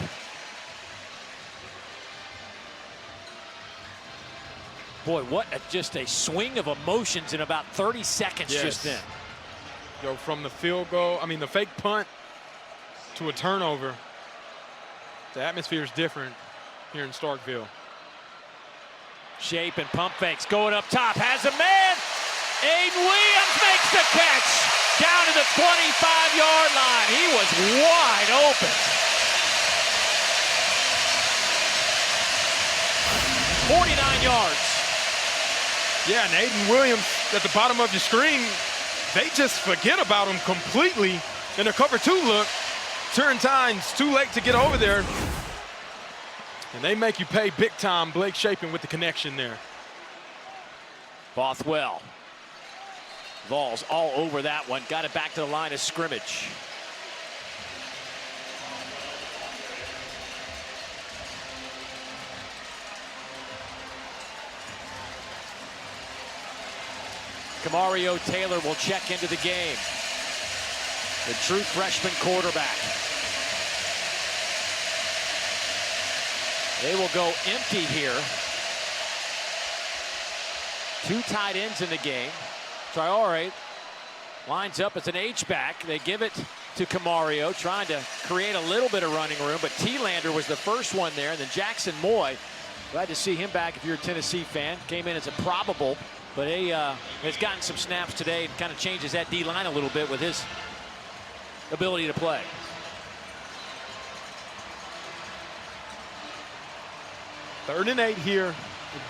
Boy, what just a swing of emotions in about 30 seconds just then. Go from the field goal, the fake punt to a turnover. The atmosphere is different here in Starkville. Shape and pump fakes going up top, has a man. Aiden Williams makes the catch down to the 25-yard line. He was wide open. 49 yards. Yeah, and Aiden Williams at the bottom of your screen, they just forget about him completely in a cover 2 look. Turn-time's too late to get over there. And they make you pay big time. Blake Shapen with the connection there. Bothwell. Vols all over that one. Got it back to the line of scrimmage. Camario Taylor will check into the game. The true freshman quarterback. They will go empty here. 2 tight ends in the game. Traore lines up as an H-back. They give it to Camario, trying to create a little bit of running room, but T-Lander was the first one there, and then Jackson Moy. Glad to see him back if you're a Tennessee fan. Came in as a probable, but he has gotten some snaps today and kind of changes that D-line a little bit with his ability to play. Third and 8 here.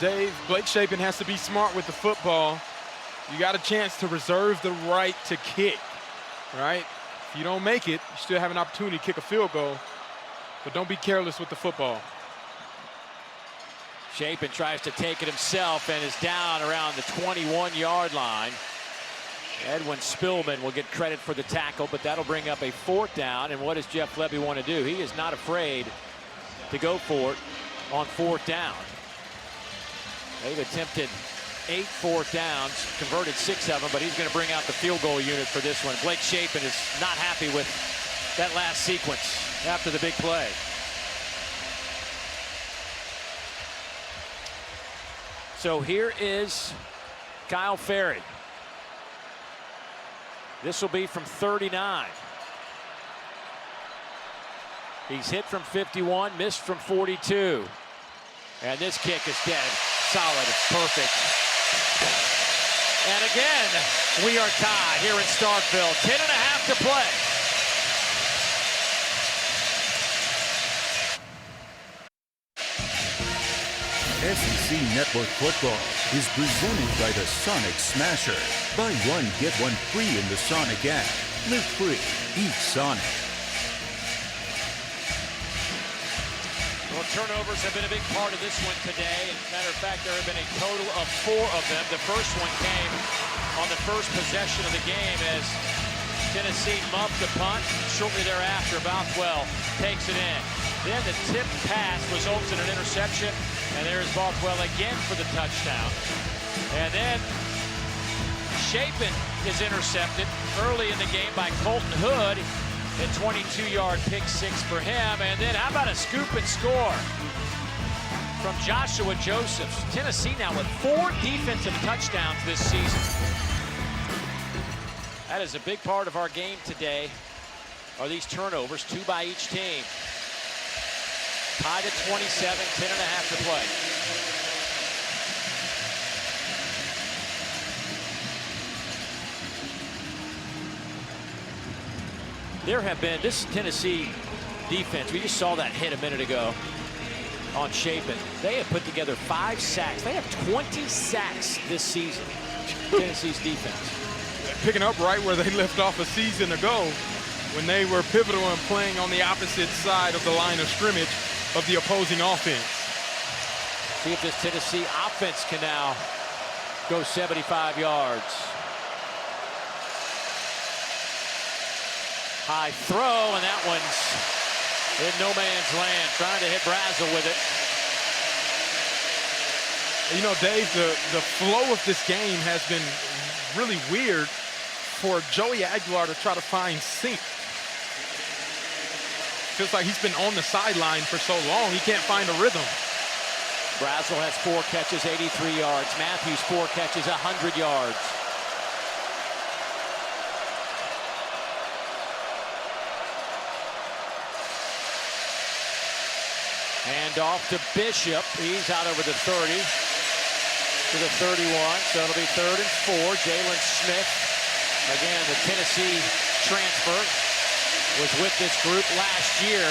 Dave, Blake Shapen has to be smart with the football. You got a chance to reserve the right to kick, right? If you don't make it, you still have an opportunity to kick a field goal, but don't be careless with the football. Shapen tries to take it himself and is down around the 21-yard line. Edwin Spillman will get credit for the tackle, but that'll bring up a 4th down. And what does Jeff Lebby want to do? He is not afraid to go for it on 4th down. They've attempted 8 4th downs, converted 6 of them, but he's going to bring out the field goal unit for this one. Blake Shapen is not happy with that last sequence after the big play. So here is Kyle Ferry. This will be from 39. He's hit from 51, missed from 42. And this kick is dead. Solid, perfect. And again, we are tied here in Starkville. 10.5 to play. SEC Network Football is presented by the Sonic Smasher. Buy one, get one free in the Sonic app. Live free, eat Sonic. Well, turnovers have been a big part of this one today. As a matter of fact, there have been a total of 4 of them. The first one came on the first possession of the game as Tennessee muffed the punt. Shortly thereafter, Bothwell takes it in. Then the tip pass results in an interception, and there's Bothwell again for the touchdown. And then Shapen is intercepted early in the game by Colton Hood. A 22-yard pick 6 for him. And then how about a scoop and score from Joshua Josephs. Tennessee now with 4 defensive touchdowns this season. That is a big part of our game today, are these turnovers, 2 by each team. Tied at 27, 10.5 to play. There have been, this Tennessee defense, we just saw that hit a minute ago on Shapen. They have put together 5 sacks. They have 20 sacks this season, Tennessee's defense. Picking up right where they left off a season ago when they were pivotal and playing on the opposite side of the line of scrimmage of the opposing offense. See if this Tennessee offense can now go 75 yards. High throw, and that one's in no man's land. Trying to hit Brazel with it. You know, Dave, the flow of this game has been really weird for Joey Aguilar to try to find sync. Feels like he's been on the sideline for so long, he can't find a rhythm. Brazel has 4 catches, 83 yards. Matthews, 4 catches, 100 yards. Hand off to Bishop. He's out over the 30 to the 31. So it'll be 3rd and 4. Jalen Smith, again, the Tennessee transfer, was with this group last year.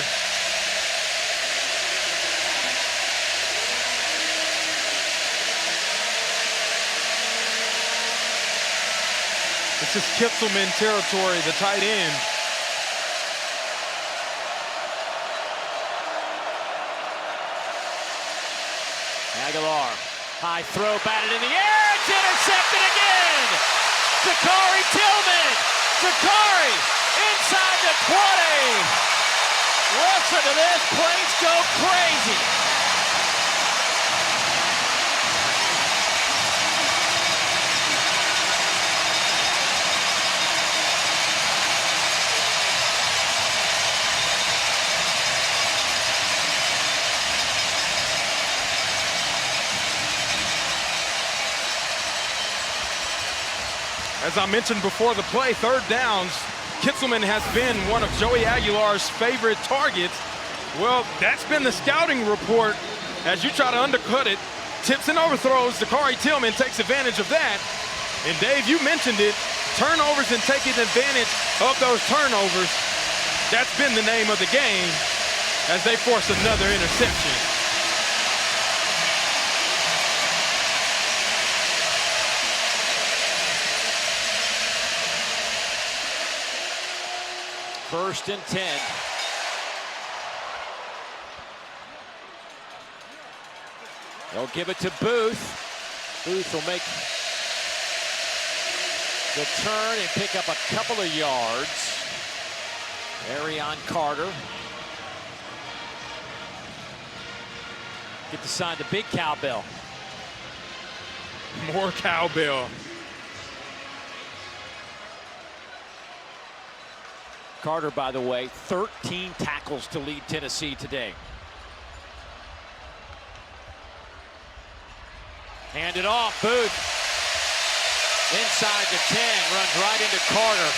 This is Kitzelman territory, the tight end. Aguilar, high throw, batted in the air, it's intercepted again! Zachary Tillman, Zachary inside the 20. Listen to this place go crazy. As I mentioned before the play, 3rd downs, Kitzelman has been one of Joey Aguilar's favorite targets. Well, that's been the scouting report. As you try to undercut it, tips and overthrows, Zachary Tillman takes advantage of that. And Dave, you mentioned it, turnovers and taking advantage of those turnovers. That's been the name of the game as they force another interception. First and 10. They'll give it to Booth. Booth will make the turn and pick up a couple of yards. Arion Carter. Get to sign the big cowbell. More cowbell. Carter, by the way, 13 tackles to lead Tennessee today. Hand it off, Booth. Inside the 10, runs right into Carter.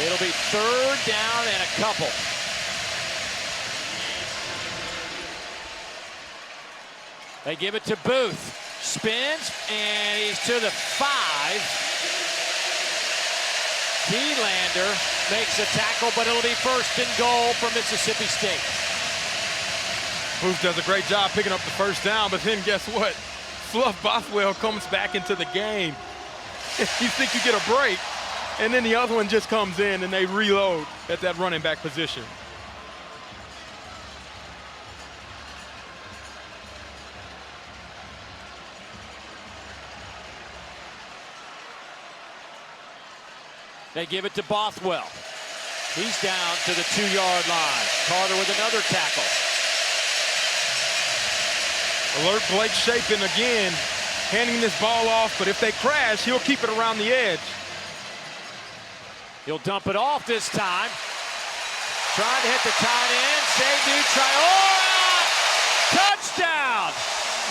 It'll be 3rd down and a couple. They give it to Booth. Spins, and he's to the 5. Helander makes a tackle, but it'll be 1st and goal for Mississippi State. Booth does a great job picking up the 1st down, but then guess what? Fluff Bothwell comes back into the game. You think you get a break, and then the other one just comes in and they reload at that running back position. They give it to Bothwell. He's down to the 2-yard line. Carter with another tackle. Alert Blake Shapen again, handing this ball off, but if they crash, he'll keep it around the edge. He'll dump it off this time. Trying to hit the tight end. Seydou Traore. Touchdown!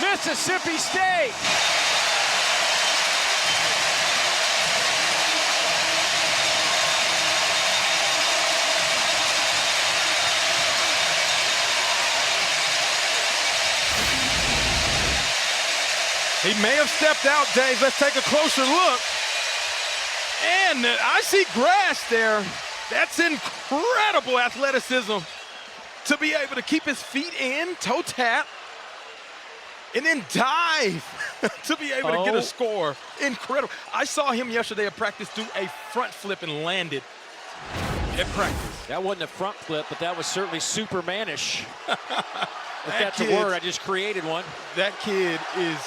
Mississippi State. He may have stepped out, Dave. Let's take a closer look. And I see grass there. That's incredible athleticism to be able to keep his feet in, toe tap, and then dive to be able to get a score. Incredible. I saw him yesterday at practice do a front flip and landed at practice. That wasn't a front flip, but that was certainly Supermanish. If that's a word, I just created one. That kid is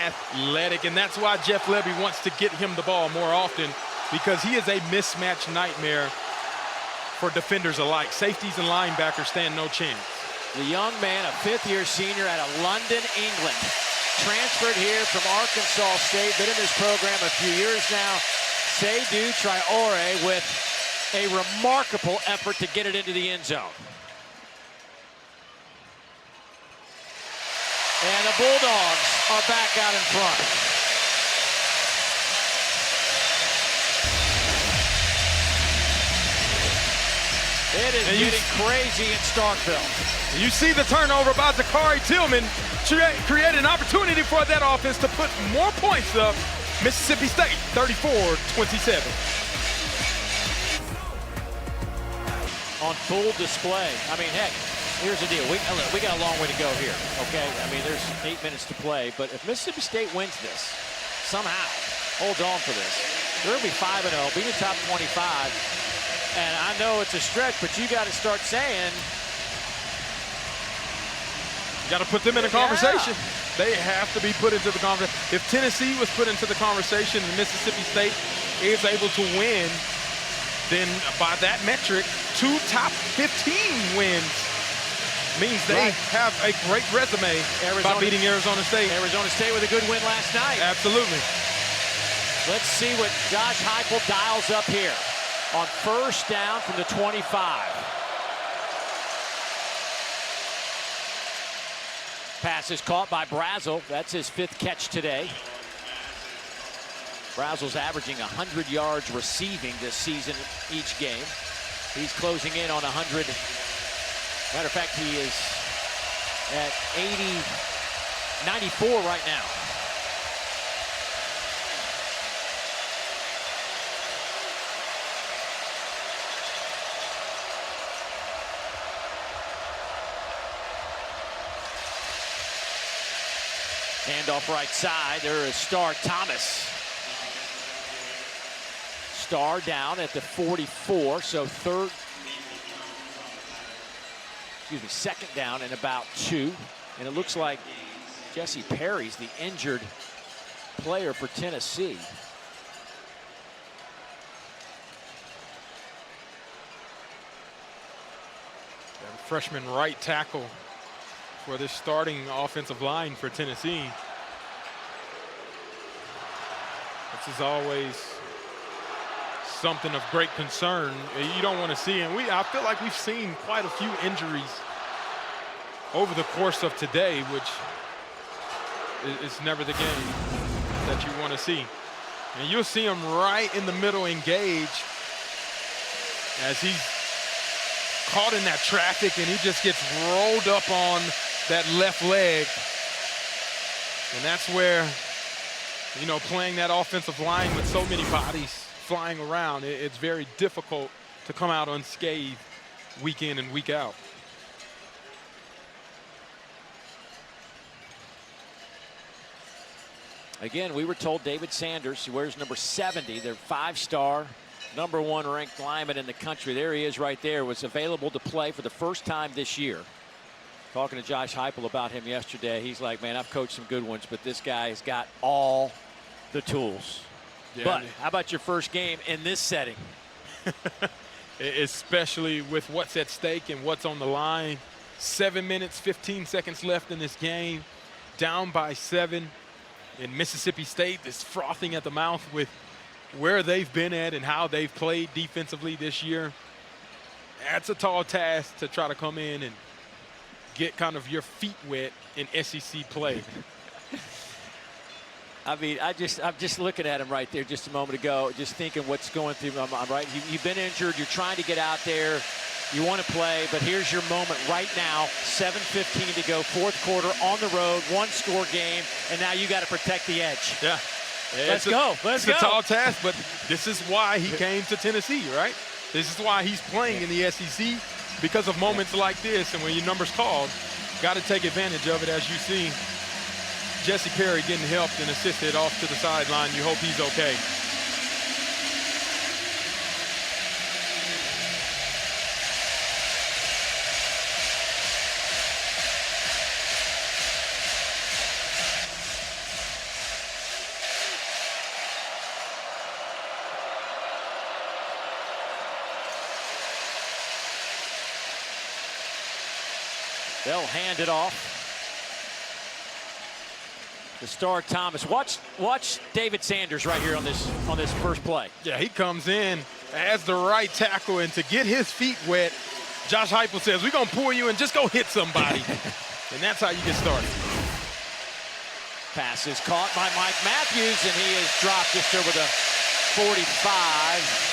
athletic, and that's why Jeff Levy wants to get him the ball more often, because he is a mismatch nightmare for defenders alike. Safeties and linebackers stand no chance. The young man, a fifth-year senior out of London, England. Transferred here from Arkansas State. Been in this program a few years now. Seydou Traoré with a remarkable effort to get it into the end zone. And the Bulldogs are back out in front. It is getting crazy in Starkville. You see the turnover by Zachary Tillman created an opportunity for that offense to put more points up. Mississippi State 34-27. On full display. I mean, heck, here's the deal. We got a long way to go here, okay? I mean, there's 8 minutes to play, but if Mississippi State wins this, somehow, holds on for this, they're going to be 5-0, be in the top 25. And I know it's a stretch, but you got to start saying. You got to put them in a conversation. Yeah. They have to be put into the conversation. If Tennessee was put into the conversation and Mississippi State is able to win, then by that metric, 2 top 15 wins means they have a great resume by beating Arizona State. Arizona State with a good win last night. Absolutely. Let's see what Josh Heupel dials up here on first down from the 25. Pass is caught by Brazel. That's his 5th catch today. Brazel's averaging 100 yards receiving this season each game. He's closing in on 100. Matter of fact, he is at 94 right now. Handoff right side. There is Star Thomas. Star down at the 44, so second down and about 2. And it looks like Jesse Perry's the injured player for Tennessee. That freshman right tackle for this starting offensive line for Tennessee. This is always something of great concern. You don't want to see, and I feel like we've seen quite a few injuries over the course of today, which is never the game that you want to see. And you'll see him right in the middle engage as he's caught in that traffic, and he just gets rolled up on that left leg. And that's where, you know, playing that offensive line with so many bodies flying around, it's very difficult to come out unscathed week in and week out. Again, we were told David Sanders, who wears number 70, their 5-star, #1 ranked lineman in the country. There he is right there, was available to play for the first time this year. Talking to Josh Heupel about him yesterday, he's like, man, I've coached some good ones, but this guy has got all the tools. Yeah, but how about your first game in this setting? Especially with what's at stake and what's on the line. 7 minutes, 15 seconds left in this game. Down by 7. And Mississippi State is frothing at the mouth with where they've been at and how they've played defensively this year. That's a tall task to try to come in and get kind of your feet wet in SEC play. I mean, I'm just looking at him right there just a moment ago, just thinking what's going through my mind, right? You've been injured, you're trying to get out there, you want to play, but here's your moment right now, 7:15 to go, 4th quarter, on the road, 1-score game, and now you got to protect the edge. Yeah. Let's go. It's a tall task, but this is why he came to Tennessee, right? This is why he's playing in the SEC, because of moments like this, and when your number's called, got to take advantage of it. As you see Jesse Perry getting helped and assisted off to the sideline. You hope he's okay. They'll hand it off to Star Thomas. Watch David Sanders right here on this first play. Yeah, he comes in as the right tackle, and to get his feet wet, Josh Heupel says, we're going to pull you and just go hit somebody. And that's how you get started. Pass is caught by Mike Matthews, and he is dropped just over the 45.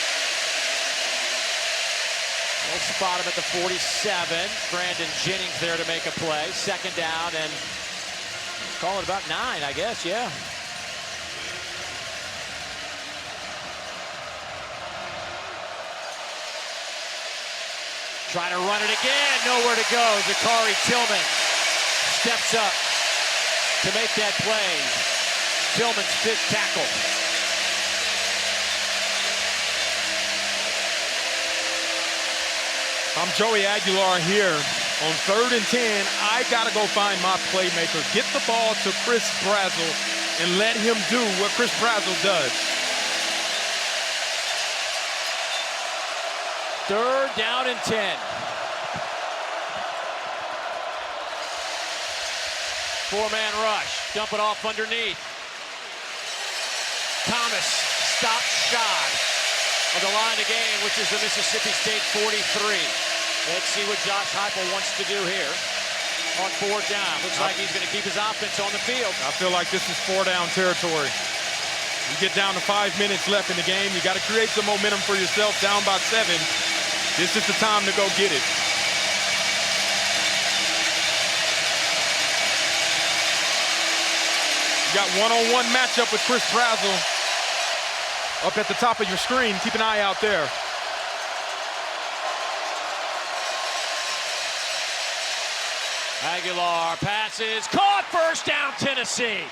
We'll spot him at the 47. Brandon Jennings there to make a play. Second down, and call it about 9, I guess, yeah. Trying to run it again, nowhere to go. Zachary Tillman steps up to make that play. Tillman's 5th tackle. I'm Joey Aguilar here. On 3rd and 10, I got to go find my playmaker. Get the ball to Chris Brazzell and let him do what Chris Brazzell does. 3rd down and 10. Four-man rush. Dump it off underneath. Thomas stopped shy of the line of game, which is the Mississippi State 43. Let's see what Josh Heupel wants to do here on 4th down. Looks like he's going to keep his offense on the field. I feel like this is 4-down territory. You get down to 5 minutes left in the game. You got to create some momentum for yourself, down by 7. This is the time to go get it. You got one-on-one matchup with Chris Brazzell up at the top of your screen. Keep an eye out there. Aguilar passes, caught, 1st down Tennessee.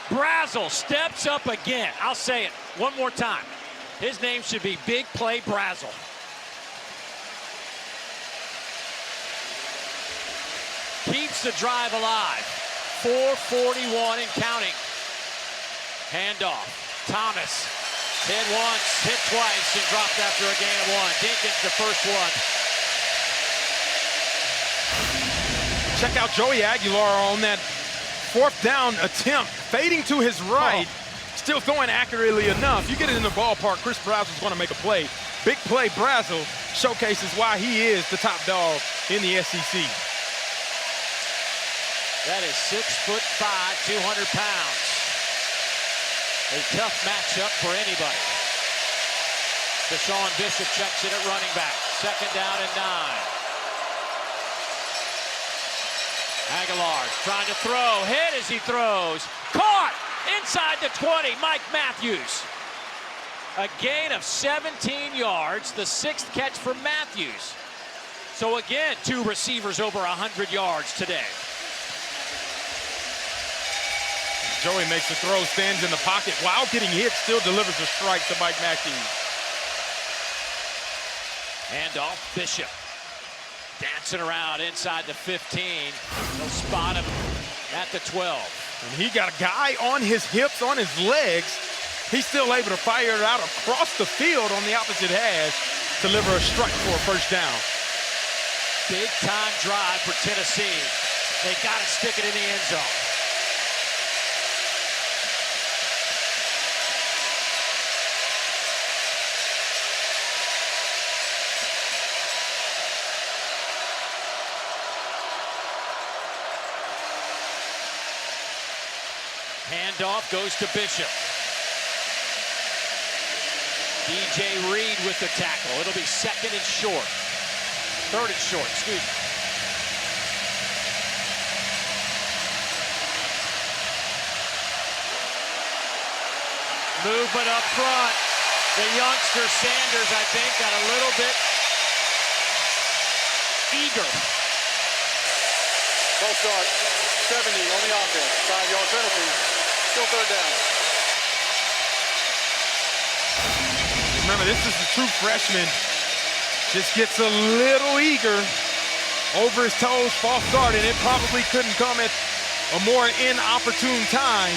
Brazzell steps up again. I'll say it one more time. His name should be Big Play Brazzell. Keeps the drive alive. 4:41 and counting. Handoff. Thomas hit once, hit twice, and dropped after a gain of 1. Dinkins the first one. Check out Joey Aguilar on that 4th down attempt, fading to his right, still throwing accurately enough. You get it in the ballpark, Chris Brazzell's going to make a play. Big Play Brazzell showcases why he is the top dog in the SEC. That is 6'5", 200 pounds. A tough matchup for anybody. Deshaun Bishop checks in at running back. 2nd down and 9. Aguilar trying to throw. Hit as he throws. Caught inside the 20. Mike Matthews. A gain of 17 yards. The 6th catch for Matthews. So again, 2 receivers over 100 yards today. Joey makes the throw, stands in the pocket while getting hit, still delivers a strike to Mike Matthews. Handoff, Bishop. Dancing around inside the 15. They'll spot him at the 12. And he got a guy on his hips, on his legs. He's still able to fire it out across the field on the opposite hash, deliver a strike for a 1st down. Big time drive for Tennessee. They got to stick it in the end zone. Handoff goes to Bishop. DJ Reed with the tackle. It'll be 2nd and short. 3rd and short, excuse me. Movement up front. The youngster Sanders, I think, got a little bit eager. Ball start. 70 on the offense. 5-yard penalty. Still 3rd down. Remember, this is the true freshman. Just gets a little eager over his toes, false start, and it probably couldn't come at a more inopportune time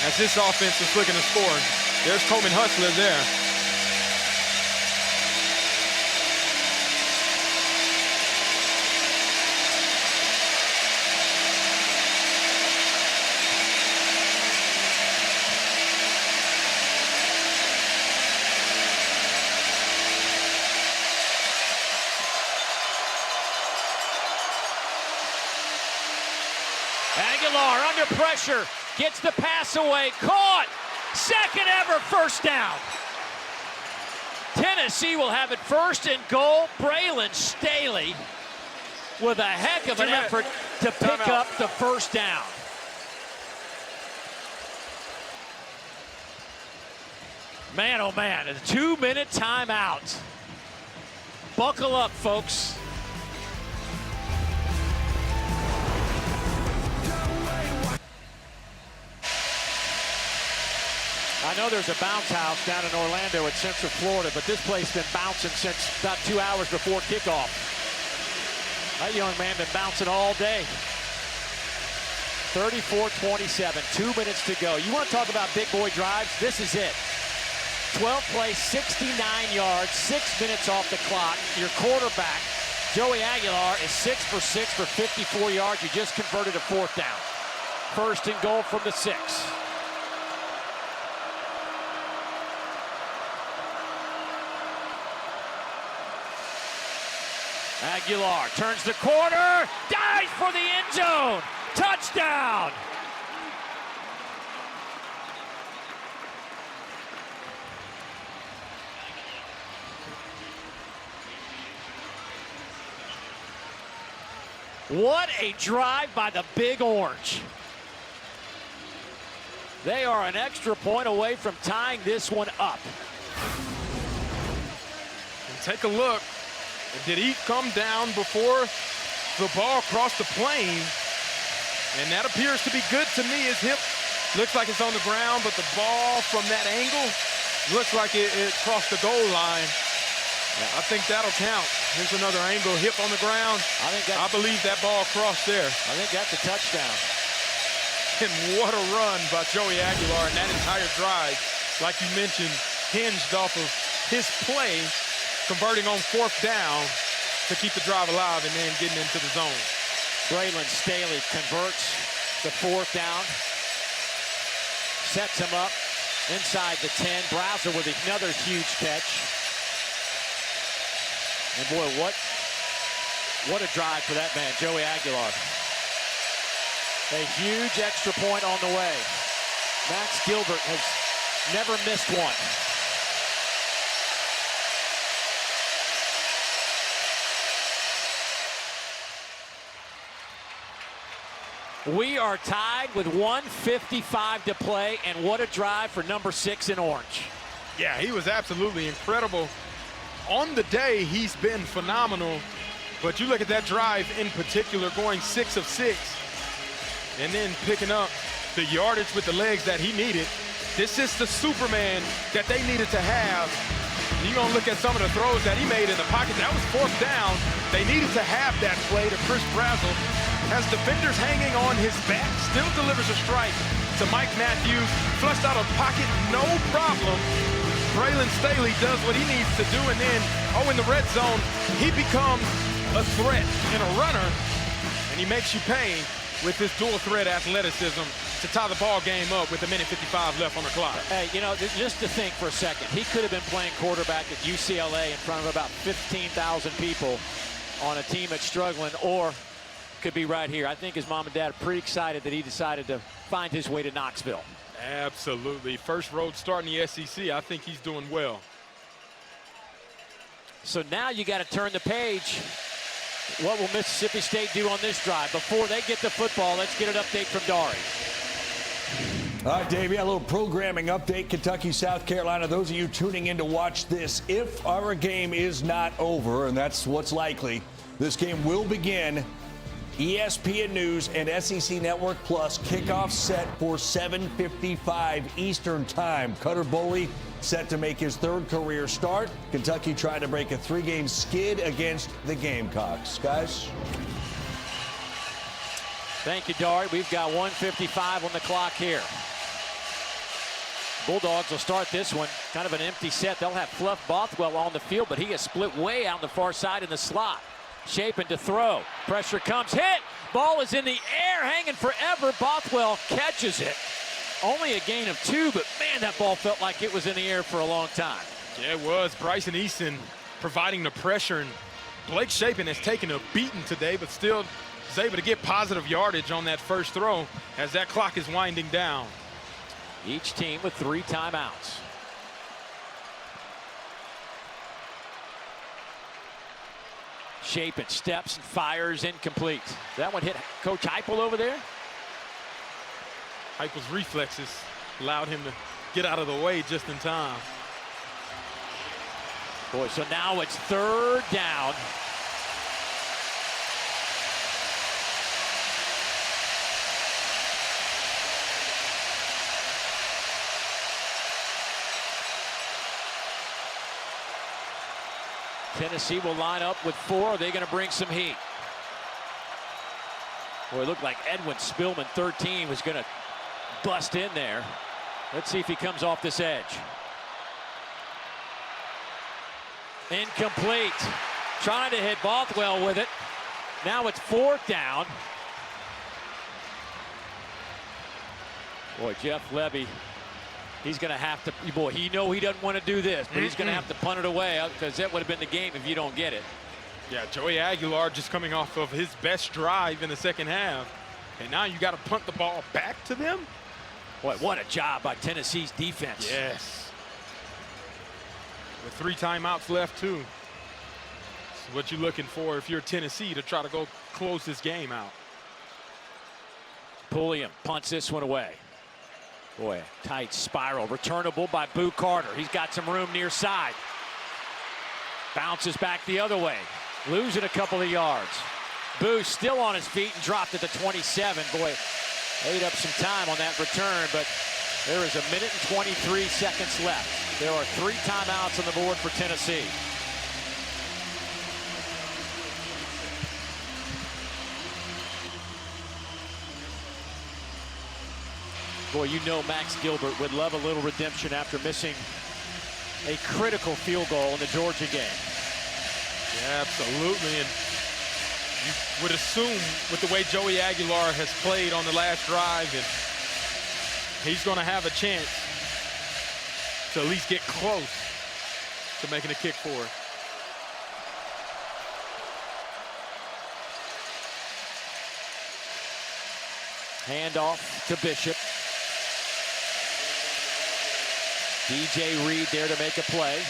as this offense is looking to score. There's Coleman Hustler there. under pressure, gets the pass away, caught, second ever first down. Tennessee will have it first and goal. Braylon Staley with a heck of an effort to pick up the first down. Man, oh man, a 2-minute timeout. Buckle up, folks. I know there's a bounce house down in Orlando at Central Florida, but this place has been bouncing since about 2 hours before kickoff. That young man been bouncing all day. 34-27, 2 minutes to go. You want to talk about big boy drives? This is it. 12 plays, 69 yards, 6 minutes off the clock. Your quarterback, Joey Aguilar, is 6 for 6 for 54 yards. You just converted a fourth down. First and goal from the 6. Aguilar turns the corner, dives for the end zone. Touchdown! What a drive by the Big Orange. They are an extra point away from tying this one up. And take a look. Did he come down before the ball crossed the plane? And that appears to be good to me. His hip looks like it's on the ground, but the ball from that angle looks like it crossed the goal line. I think that'll count. Here's another angle, hip on the ground. I believe that ball crossed there. I think that's a touchdown. And what a run by Joey Aguilar, and that entire drive, like you mentioned, hinged off of his play, converting on fourth down to keep the drive alive and then getting into the zone. Braylon Staley converts the fourth down, sets him up inside the 10. Browser with another huge catch. And boy, what a drive for that man, Joey Aguilar. A huge extra point on the way. Max Gilbert has never missed one. We are tied with 1:55 to play, and what a drive for number 6 in orange. Yeah, he was absolutely incredible. On the day, he's been phenomenal, but you look at that drive in particular, going 6 of 6, and then picking up the yardage with the legs that he needed. This is the Superman that they needed to have. You're going to look at some of the throws that he made in the pocket. That was fourth down. They needed to have that play to Chris Brazzell. Has defenders hanging on his back, still delivers a strike to Mike Matthews. Flushed out of pocket, no problem. Braylon Staley does what he needs to do, and then, in the red zone, he becomes a threat and a runner, and he makes you pay with his dual threat athleticism to tie the ball game up with 1:55 left on the clock. Hey, you know, just to think for a second, he could have been playing quarterback at UCLA in front of about 15,000 people on a team that's struggling, or could be right here. I think his mom and dad are pretty excited that he decided to find his way to Knoxville. Absolutely. First road start in the SEC. I think he's doing well. So now you got to turn the page. What will Mississippi State do on this drive? Before they get the football, let's get an update from Dari. All right, Dave, a little programming update. Kentucky, South Carolina. Those of you tuning in to watch this, if our game is not over, and that's what's likely, this game will begin. ESPN News and SEC Network Plus kickoff set for 7:55 Eastern Time. Cutter Boley set to make his third career start. Kentucky trying to break a 3-game skid against the Gamecocks. Guys? Thank you, Dari. We've got 1:55 on the clock here. Bulldogs will start this one. Kind of an empty set. They'll have Fluff Bothwell on the field, but he is split way out on the far side in the slot. Shaping to throw. Pressure comes, hit. Ball is in the air, hanging forever. Bothwell catches it. Only a gain of 2, but man, that ball felt like it was in the air for a long time. Yeah, it was. Bryson Easton providing the pressure, and Blake Shapen has taken a beating today, but still is able to get positive yardage on that first throw as that clock is winding down. Each team with 3 timeouts. Shapen steps and fires, incomplete. That one hit Coach Heupel over there. Heupel's reflexes allowed him to get out of the way just in time. Boy, so now it's 3rd down. Tennessee will line up with 4. Are they going to bring some heat? Boy, it looked like Edwin Spillman, 13, was going to bust in there. Let's see if he comes off this edge. Incomplete. Trying to hit Bothwell with it. Now it's 4th down. Boy, Jeff Levy, he's going to have to, boy, he doesn't want to do this, but he's going to have to punt it away because that would have been the game if you don't get it. Yeah, Joey Aguilar just coming off of his best drive in the second half. And now you got to punt the ball back to them? Boy, what a job by Tennessee's defense. Yes. With 3 timeouts left, too. It's what you're looking for if you're Tennessee to try to go close this game out. Pulliam punts this one away. Boy, tight spiral. Returnable by Boo Carter. He's got some room near side. Bounces back the other way. Losing a couple of yards. Boo still on his feet and dropped at the 27. Boy, ate up some time on that return, but there is 1 minute and 23 seconds left. There are 3 timeouts on the board for Tennessee. Boy, you know Max Gilbert would love a little redemption after missing a critical field goal in the Georgia game. Yeah, absolutely. And you would assume with the way Joey Aguilar has played on the last drive, and he's going to have a chance to at least get close to making a kick for it. Handoff to Bishop. DJ Reed there to make a play.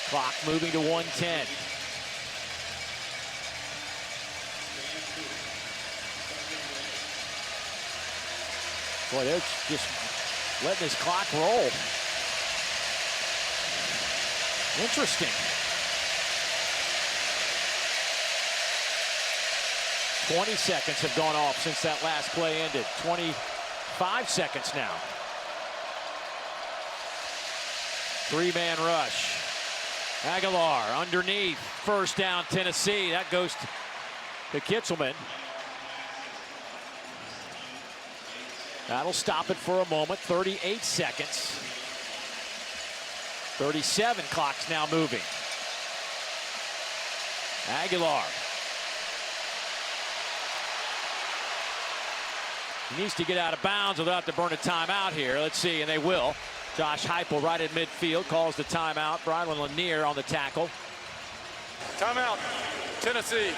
Clock moving to 1:10. Boy, they're just letting this clock roll. Interesting. 20 seconds have gone off since that last play ended. 25 seconds now. 3-man rush. Aguilar underneath. 1st down, Tennessee. That goes to Kitzelman. That'll stop it for a moment. 38 seconds. 37, clock's now moving. Aguilar. He needs to get out of bounds without to burn a timeout here. Let's see, and they will. Josh Heupel right at midfield calls the timeout. Brylan Lanier on the tackle. Timeout, Tennessee.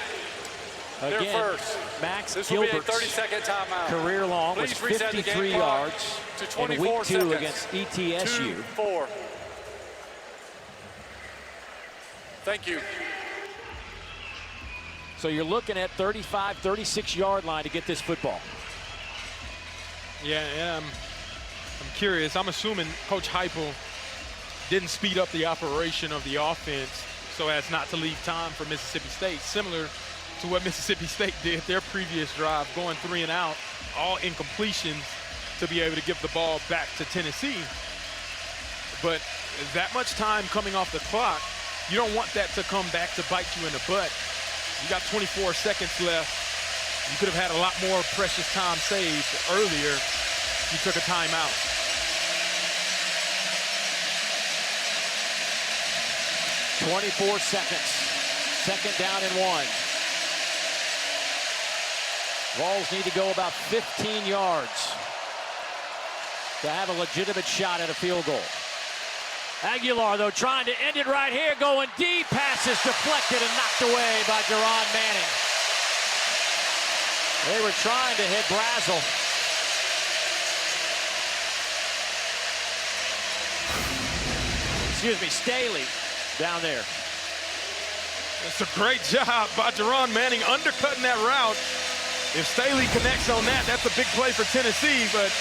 Again, they're first. Max this will Gilbert's be a 30-second timeout. career long was Please reset the 53 game clock yards to in 24 week 2 seconds. against ETSU. 2-4. Thank you. So you're looking at 35, 36-yard line to get this football. Yeah, I'm curious. I'm assuming Coach Heupel didn't speed up the operation of the offense so as not to leave time for Mississippi State, similar to what Mississippi State did their previous drive, going 3 and out, all incompletions to be able to give the ball back to Tennessee. But that much time coming off the clock, you don't want that to come back to bite you in the butt. You got 24 seconds left. You could have had a lot more precious time saved earlier. You took a timeout. .24 seconds. 2nd down and 1. Vols need to go about 15 yards to have a legitimate shot at a field goal. Aguilar, though, trying to end it right here, going deep. Passes deflected and knocked away by Jerron Manning. They were trying to hit Brazel. Excuse me, Staley down there. It's a great job by Jerron Manning undercutting that route. If Staley connects on that, that's a big play for Tennessee, but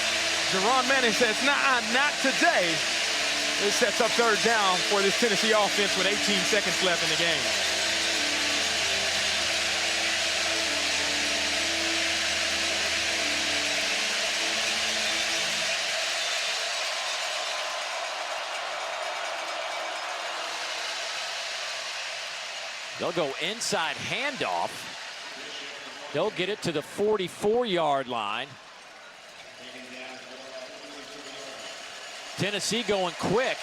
Jerron Manning says, nah, not today. This sets up third down for this Tennessee offense with 18 seconds left in the game. They'll go inside handoff. They'll get it to the 44-yard line. Tennessee going quick.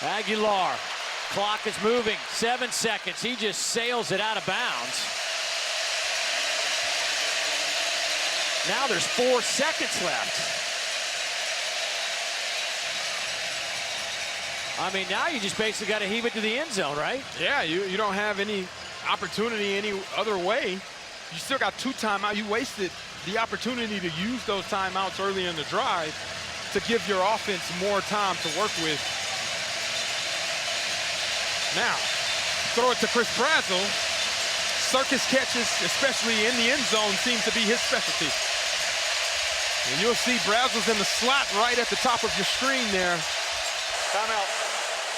Aguilar, clock is moving, 7 seconds. He just sails it out of bounds. Now there's 4 seconds left. I mean, now you just basically got to heave it to the end zone, right? Yeah, you don't have any opportunity any other way. You still got 2 timeouts. You wasted the opportunity to use those timeouts early in the drive to give your offense more time to work with. Now, throw it to Chris Brazel. Circus catches, especially in the end zone, seem to be his specialty. And you'll see Brazel's in the slot right at the top of your screen there. Timeout.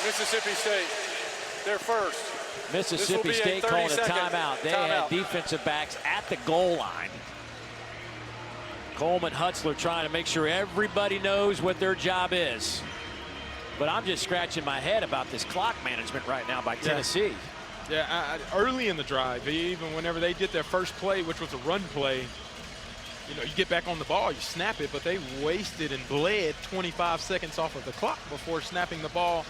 Mississippi State, they're first. Mississippi State calling a timeout. They had defensive backs at the goal line. Coleman Hutzler trying to make sure everybody knows what their job is. But I'm just scratching my head about this clock management right now by Tennessee. Yeah, early in the drive, even whenever they did their first play, which was a run play, you know, you get back on the ball, you snap it, but they wasted and bled 25 seconds off of the clock before snapping the ball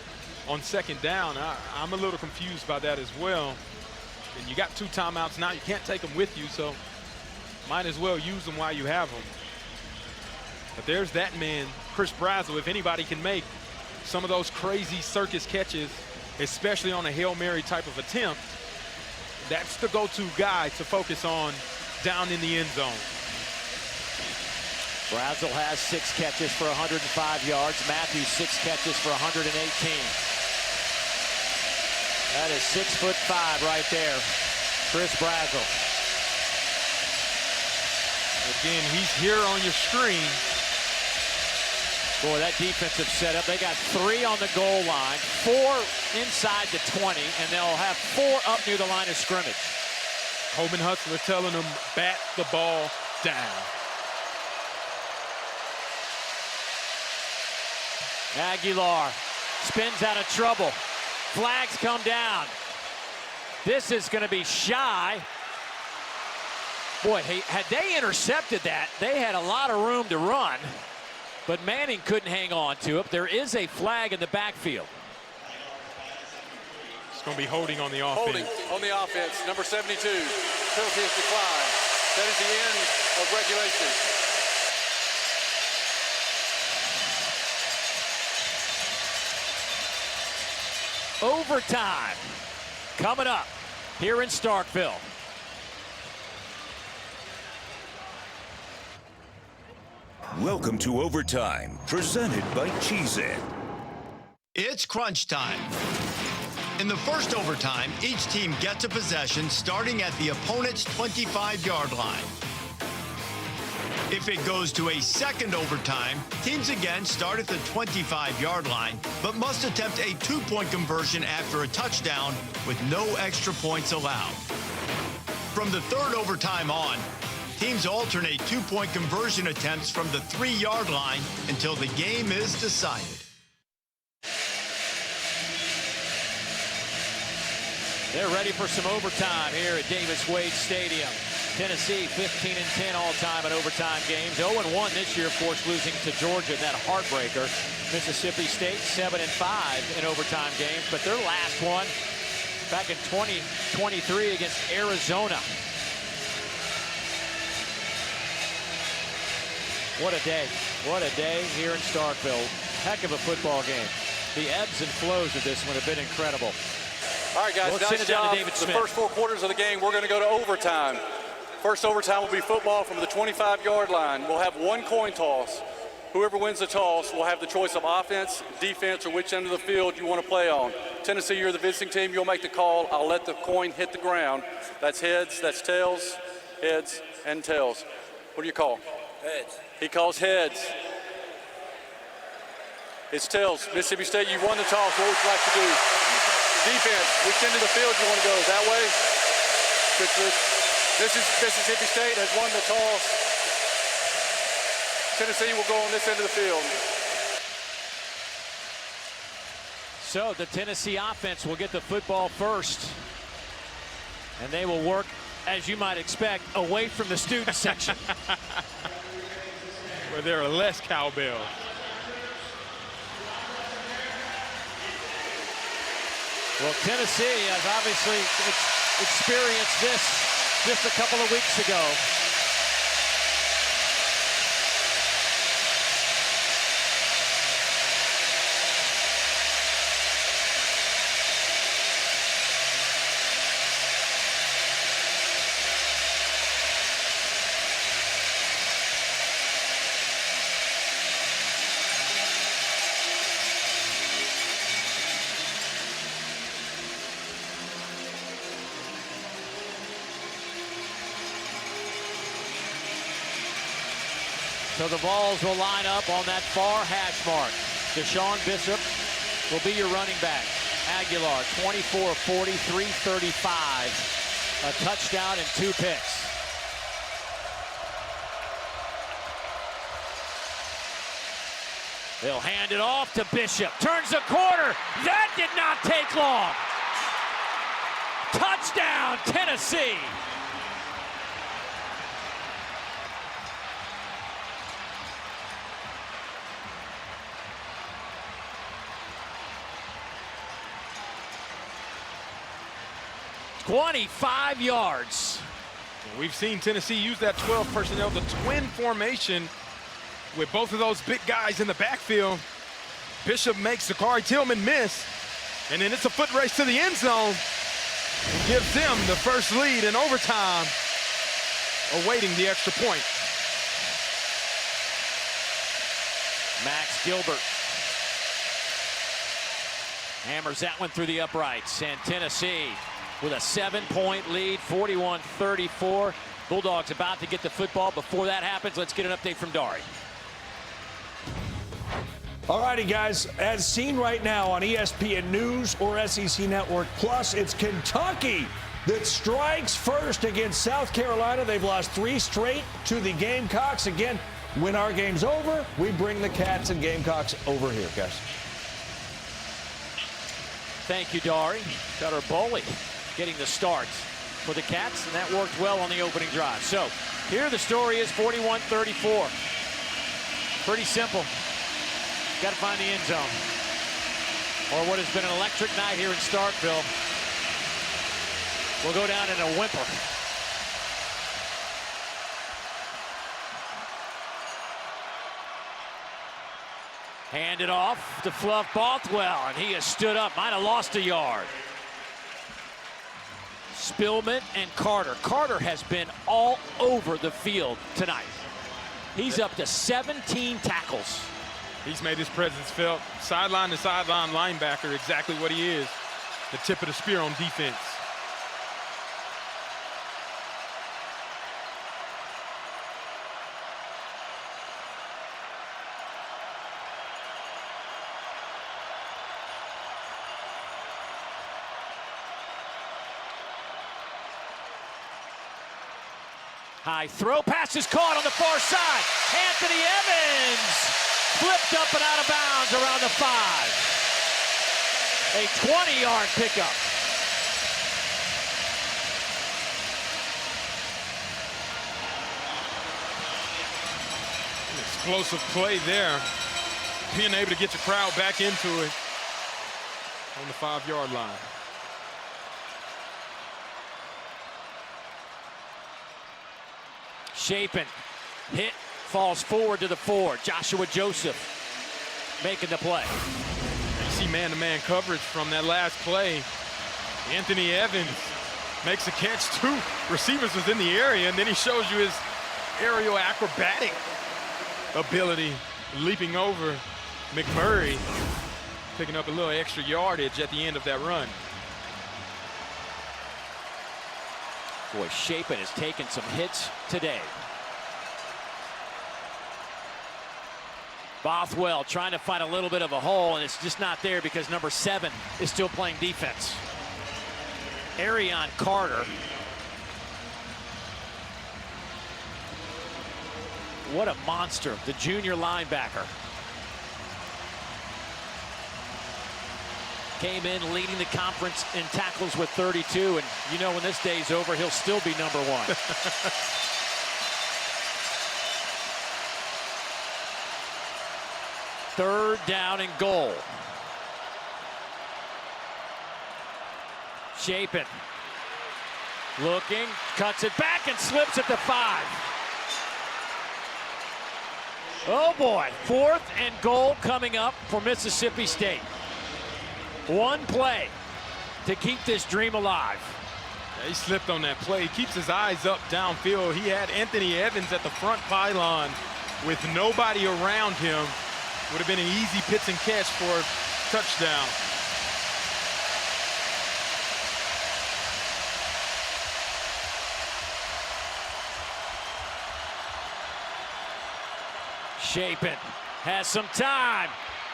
on second down. I'm a little confused by that as well. And you got 2 timeouts now. You can't take them with you, so might as well use them while you have them. But there's that man, Chris Brazel. If anybody can make some of those crazy circus catches, especially on a Hail Mary type of attempt, that's the go-to guy to focus on down in the end zone. Brazel has 6 catches for 105 yards. Matthews 6 catches for 118. That is 6'5" right there, Chris Brazel. Again, he's here on your screen. Boy, that defensive setup, they got 3 on the goal line, 4 inside the 20, and they'll have 4 up near the line of scrimmage. Coleman Hutzler telling them, bat the ball down. Aguilar spins out of trouble. Flags come down. This is going to be shy. Boy, had they intercepted that, they had a lot of room to run, but Manning couldn't hang on to it. There is a flag in the backfield. It's going to be holding on the offense. Holding on the offense, number 72. Penalty is declined. That is the end of regulation. Overtime coming up here in Starkville. Welcome to Overtime, presented by Cheez-It. It's crunch time. In the first overtime, each team gets a possession starting at the opponent's 25-yard line. If it goes to a second overtime, teams again start at the 25-yard line, but must attempt a 2-point conversion after a touchdown with no extra points allowed. From the third overtime on, teams alternate 2-point conversion attempts from the 3-yard line until the game is decided. They're ready for some overtime here at Davis Wade Stadium. Tennessee 15-10 all-time in overtime games. 0-1 this year, of course, losing to Georgia in that heartbreaker. Mississippi State 7-5 in overtime games, but their last one back in 2023 against Arizona. What a day. What a day here in Starkville. Heck of a football game. The ebbs and flows of this one have been incredible. All right, guys, nice job. The first 4 quarters of the game, we're going to go to overtime. First overtime will be football from the 25-yard line. We'll have 1 coin toss. Whoever wins the toss will have the choice of offense, defense, or which end of the field you want to play on. Tennessee, you're the visiting team. You'll make the call. I'll let the coin hit the ground. That's heads, that's tails, heads, and tails. What do you call? Heads. He calls heads. It's tails. Mississippi State, you won the toss. What would you like to do? Defense. Which end of the field you want to go? That way? Mississippi State has won the toss. Tennessee will go on this end of the field. So the Tennessee offense will get the football first. And they will work, as you might expect, away from the student section. Where there are less cowbells. Well, Tennessee has obviously experienced this just a couple of weeks ago. So the Vols will line up on that far hash mark. Deshaun Bishop will be your running back. Aguilar, 24 40, 335. A touchdown and 2 picks. They'll hand it off to Bishop. Turns the corner. That did not take long. Touchdown, Tennessee. $25 yards. We've seen Tennessee use that 12 personnel, the twin formation with both of those big guys in the backfield. Bishop makes Zakari Tillman miss, and then it's a foot race to the end zone and gives them the first lead in overtime, awaiting the extra point. Max Gilbert hammers that one through the uprights, and Tennessee with a 7-point lead, 41-34. Bulldogs about to get the football. Before that happens, let's get an update from Dari. All righty, guys. As seen right now on ESPN News or SEC Network Plus, it's Kentucky that strikes first against South Carolina. They've lost 3 straight to the Gamecocks. Again, when our game's over, we bring the Cats and Gamecocks over here, guys. Thank you, Dari. Cutter Boley getting the start for the Cats, and that worked well on the opening drive. So here the story is 41-34. Pretty simple. Got to find the end zone, or what has been an electric night here in Starkville will go down in a whimper. Hand it off to Fluff Bothwell, and he has stood up. Might have lost a yard. Spillman and Carter. Carter has been all over the field tonight. He's up to 17 tackles. He's made his presence felt. Sideline to sideline linebacker, exactly what he is. The tip of the spear on defense. High throw, pass is caught on the far side. Anthony Evans flipped up and out of bounds around the 5. A 20-yard pickup. An explosive play there. Being able to get the crowd back into it on the 5-yard line. Chapin hit falls forward to the 4. Joshua Joseph making the play. You see man-to-man coverage from that last play. Anthony Evans makes a catch. 2 receivers was in the area, and then he shows you his aerial acrobatic ability, leaping over McMurray, picking up a little extra yardage at the end of that run. Boy, Shapen has taken some hits today. Bothwell trying to find a little bit of a hole, and it's just not there because number 7 is still playing defense. Arion Carter. What a monster, the junior linebacker. Came in leading the conference in tackles with 32, and you know when this day's over, he'll still be number 1. Third down and goal. Shapen looking, cuts it back and slips at the 5. Oh boy, 4th and goal coming up for Mississippi State. 1 play to keep this dream alive. Yeah, he slipped on that play. He keeps his eyes up downfield. He had Anthony Evans at the front pylon with nobody around him. Would have been an easy pitch and catch for a touchdown. Shapen has some time.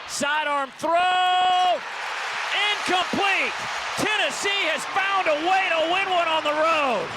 Sidearm throw. Incomplete. Tennessee has found a way to win one on the road.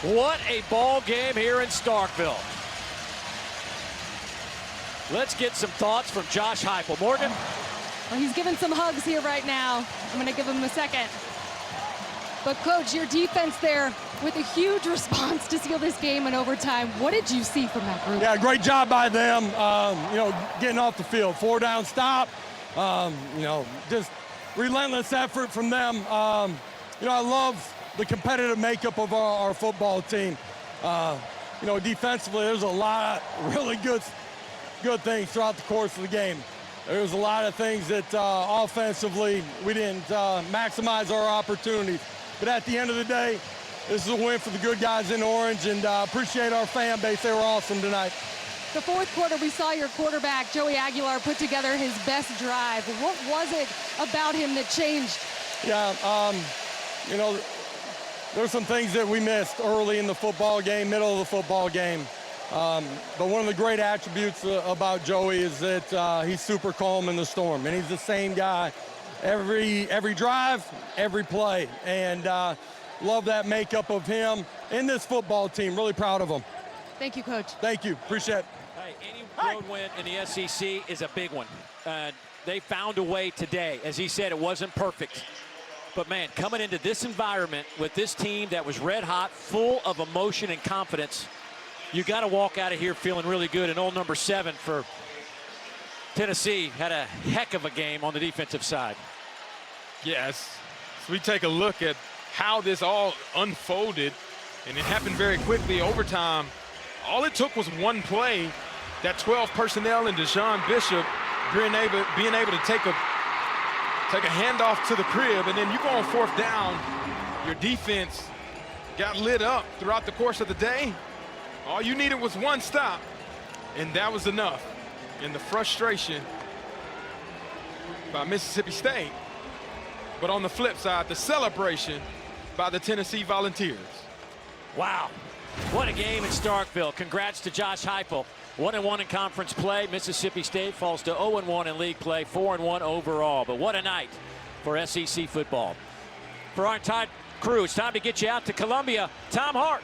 What a ball game here in Starkville. Let's get some thoughts from Josh Heupel. Morgan? Well, he's giving some hugs here right now. I'm going to give him a second. But, Coach, your defense there with a huge response to seal this game in overtime. What did you see from that group? Yeah, great job by them, getting off the field. 4 down stop, just relentless effort from them. I love the competitive makeup of our football team. Defensively, there's a lot of really good things throughout the course of the game. There was a lot of things that offensively we didn't maximize our opportunities. But at the end of the day, this is a win for the good guys in orange, and appreciate our fan base. They were awesome tonight. The 4th quarter, we saw your quarterback, Joey Aguilar, put together his best drive. What was it about him that changed? Yeah, there's some things that we missed early in the football game, middle of the football game. But one of the great attributes about Joey is that he's super calm in the storm, and he's the same guy every drive, every play. And love that makeup of him and this football team. Really proud of him. Thank you, Coach. Thank you. Appreciate it. Hey, any road win in the SEC is a big one. They found a way today. As he said, it wasn't perfect. But, man, coming into this environment with this team that was red hot, full of emotion and confidence, you got to walk out of here feeling really good. And old number 7 for Tennessee had a heck of a game on the defensive side. Yes. So we take a look at how this all unfolded, and it happened very quickly. Overtime, all it took was 1 play. That 12 personnel and Deshaun Bishop being able to take a handoff to the crib, and then you go on 4th down. Your defense got lit up throughout the course of the day. All you needed was 1 stop, and that was enough. And the frustration by Mississippi State. But on the flip side, the celebration by the Tennessee Volunteers. Wow. What a game in Starkville. Congrats to Josh Heupel. 1-1 in conference play. Mississippi State falls to 0-1 in league play, 4-1 overall. But what a night for SEC football. For our entire crew, it's time to get you out to Columbia. Tom Hart.